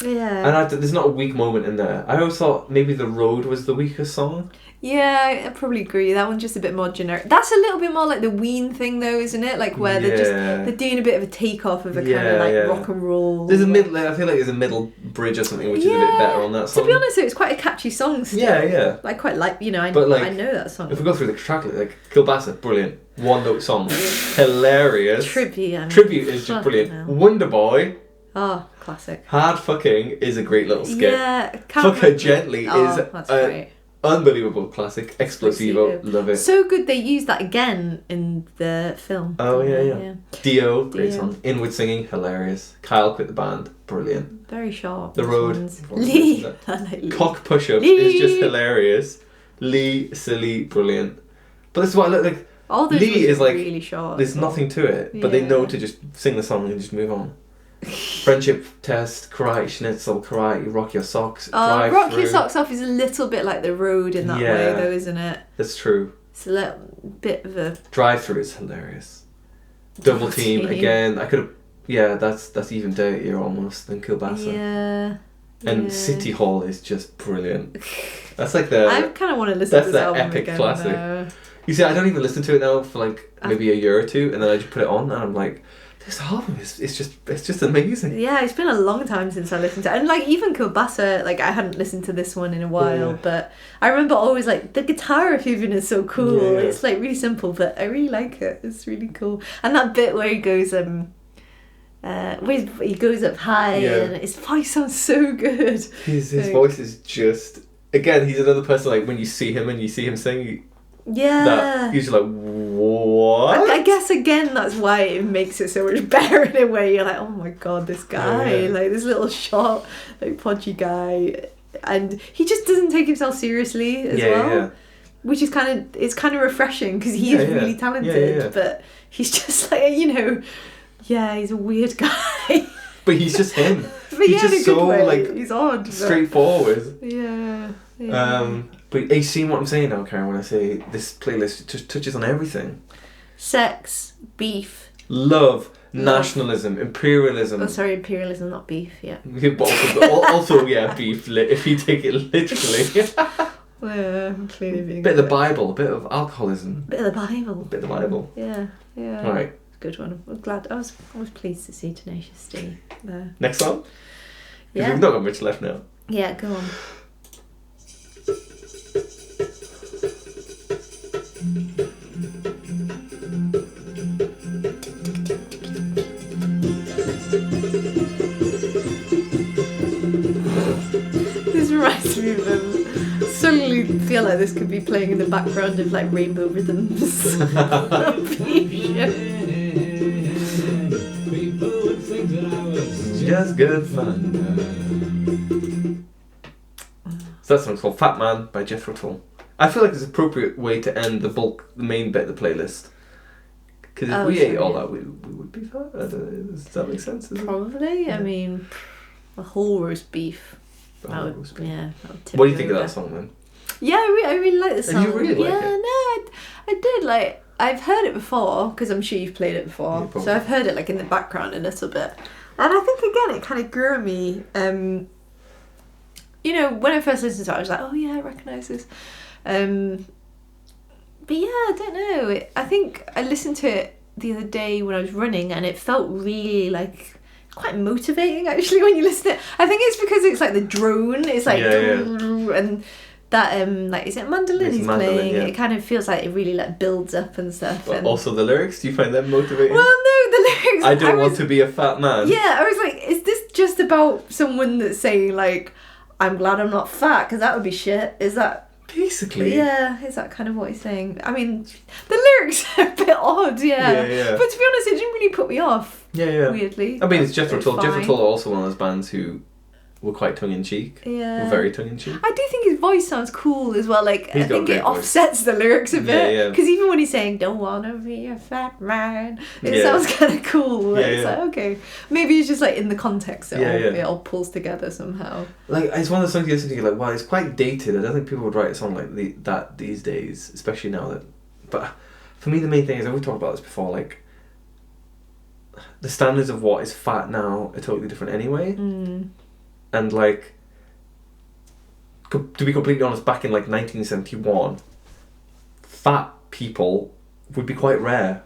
Yeah. And there's not a weak moment in there. I always thought maybe The Road was the weakest song. Yeah, I probably agree. That one's just a bit more generic. That's a little bit more like the Ween thing, though, isn't it? Like where they're doing a bit of a takeoff of a kind of like rock and roll. There's a middle. I feel like there's a middle bridge or something which is a bit better on that song. To be honest, it's quite a catchy song. Still. Yeah. I quite like. I know that song. If we go through the track, like Kielbasa, brilliant. One note song, hilarious. Tribute is just brilliant. Hell. Wonder Boy. Oh, classic. Hard Fucking is a great little skit. Yeah. Fuck Her Gently is that's great. Unbelievable classic. Explosivo, love it. So good they used that again in the film. Oh yeah. Dio, great song. Inward Singing, hilarious. Kyle Quit the Band, brilliant. Very sharp. The Road. Lee. I like Lee. Cock Push-Ups is just hilarious. Lee, silly, brilliant. But this is what I look like. All those Lee is like really short. There's nothing to it, but they know to just sing the song and just move on. Friendship Test, Karate Schnitzel, Karate, Rock Your Socks, Drive Rock Through. Your Socks Off is a little bit like The Road in that way, though, isn't it? That's true. It's a little bit of a... Drive Through is hilarious. Double Team, again, I could have... Yeah, that's even dirtier almost than Kielbasa. Yeah. And City Hall is just brilliant. That's like the... I kind of want to listen to this album epic again, classic. though. You see, I don't even listen to it now for like maybe a year or two, and then I just put it on, and I'm like, this album is it's just amazing. Yeah, it's been a long time since I listened to it. And like even Kielbasa, like I hadn't listened to this one in a while, but I remember always like the guitar riff even is so cool. Yeah. It's like really simple, but I really like it. It's really cool. And that bit where he goes where he goes up high and his voice sounds so good. His voice is just, again, he's another person like when you see him and you see him sing, that he's just like, what? I guess again that's why it makes it so much better in a way. You're like, oh my god, this guy, like this little short, like podgy guy, and he just doesn't take himself seriously as well, which is kind of refreshing because he is really talented, but he's just like he's a weird guy. But he's just him. But he's just so like he's odd, straightforward. Yeah. But you see what I'm saying now, Karen, when I say this playlist just touches on everything. Sex, beef, love, nationalism, imperialism. Oh, sorry, imperialism, not beef. Yeah. But also, beef. If you take it literally. Clearly being bit of the Bible, a bit of alcoholism. Bit of the Bible. Bit of the Bible. Yeah. All right. Good one. I'm glad. I was pleased to see Tenacious D there. Next song. Yeah. We've not got much left now. Yeah. Go on. This reminds me of suddenly feel like this could be playing in the background of like Rainbow Rhythms. Just good fun. So that song's called Fat Man by Jethro Tull. I feel like it's an appropriate way to end the main bit of the playlist. Because if we ate all that, we would be fat. Does that make sense? Probably. I mean, a whole roast beef. Roast beef. Yeah. What do you think of that song then? Yeah, I really like the song. You really like it? Yeah, no, I did like. I've heard it before because I'm sure you've played it before. Yeah, so I've heard it like in the background a little bit, and I think again it kind of grew on me. When I first listened to it, I was like, oh yeah, I recognise this. But yeah, I don't know. I think I listened to it the other day when I was running, and it felt really like quite motivating actually when you listen to it. I think it's because it's like the drone. It's like and that like is it mandolin he's playing? Yeah. It kind of feels like it really like builds up and stuff. But and also the lyrics, do you find them motivating? Well, no, the lyrics. I don't want to be a fat man. Yeah, I was like, is this just about someone that's saying like, I'm glad I'm not fat because that would be shit? Is that? Basically. Yeah, is that kind of what he's saying? I mean, the lyrics are a bit odd, yeah. But to be honest, it didn't really put me off. Yeah. Weirdly. I mean, it's Jethro Tull. Jethro Tull are also one of those bands who were quite tongue-in-cheek. Yeah. Were very tongue-in-cheek. I do think his voice sounds cool as well. Like, I think it offsets the lyrics a bit. Yeah. Because even when he's saying, don't wanna be a fat man, it sounds kind of cool. It's like, okay. Maybe it's just like in the context it all pulls together somehow. Like, it's one of the songs you listen to, you're like, wow, it's quite dated. I don't think people would write a song like that these days, especially now that... But for me, the main thing is, we've talked about this before, like, the standards of what is fat now are totally different anyway. And like, to be completely honest, back in like 1971, fat people would be quite rare.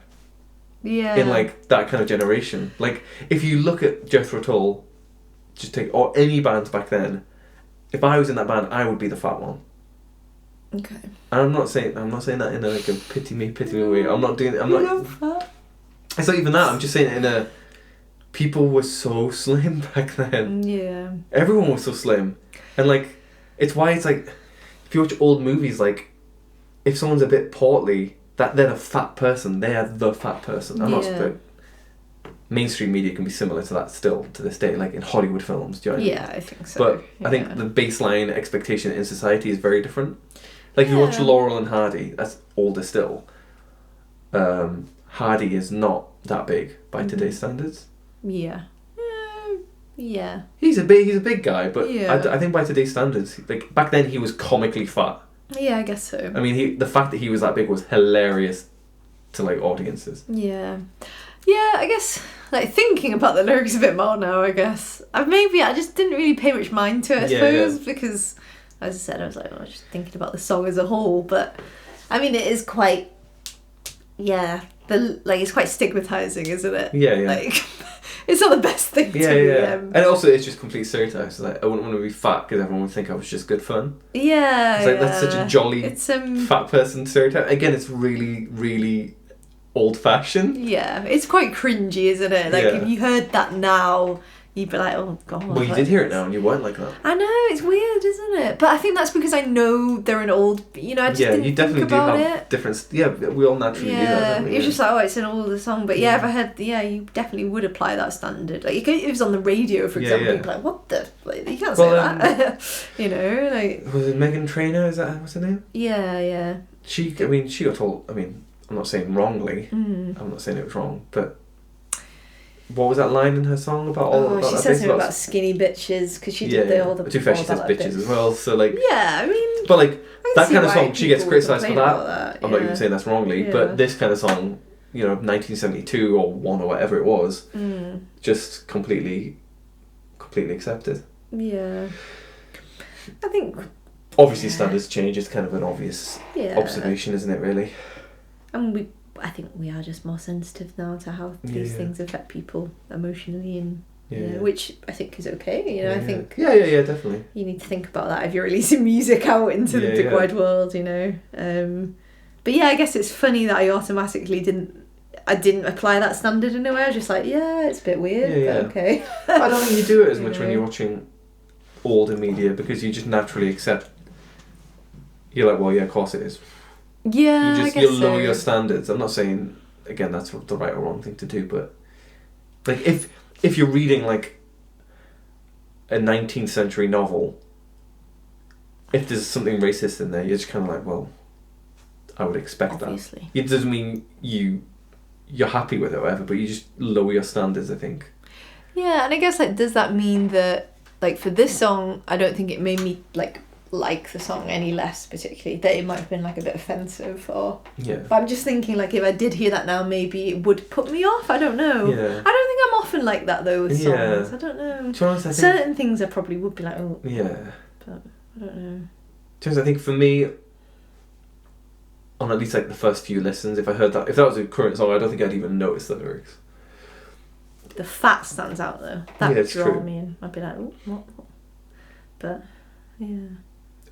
Yeah. In like that kind of generation. Like, if you look at Jethro Tull, or any bands back then, if I was in that band, I would be the fat one. Okay. And I'm not saying that in a pity me way. I'm not. Fat. It's not even that. I'm just saying it in a. People were so slim back then. Yeah. Everyone was so slim, and like, it's why it's like, if you watch old movies, like, if someone's a bit portly, that they're a fat person. They are the fat person. I'm not. Mainstream media can be similar to that still to this day, like in Hollywood films. Do you know what I mean? Yeah, I think so. But I think the baseline expectation in society is very different. Like, if you watch Laurel and Hardy, that's older still. Hardy is not that big by today's standards. Yeah. Yeah. He's a big guy, but Yeah. I think by today's standards, like back then he was comically fat. Yeah, I guess so. I mean, the fact that he was that big was hilarious to like audiences. Yeah. Yeah, I guess, like, thinking about the lyrics a bit more now, I guess. I just didn't really pay much mind to it, I suppose, because, as I said, I was like, just thinking about the song as a whole, but, I mean, it is quite, it's quite stigmatising, isn't it? Yeah, yeah. Like, it's not the best thing to be. And also, it's just complete stereotypes. So, like, I wouldn't want to be fat because everyone would think I was just good fun. Yeah, it's like, that's such a jolly it's, fat person stereotype. Again, it's really, really old-fashioned. Yeah, it's quite cringy, isn't it? Like, if you heard that now, you'd be like, oh god. Well, you did hear it now and you weren't like that. I know, it's weird, isn't it? But I think that's because I know they're an old, I just didn't you definitely think about do have it. different. Yeah, we all naturally do that. Don't we? It was just like, oh, it's an older song. But if I had, you definitely would apply that standard. Like, if it was on the radio, for example, you'd be like, what the? Like, you can't say that. Like. Was it Megan Trainor? Is that what's her name? Yeah. She got told. I mean, I'm not saying wrongly. I'm not saying it was wrong, but. What was that line in her song about? She says something about skinny bitches because she did all the. To be fair, she says bitches as well. So like. Yeah, I mean. But like that kind of song, she gets criticised for that. I'm not even saying that's wrongly, Yeah. but this kind of song, 1972 or 1 or whatever it was, just completely accepted. Yeah. I think. Obviously, standards change. It's kind of an obvious observation, isn't it? Really. And I think we are just more sensitive now to how these things affect people emotionally, and which I think is okay. I think definitely. You need to think about that if you're releasing music out into the big wide world, But I guess it's funny that I automatically didn't apply that standard in a way. I was just like, it's a bit weird, but okay. I don't think you do it as much when you're watching older media because you just naturally accept. You're like, well, yeah, of course it is. Yeah, you lower your standards. I'm not saying again that's the right or wrong thing to do, but like if you're reading like a 19th century novel, if there's something racist in there, you're just kind of like, well, I would expect that. It doesn't mean you're happy with it or whatever, but you just lower your standards, I think. Yeah, and I guess does that mean that for this song, I don't think it made me like the song any less particularly, that it might have been a bit offensive or but I'm just thinking if I did hear that now, maybe it would put me off. I don't know. I don't think I'm often like that though with songs. I don't know. Certain things I probably would be like, oh but I don't know. I think for me, on at least the first few listens, if I heard that, if that was a current song, I don't think I'd even notice the lyrics. The fat stands out though. That would draw me in. I'd be like, oh, what? But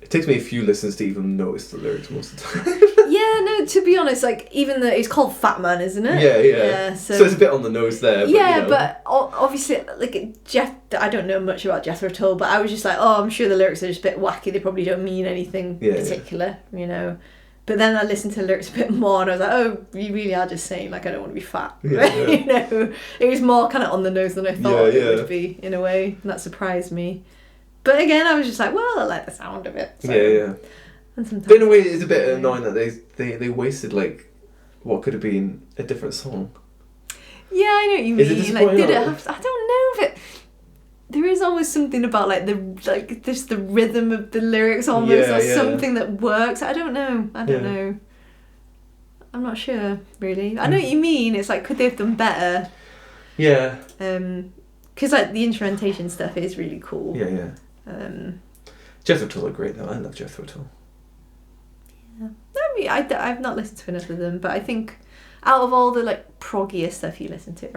it takes me a few listens to even notice the lyrics most of the time. To be honest, even though it's called Fat Man, isn't it? Yeah. So it's a bit on the nose there. But, but obviously, I don't know much about Jethro Tull, but I was just like, oh, I'm sure the lyrics are just a bit wacky. They probably don't mean anything particular, But then I listened to the lyrics a bit more, and I was like, oh, you really are just saying I don't want to be fat. It was more kind of on the nose than I thought it would be in a way, and that surprised me. But again, I was just like, well, I like the sound of it. So. And but in a way, it's a bit annoying that they wasted what could have been a different song. Yeah, I know what you mean. Is it disappointing? Did it have? I don't know if it. There is always something about just the rhythm of the lyrics almost, or something that works. I don't know. I'm not sure really. I know what you mean. It's could they have done better? Yeah. because like the instrumentation stuff is really cool. Yeah. Jethro Tull are great though. I love Jethro Tull. Yeah. I mean, I've not listened to enough of them, but I think out of all the like proggier stuff you listen to,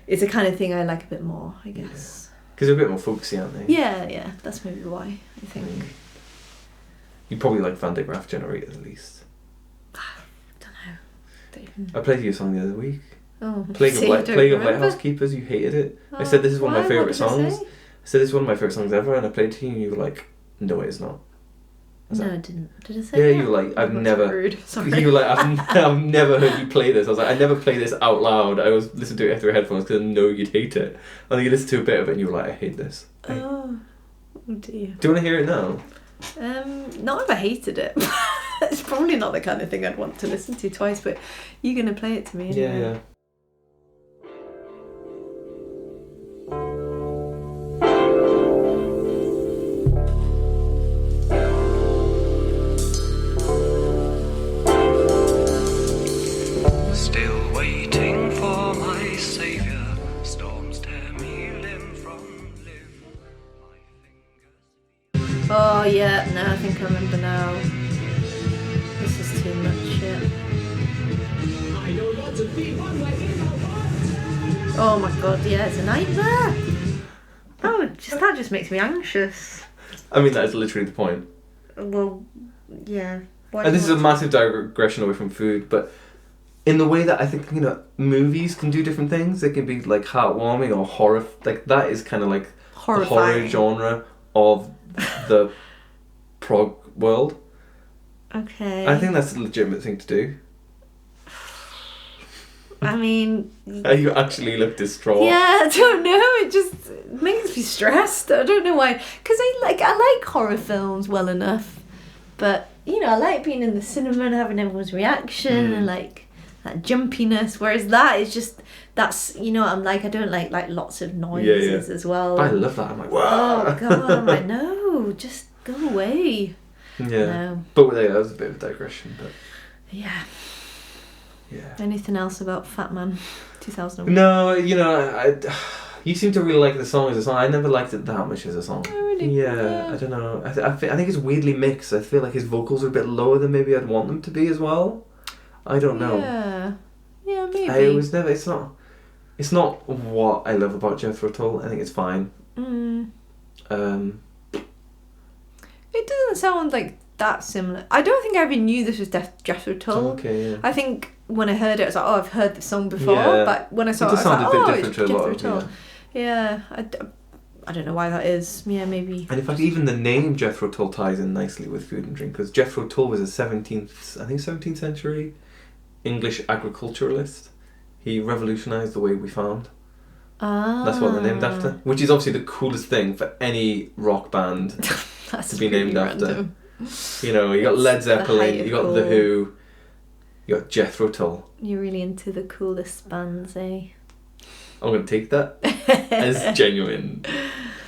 it's the kind of thing I like a bit more, I guess. Because they're a bit more folksy, aren't they? Yeah. That's maybe why, I think. You probably like Van de Graaff Generator at least. Don't I played you a song the other week. know. Oh, Plague see, I of don't Lighthouse remember. Keepers, you hated it. I Oh, said this is one of my why? favourite What did I songs. say? I said this is one of my favourite songs ever, and I played it to you and you were like, no it is not. Was No, that- I didn't. Did I say Yeah, that? you were like, I've That's never... rude. Sorry. You were like, I've never heard you play this. I was like, I never play this out loud. I was listening to it through headphones because I know you'd hate it. And then you listened to a bit of it and you were like, I hate this. Oh dear. Do you want to hear it now? Not if I hated it. It's probably not the kind of thing I'd want to listen to twice, but you're going to play it to me anyway. Yeah. Still waiting for my saviour. Storms tear me limb from limb. My fingers. Oh yeah, no, I think I remember now. This is too much shit. Oh my god, yeah, it's a nightmare. Oh, that just makes me anxious. I mean, that is literally the point. Well, yeah. Why And this is a not? massive digression away from food, but in the way that I think, movies can do different things. They can be like heartwarming or horror. Like that is kind of like the horror Horrifying. genre of the prog world. Okay. I think that's a legitimate thing to do. I mean, You actually look distraught. yeah, I don't know. It just makes me stressed. I don't know why. Because I like horror films well enough, but I like being in the cinema and having everyone's reaction and like that jumpiness. Whereas that is just I'm like I don't like lots of noises as well. I love that. I'm like, Oh wow. god, I'm like no, just go away. Yeah. No. But that was a bit of a digression. But Yeah. yeah. Anything else about Fat Man 2001? No, you seem to really like the song as a song. I never liked it that much as a song. Oh, really? Yeah, I don't know. I think it's weirdly mixed. I feel like his vocals are a bit lower than maybe I'd want them to be as well. I don't know. Yeah, maybe. I was never. It's not what I love about Jethro Tull. I think it's fine. It doesn't sound like that similar. I don't think I even knew this was Jethro Tull. Okay. Yeah. I think when I heard it, I was like, oh, I've heard this song before. Yeah. But when I saw It it, does I was sound like, a bit oh, different it's to a lot Jethro of Tull. Yeah, I don't know why that is. Yeah, maybe. And in fact, even the name Jethro Tull ties in nicely with food and drink, because Jethro Tull was a 17th century English agriculturalist. He revolutionised the way we farmed. That's what they're named after. Which is obviously the coolest thing for any rock band That's to be really named random. after. You got Led It's the height Zeppelin, of you got cool. The Who, you got Jethro Tull. You're really into the coolest bands, eh? I'm going to take that as genuine.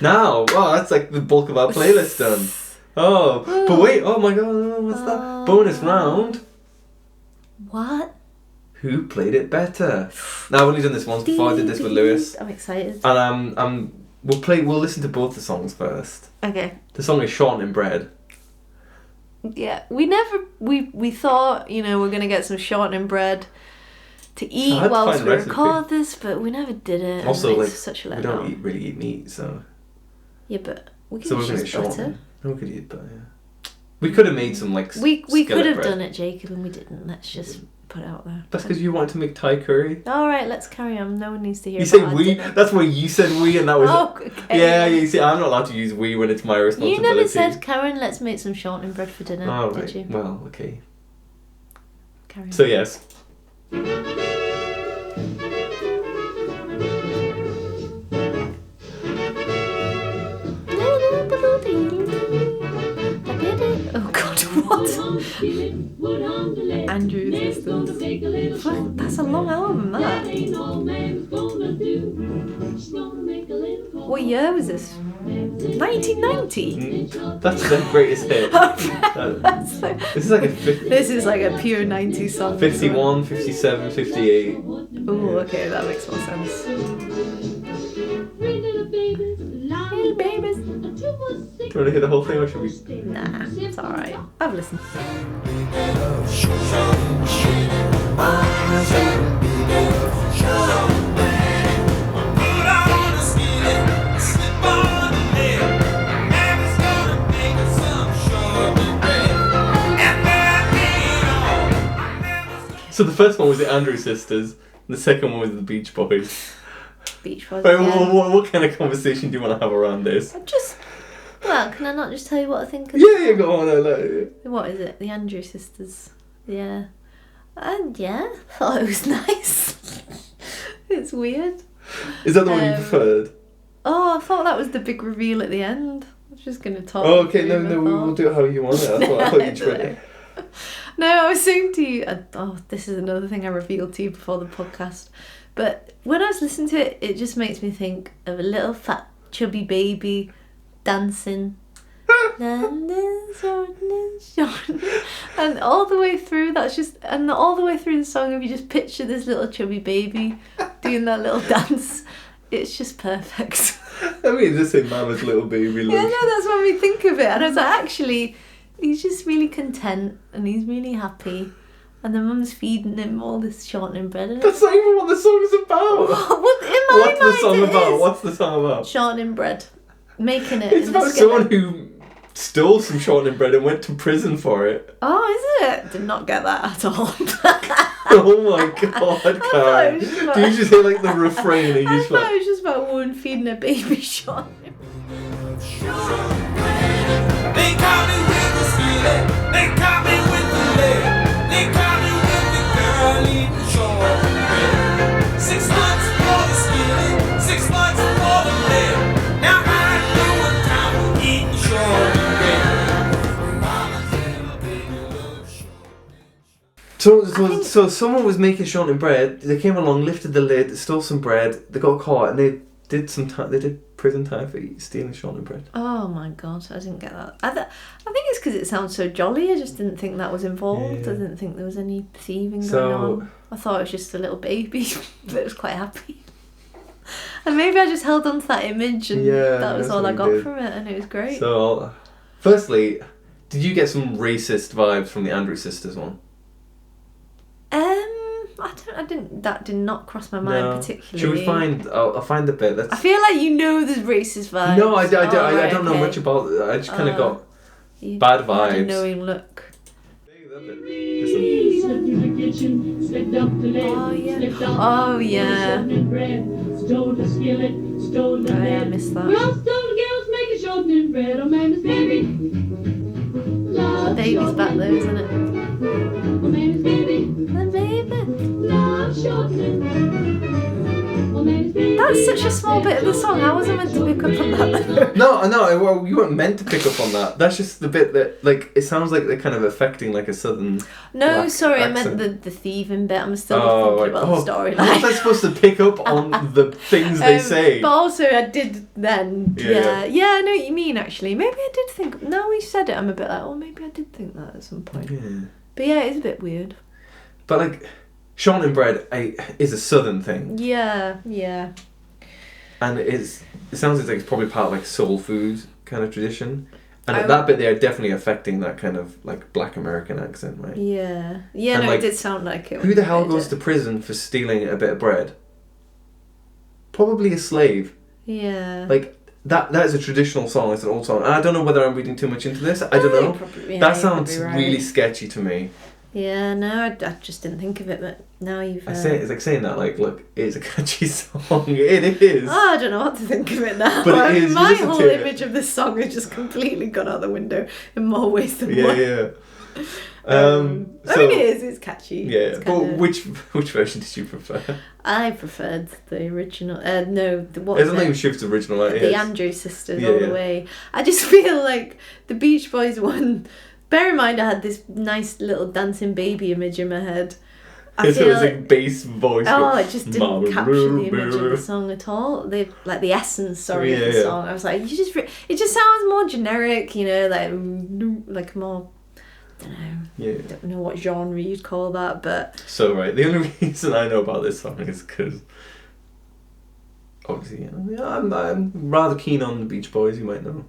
Now, wow, that's like the bulk of our playlist done. Oh, but wait, oh my god, what's that? Bonus round. What? Who played it better? Now I've only done this once before. I did this with Lewis, I'm excited. and we'll listen to both the songs first. Okay. The song is Shortinin Bread. Yeah, we thought, we're gonna get some shortening bread to eat I'd whilst find we a recipe. record this, but we never did it. Also, and like, it's such a we letdown. don't really eat meat, so Yeah, but we can we're gonna use get butter. Shortinin. No, we could eat butter. Yeah. We could have made some like We could skillet have bread. done it, Jacob, and we didn't. Let's just put it out there. That's because you wanted to make Thai curry. All right, let's carry on. No one needs to hear. You about say our we. dinner. That's why you said we, and that was. Oh, okay. Yeah, you see, I'm not allowed to use we when it's my You responsibility. never said, Karen, let's make some shortening bread for dinner, Oh, right. did you? Well, okay. Carry on. So yes. Oh God, what? Andrew's Sisters. What? That's a long album, that. What year was this? 1990? That's the greatest hit. That's like, This is like a 50, this is like a pure 90s song. 51, 57, 58. Oh, okay, that makes more sense. you want to hear the whole thing, or should we? Nah, it's alright. I've listened. So the first one was the Andrews Sisters, and the second one was the Beach Boys. Beach Boys. Right, Yeah. what kind of conversation do you want to have around this? Well, can I not just tell you what I think of Yeah, go on. What is it? The Andrew Sisters. Yeah. And yeah, I thought it was nice. It's weird. Is that the one you preferred? Oh, I thought that was the big reveal at the end. I was just going to talk. Oh, okay, through no, my we'll thought. do it how you want it. I thought you tried it. No, I was saying to you, this is another thing I revealed to you before the podcast. But when I was listening to it, it just makes me think of a little fat chubby baby dancing. And all the way through, all the way through the song, if you just picture this little chubby baby doing that little dance, it's just perfect. I mean, just say Mama's little baby. Yeah, no, that's what made me think of it. And I was like, actually, he's just really content and he's really happy. And the mum's feeding him all this shortening bread. And That's not even what the song's about. What in my What's the mind song it about? is. What's the song about? Shortening bread. Making it. It's in about the skillet. someone who stole some shortening bread and went to prison for it. Oh, is it? Did not get that at all. Oh my god, it Karen. was just about- Do you just hear like the refrain and you I just thought like... it was just about a woman feeding a baby shortening. They caught me with the skillet. They caught me with the leg. They caught me with the girl eating shortbread. 6 months for the skillet, 6 months for the leg. Now I'm doing time eating shortbread. Mama's little baby loves shortbread. So someone was making shortening bread. They came along, lifted the lid, stole some bread. They got caught and they did some time. They did prison time for stealing shortening bread. Oh my god, I didn't get that. I think it's because it sounds so jolly. I just didn't think that was involved. Yeah. I didn't think there was any thieving So- going on. I thought it was just a little baby that was quite happy. And maybe I just held on to that image and that was that's all what I you got did. from it, and it was great. So, firstly, did you get some racist vibes from the Andrews Sisters one? That did not cross my mind particularly. Should we find? I'll find the bit. I feel like you know there's racist vibes. No, I Oh, don't right, know okay. much about it. I just kind of got You bad had a vibes. knowing look. Listen. Slipped through the kitchen, slipped up the lid, Oh, yeah. slipped off Oh, the yeah. shortening bread, stole the skillet, stole the Oh, yeah, I lid. missed that. We all stole the girls making shortening bread. Oh, man, Miss Baby. The Love baby's back shortening though, isn't it? Oh, man, Miss Baby. The baby. Love shortening. Oh, man, Miss Baby. That's such a small bit of the song. How was I meant to pick up on that? No, well, you weren't meant to pick up on that. That's just the bit that, like, it sounds like they're kind of affecting, like, a southern No, black sorry, accent. I meant the thieving bit. I'm still Oh, thinking right. about the How was storyline. I supposed to pick up on the things they say? But also, I did then. Yeah. Yeah, I know what you mean, actually. Maybe I did think. Now we said it, I'm a bit like, oh, maybe I did think that at some point. Yeah. But yeah, it is a bit weird. But, like, shortening bread is a southern thing. Yeah. And it sounds like it's probably part of, like, soul food kind of tradition. And I- at that bit, they are definitely affecting that kind of, like, black American accent, right? Yeah, And, no, like, it did sound like it. Who the hell goes to prison for stealing a bit of bread? Probably a slave. Yeah. Like, that is a traditional song, it's an old song. And I don't know whether I'm reading too much into this, I don't know. That sounds really sketchy to me. Yeah, no, I just didn't think of it, but now you've... It's like saying that, like, look, it's a catchy song. It is. Oh, I don't know what to think of it now. But it is, you My listen whole to it. image of this song has just completely gone out the window in more ways than Yeah, one. yeah. I mean, it's catchy. Yeah, It's but kinda- which version did you prefer? I preferred the original. What I was don't it? think Shift's original. Like, The yes. Andrews Sisters Yeah, all yeah. the way. I just feel like the Beach Boys one. Bear in mind, I had this nice little dancing baby image in my head. I So feel it's like bass voice. Oh, but- it just didn't capture the image of the song at all. The essence, of Yeah, the yeah. song. I was like, it just sounds more generic, you know, like more. I don't know. Yeah. Don't know what genre you'd call that, but So right, the only reason I know about this song is because obviously, I'm rather keen on the Beach Boys, you might know.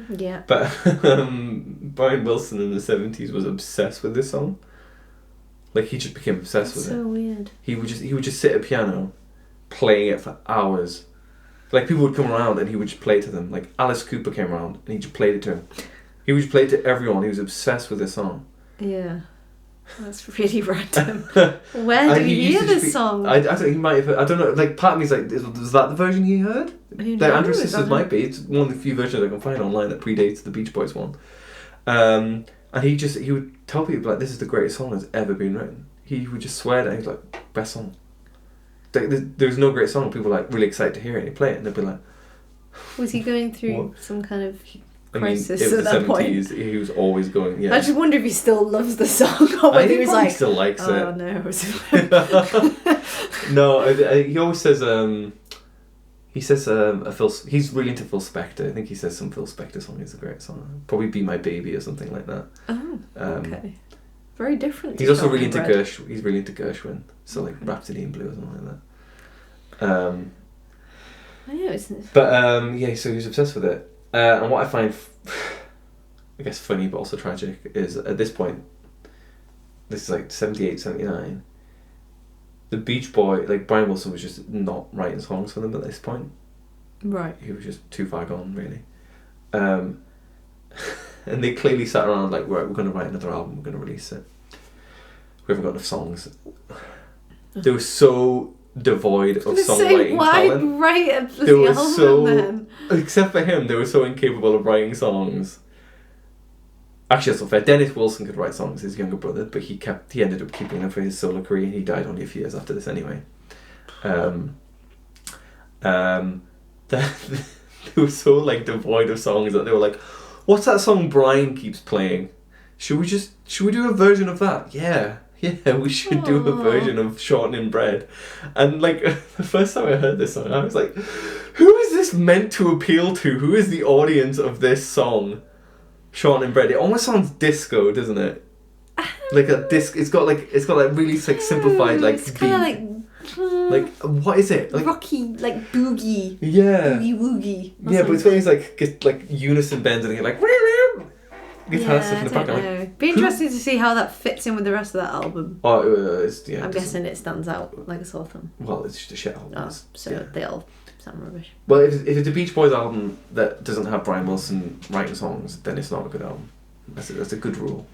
Yeah. But Brian Wilson in the 70s was obsessed with this song. Like, he just became obsessed with it. So weird. He would just sit at a piano, playing it for hours. Like, people would come around and he would just play to them. Like, Alice Cooper came around and he just played it to him. He would just play it to everyone. He was obsessed with this song. Yeah. That's really random. Where do you hear this song? I think he might have. I don't know. Like, part of me's like, was that the version he heard? Who The Andrew knows? Sisters might be. It's one of the few versions I can find online that predates the Beach Boys one. And he would tell people, like, this is the greatest song that's ever been written. He would just swear that he's like, best song. There's no great song. People are like really excited to hear it and he'd play it and they'd be like, was he going through what? some kind of I mean, crisis it was at the that 70s. point? He was always going. Yeah. I just wonder if he still loves the song or I whether think he was probably like, still likes oh it. no. No, he always says. He says he's really into Phil Spector. I think he says some Phil Spector song is a great song. Probably "Be My Baby" or something like that. Oh, okay. Very different. He's to also really into Shortinin. He's really into Gershwin. So like Rhapsody in Blue or something like that. I know, isn't But yeah, so he's obsessed with it. And what I find, I guess, funny but also tragic is at this point, this is like 78, 79, the Beach Boy, like Brian Wilson was just not writing songs for them at this point. Right. He was just too far gone, really. And they clearly sat around like, right, we're going to write another album, we're going to release it. We haven't got enough songs. They were so devoid of songwriting why talent. write a They bloody were album so, then? except for him, they were so incapable of writing songs. Actually, that's not fair. Dennis Wilson could write songs, his younger brother, but he ended up keeping them for his solo career, and he died only a few years after this anyway. They were so like devoid of songs that they were like, what's that song Brian keeps playing? Should we do a version of that? Yeah, we should do a version of Shortinin Bread. And like the first time I heard this song, I was like, who is this meant to appeal to? Who is the audience of this song? Shortinin Bread. It almost sounds disco, doesn't it? Like a disc. It's got like really like simplified like it's beat. kind of Like what is it? Like rocky, like boogie. yeah. Boogie woogie. or Yeah, but it's something. when he's like get like unison bends and you like guitar stuff in the I don't background. know. Be interesting to see how that fits in with the rest of that album. Oh, it's yeah. I'm guessing it stands out like a sore thumb. Well, it's just a shit album. Oh, so yeah. they all sound rubbish. Well, if it's a Beach Boys album that doesn't have Brian Wilson writing songs, then it's not a good album. That's a good rule.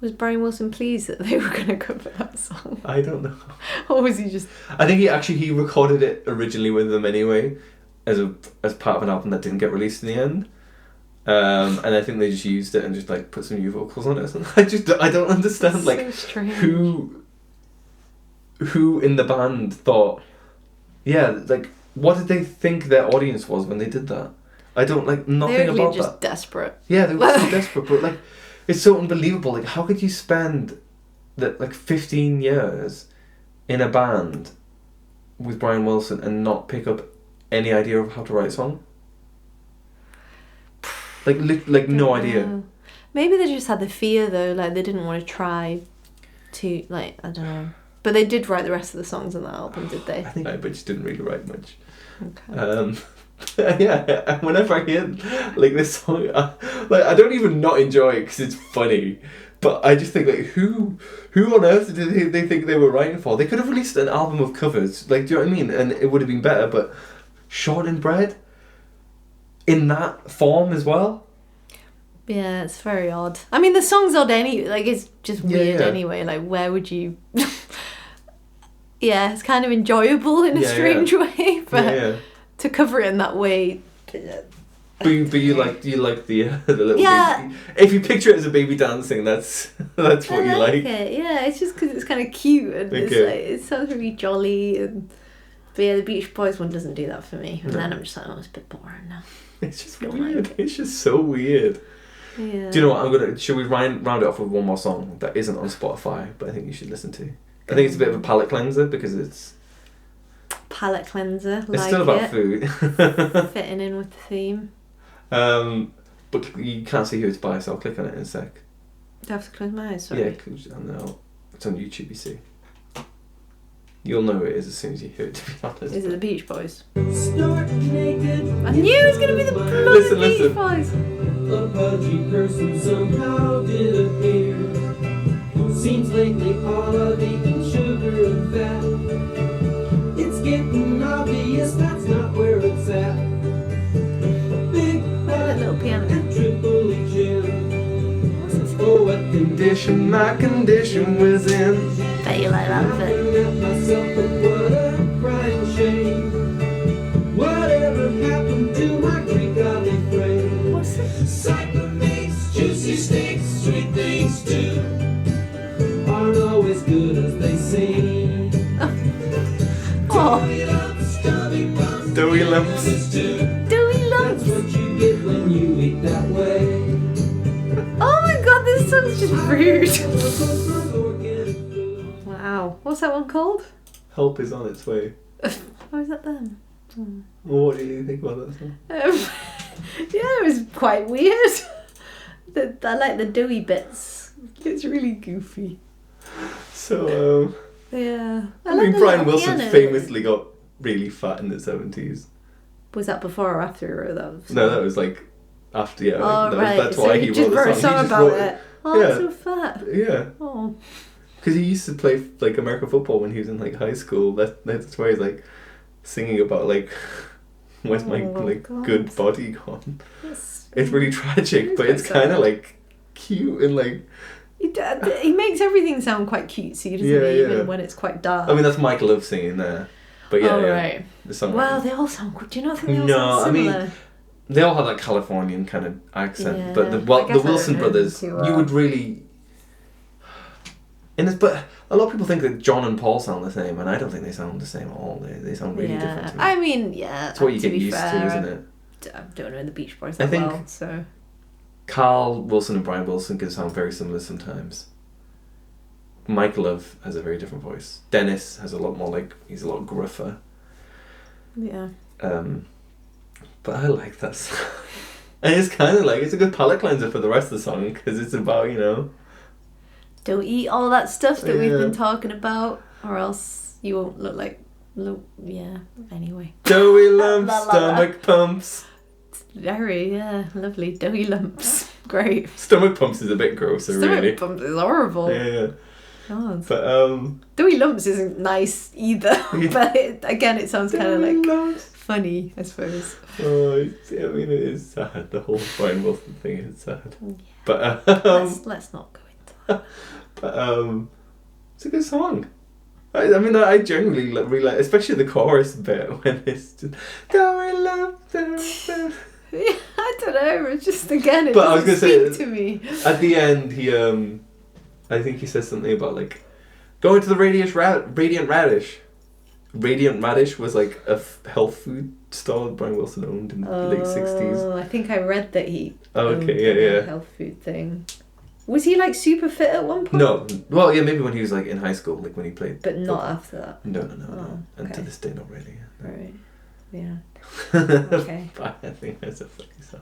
Was Brian Wilson pleased that they were going to cover that song? I don't know. Or was he just... I think he recorded it originally with them anyway, as part of an album that didn't get released in the end. And I think they just used it and just like put some new vocals on it or something. I don't understand like so strange. who in the band thought, yeah, like what did they think their audience was when they did that? I don't like nothing They're about just that. desperate. Yeah, they were so desperate, but like it's so unbelievable. Like how could you spend that like 15 years in a band with Brian Wilson and not pick up any idea of how to write a song? Like no idea. Maybe they just had the fear though, like they didn't want to try to, like, I don't know. But they did write the rest of the songs on that album, did they? I think I but just didn't really write much. Okay. Yeah, whenever I hear like this song, I don't even not enjoy it because it's funny. But I just think like who on earth did they think they were writing for? They could have released an album of covers, like do you know what I mean? And it would have been better. But Shortinin Bread in that form as well. Yeah, it's very odd. I mean, the song's odd anyway. Like it's just weird yeah. anyway. Like where would you? Yeah, it's kind of enjoyable in a strange way, but to cover it in that way. But you like the little Yeah. baby. If you picture it as a baby dancing, that's what I you like. it. Yeah, it's just because it's kind of cute and it's Okay. like it sounds really jolly. But yeah, the Beach Boys one doesn't do that for me. And then I'm just like, oh, it's a bit boring now. It's just weird. It's just so weird. Yeah. Do you know what? Should we round it off with one more song that isn't on Spotify, but I think you should listen to. I think it's a bit of a palate cleanser because it's Palate cleanser. it's like still about it. food. Fitting in with the theme. But you can't see who it's by, so I'll click on it in a sec. Do I have to close my eyes? Sorry. Yeah, and then it's on YouTube. You see. You'll know who it is as soon as you hear it, to be honest. Is it the Beach Boys? Start naked. I knew it was going to be the bloody Listen, Beach listen. Boys. A pudgy person somehow did appear. Seems lately all I've eaten sugar and fat. It's getting obvious that's not where it's at. Big That little piano. and Tripoli gin. Oh, what Condition my condition was in. Bet you like that bit. laughing at myself, but what a crying shame. Whatever happened to my Greek olive frame? What's it? Cyclamates, juicy steaks, sweet things too, aren't always good as they seem. Oh, Doughy lumps. Dewy Lumps. That's what you get when you eat that way. Oh my god, this song's just rude. Wow. What's that one called? Help is on its way. Oh, is that them? Well, what do you think about that song? Yeah, it was quite weird. I like the doughy bits. It's really goofy. So, Yeah. I like mean, the Brian little Wilson piano. famously got really fat in the 70s. Was that before or after he wrote that? No, that was like after, yeah. Oh, right. That's so why he he just wrote wrote the a song. song He just about wrote it. Oh, Yeah. I'm so fat. Yeah. Oh. Because he used to play like American football when he was in like high school. That's why he's like singing about like where's my Oh, like God. good body gone. That's- It's really tragic, but it's That's kind of sad. like cute and like. He makes everything sound quite cutesy, doesn't Yeah, he? yeah. Even when it's quite dark. I mean, that's Michael Love singing there, but yeah, oh, yeah. right. The song. Well, they all sound good. Do you not think they all No, sound I mean, similar? They all have that Californian kind of accent, Yeah, but I the guess I don't Wilson know brothers, them too you well. would really. In this, but a lot of people think that John and Paul sound the same, and I don't think they sound the same at all. They sound really different to me. I mean, yeah. It's what you to get be used fair, to, isn't it? I don't know the Beach Boys I that think- well, so. Carl Wilson and Brian Wilson can sound very similar sometimes. Michael Love has a very different voice. Dennis has a lot more he's a lot gruffer. Yeah. But I like that song. And it's kind of like, it's a good palate cleanser for the rest of the song, because it's about, Don't eat all that stuff that we've Yeah. been talking about, or else you won't yeah, anyway. doughy lumps, La, la, la. stomach pumps. Very, yeah, lovely. Doughy lumps. Great. Stomach pumps is a bit grosser, Stomach really. bumps is horrible. Yeah. God. But, Doughy lumps isn't nice either, Yeah. but again, it sounds kind of doughy like lumps. funny, I suppose. Oh, I mean, it is sad. The whole Brian Wilson thing is sad. Yeah. But, Let's not go into that. but it's a good song. I mean, I genuinely really like, especially the chorus bit when it's just doughy lumps. Yeah, I don't know. It's just again, it But I was doesn't gonna say, speak to me. At the end, he I think he says something about like going to the Radiant Radish. Radiant Radish was like a health food stall Brian Wilson owned in the late 60s. Oh, I think I read that he. Oh, owned okay, yeah, a yeah. Health food thing. Was he like super fit at one point? No, well, yeah, maybe when he was like in high school, like when he played. But not football. after that. No. Oh, And to okay. this day, not really. Right. Yeah. Okay. But I think that's a funny song.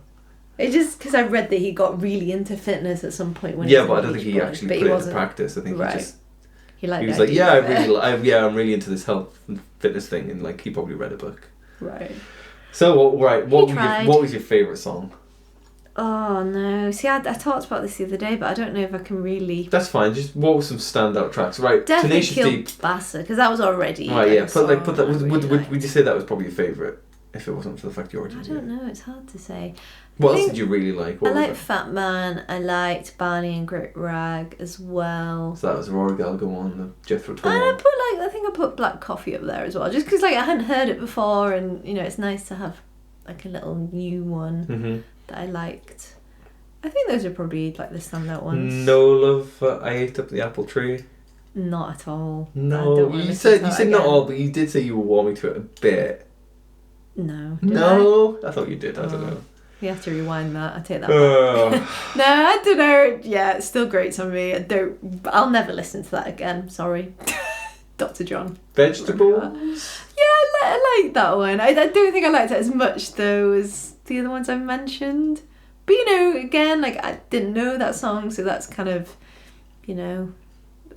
It just because I read that he got really into fitness at some point when. Yeah, he but I was don't in think Beach he Boys, actually but put he it into wasn't- practice. I think Right. he just. He liked He was the like, yeah, idea of it. I'm really into this health and fitness thing, and like he probably read a book. Right. So what tried. was your favorite song? Oh no! See, I talked about this the other day, but I don't know if I can really. That's fine. Just what were some standout tracks? Right, Definitely Tenacious D. Kielbasa, because that was already. Right, yeah. a Put song that. I really liked. Would you say that was probably your favorite? If it wasn't for the fact you already I knew don't it? know. It's hard to say. What I else think did you really like? I What was liked it? Fat Man. I liked Barley and Grape as well. So that was Rory Gallagher one, the Jethro Tull And I one. put I think I put Black Coffee up there as well, just because I hadn't heard it before, and it's nice to have like a little new one Mm-hmm. that I liked. I think those are probably like the standout ones. No Love. I Ate Up the Apple Tree. Not at all. I No, don't wanna you listen said to that not again. all, but you did say you were warming to it a bit. No. Did No, I thought you did. I don't Oh. know. You have to rewind that. I take that back. Oh. No, I don't know. Yeah, it's still great on me. I'll never listen to that again. Sorry, Dr. John. Vegetables. Yeah, I like that one. I don't think I liked it as much though as the other ones I mentioned. But again, I didn't know that song, so that's kind of,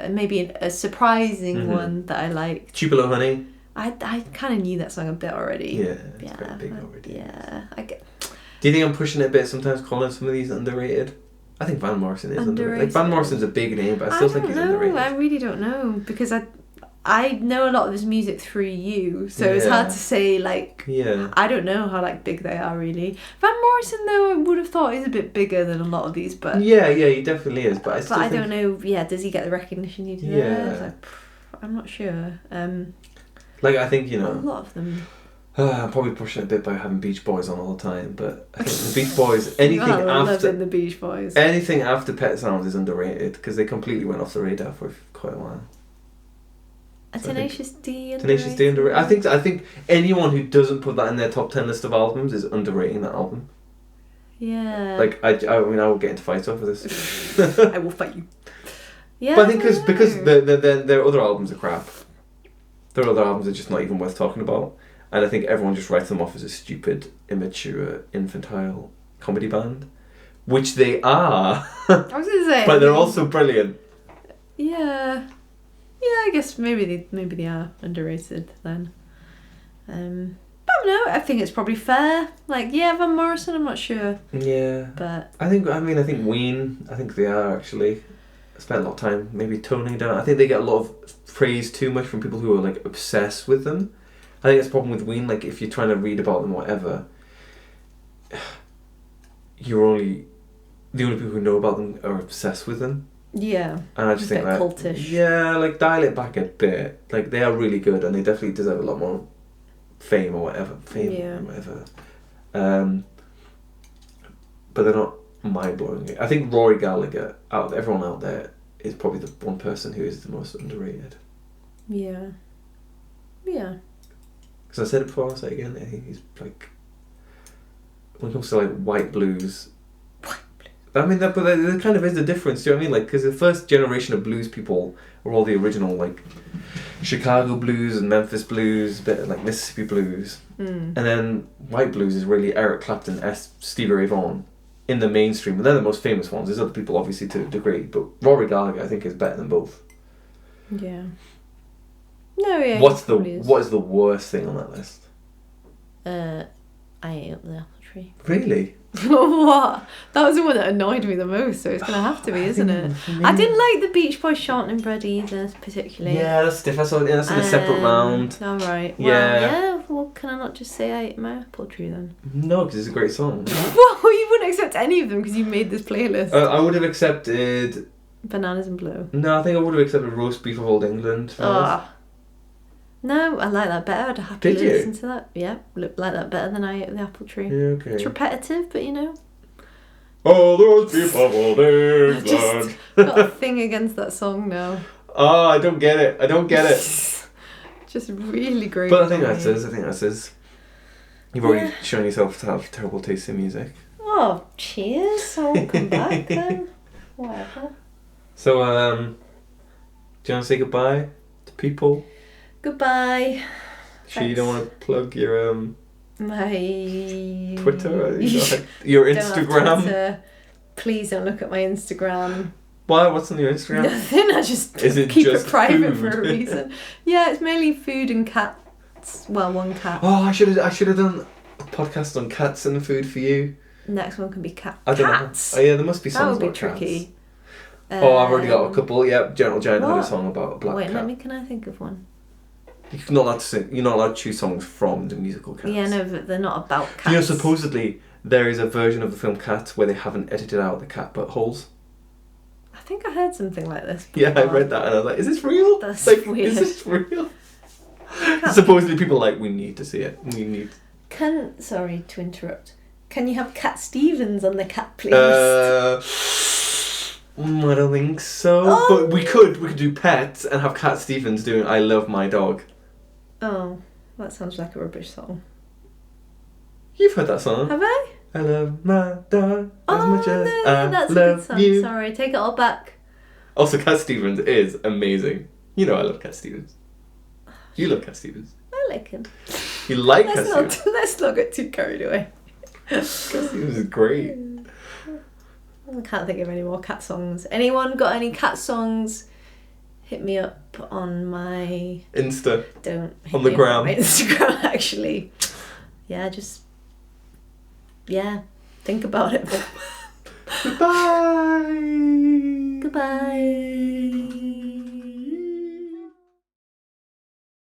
maybe a surprising one that I liked. Tupelo Honey. I kind of knew that song a bit already. Yeah, it's quite big already. Yeah. Do you think I'm pushing it a bit sometimes, calling some of these underrated? I think Van Morrison is underrated. Like, Van Morrison's a big name, but I still think he's underrated. I really don't know, because I know a lot of his music through you, so it's hard to say, like, I don't know how, like, big they are, really. Van Morrison, though, I would have thought is a bit bigger than a lot of these, but... Yeah, he definitely is, but I still think... don't know, does he get the recognition he deserves? Yeah. Like, I'm not sure. Like, I think, you know... A lot of them... I'm probably pushing it a bit by having Beach Boys on all the time, but I think the Beach Boys, anything after the Beach Boys, anything after Pet Sounds is underrated because they completely went off the radar for quite a while. Tenacious D underrated. Tenacious D underrated. I think anyone who doesn't put that in their top 10 list of albums is underrating that album. Yeah. Like I mean, I will get into fights over this. I will fight you. Yeah. But I think because their other albums are crap. Their other albums are just not even worth talking about. And I think everyone just writes them off as a stupid, immature, infantile comedy band. Which they are. I was going to say. But they're also brilliant. Yeah. Yeah, I guess maybe they are underrated then. I don't know, I think it's probably fair. Like, Van Morrison, I'm not sure. Yeah. But I think Ween, I think they are actually. I spent a lot of time maybe toning down. I think they get a lot of praise too much from people who are like obsessed with them. I think that's the problem with Ween. Like, if you're trying to read about them or whatever, the only people who know about them are obsessed with them. Yeah. And I just think that cultish. Yeah, like dial it back a bit. Like, they are really good and they definitely deserve a lot more fame or whatever. But they're not mind blowing. I think Rory Gallagher, out of everyone out there, is probably the one person who is the most underrated. Yeah. Yeah. Because I said it before, I'll say it again. I think he's like, when it comes to like white blues. I mean, but there kind of is a difference. Do you know what I mean? Like, because the first generation of blues people were all the original like Chicago blues and Memphis blues, a bit of, like Mississippi blues, and then white blues is really Eric Clapton, Stevie Ray Vaughan in the mainstream. And they're the most famous ones. There's other people obviously to a degree, but Rory Gallagher I think is better than both. Yeah. No, yeah. What is the worst thing on that list? I ate up the apple tree. Really? What? That was the one that annoyed me the most, so it's going to have to be, isn't it? I didn't like the Beach Boys Shortinin bread either, particularly. Yeah, that's different. That's in a separate round. All right. Yeah. Well, can I not just say I ate my apple tree then? No, because it's a great song. Well, you wouldn't accept any of them because you made this playlist. I would have accepted... Bananas and Blue. No, I think I would have accepted Roast Beef of Old England. No, I like that better. I'd happily listen to that. Yeah, like that better than I ate the apple tree. Yeah, okay. It's repetitive, but you know. Oh, those people of Old England. Just got a thing against that song now. Oh, I don't get it. Just really great. But I think that says. You've already shown yourself to have terrible taste in music. Oh, cheers. I won't come back then. Whatever. So, do you want to say goodbye to people? Goodbye. Sure, you don't want to plug your my Twitter, your Instagram. Twitter. Please don't look at my Instagram. Why? What's on your Instagram? Nothing. I just keep it private for a reason. Yeah, it's mainly food and cats. Well, one cat. Oh, I should have done a podcast on cats and food for you. Next one can be cats. I don't know. Oh yeah, there must be songs about tricky. Cats. I've already got a couple. Yeah, Gentle Giant had a song about a black cat. Can I think of one? You're not allowed to sing. You're not allowed to choose songs from the musical Cats. Yeah, no, but they're not about cats. You know, supposedly there is a version of the film Cats where they haven't edited out the cat buttholes. I think I heard something like this before. Yeah, I read that and I was like, is this real? That's like, weird. Is this real? Supposedly people are like, we need to see it. Sorry to interrupt. Can you have Cat Stevens on the cat playlist? I don't think so. But we could do Pets and have Cat Stevens doing I Love My Dog. Oh, that sounds like a rubbish song. You've heard that song. Have I? I love my dog as much as that's I love a good song. you. Sorry, take it all back. Also, Cat Stevens is amazing. You know I love Cat Stevens. You love Cat Stevens. I like him. You like Cat Stevens? Let's not get too carried away. Cat Stevens is great. I can't think of any more cat songs. Anyone got any cat songs hit me up on my... Insta. Don't hit On the me up gram. on my Instagram, actually. Yeah, just... Yeah, think about it. Goodbye. Goodbye.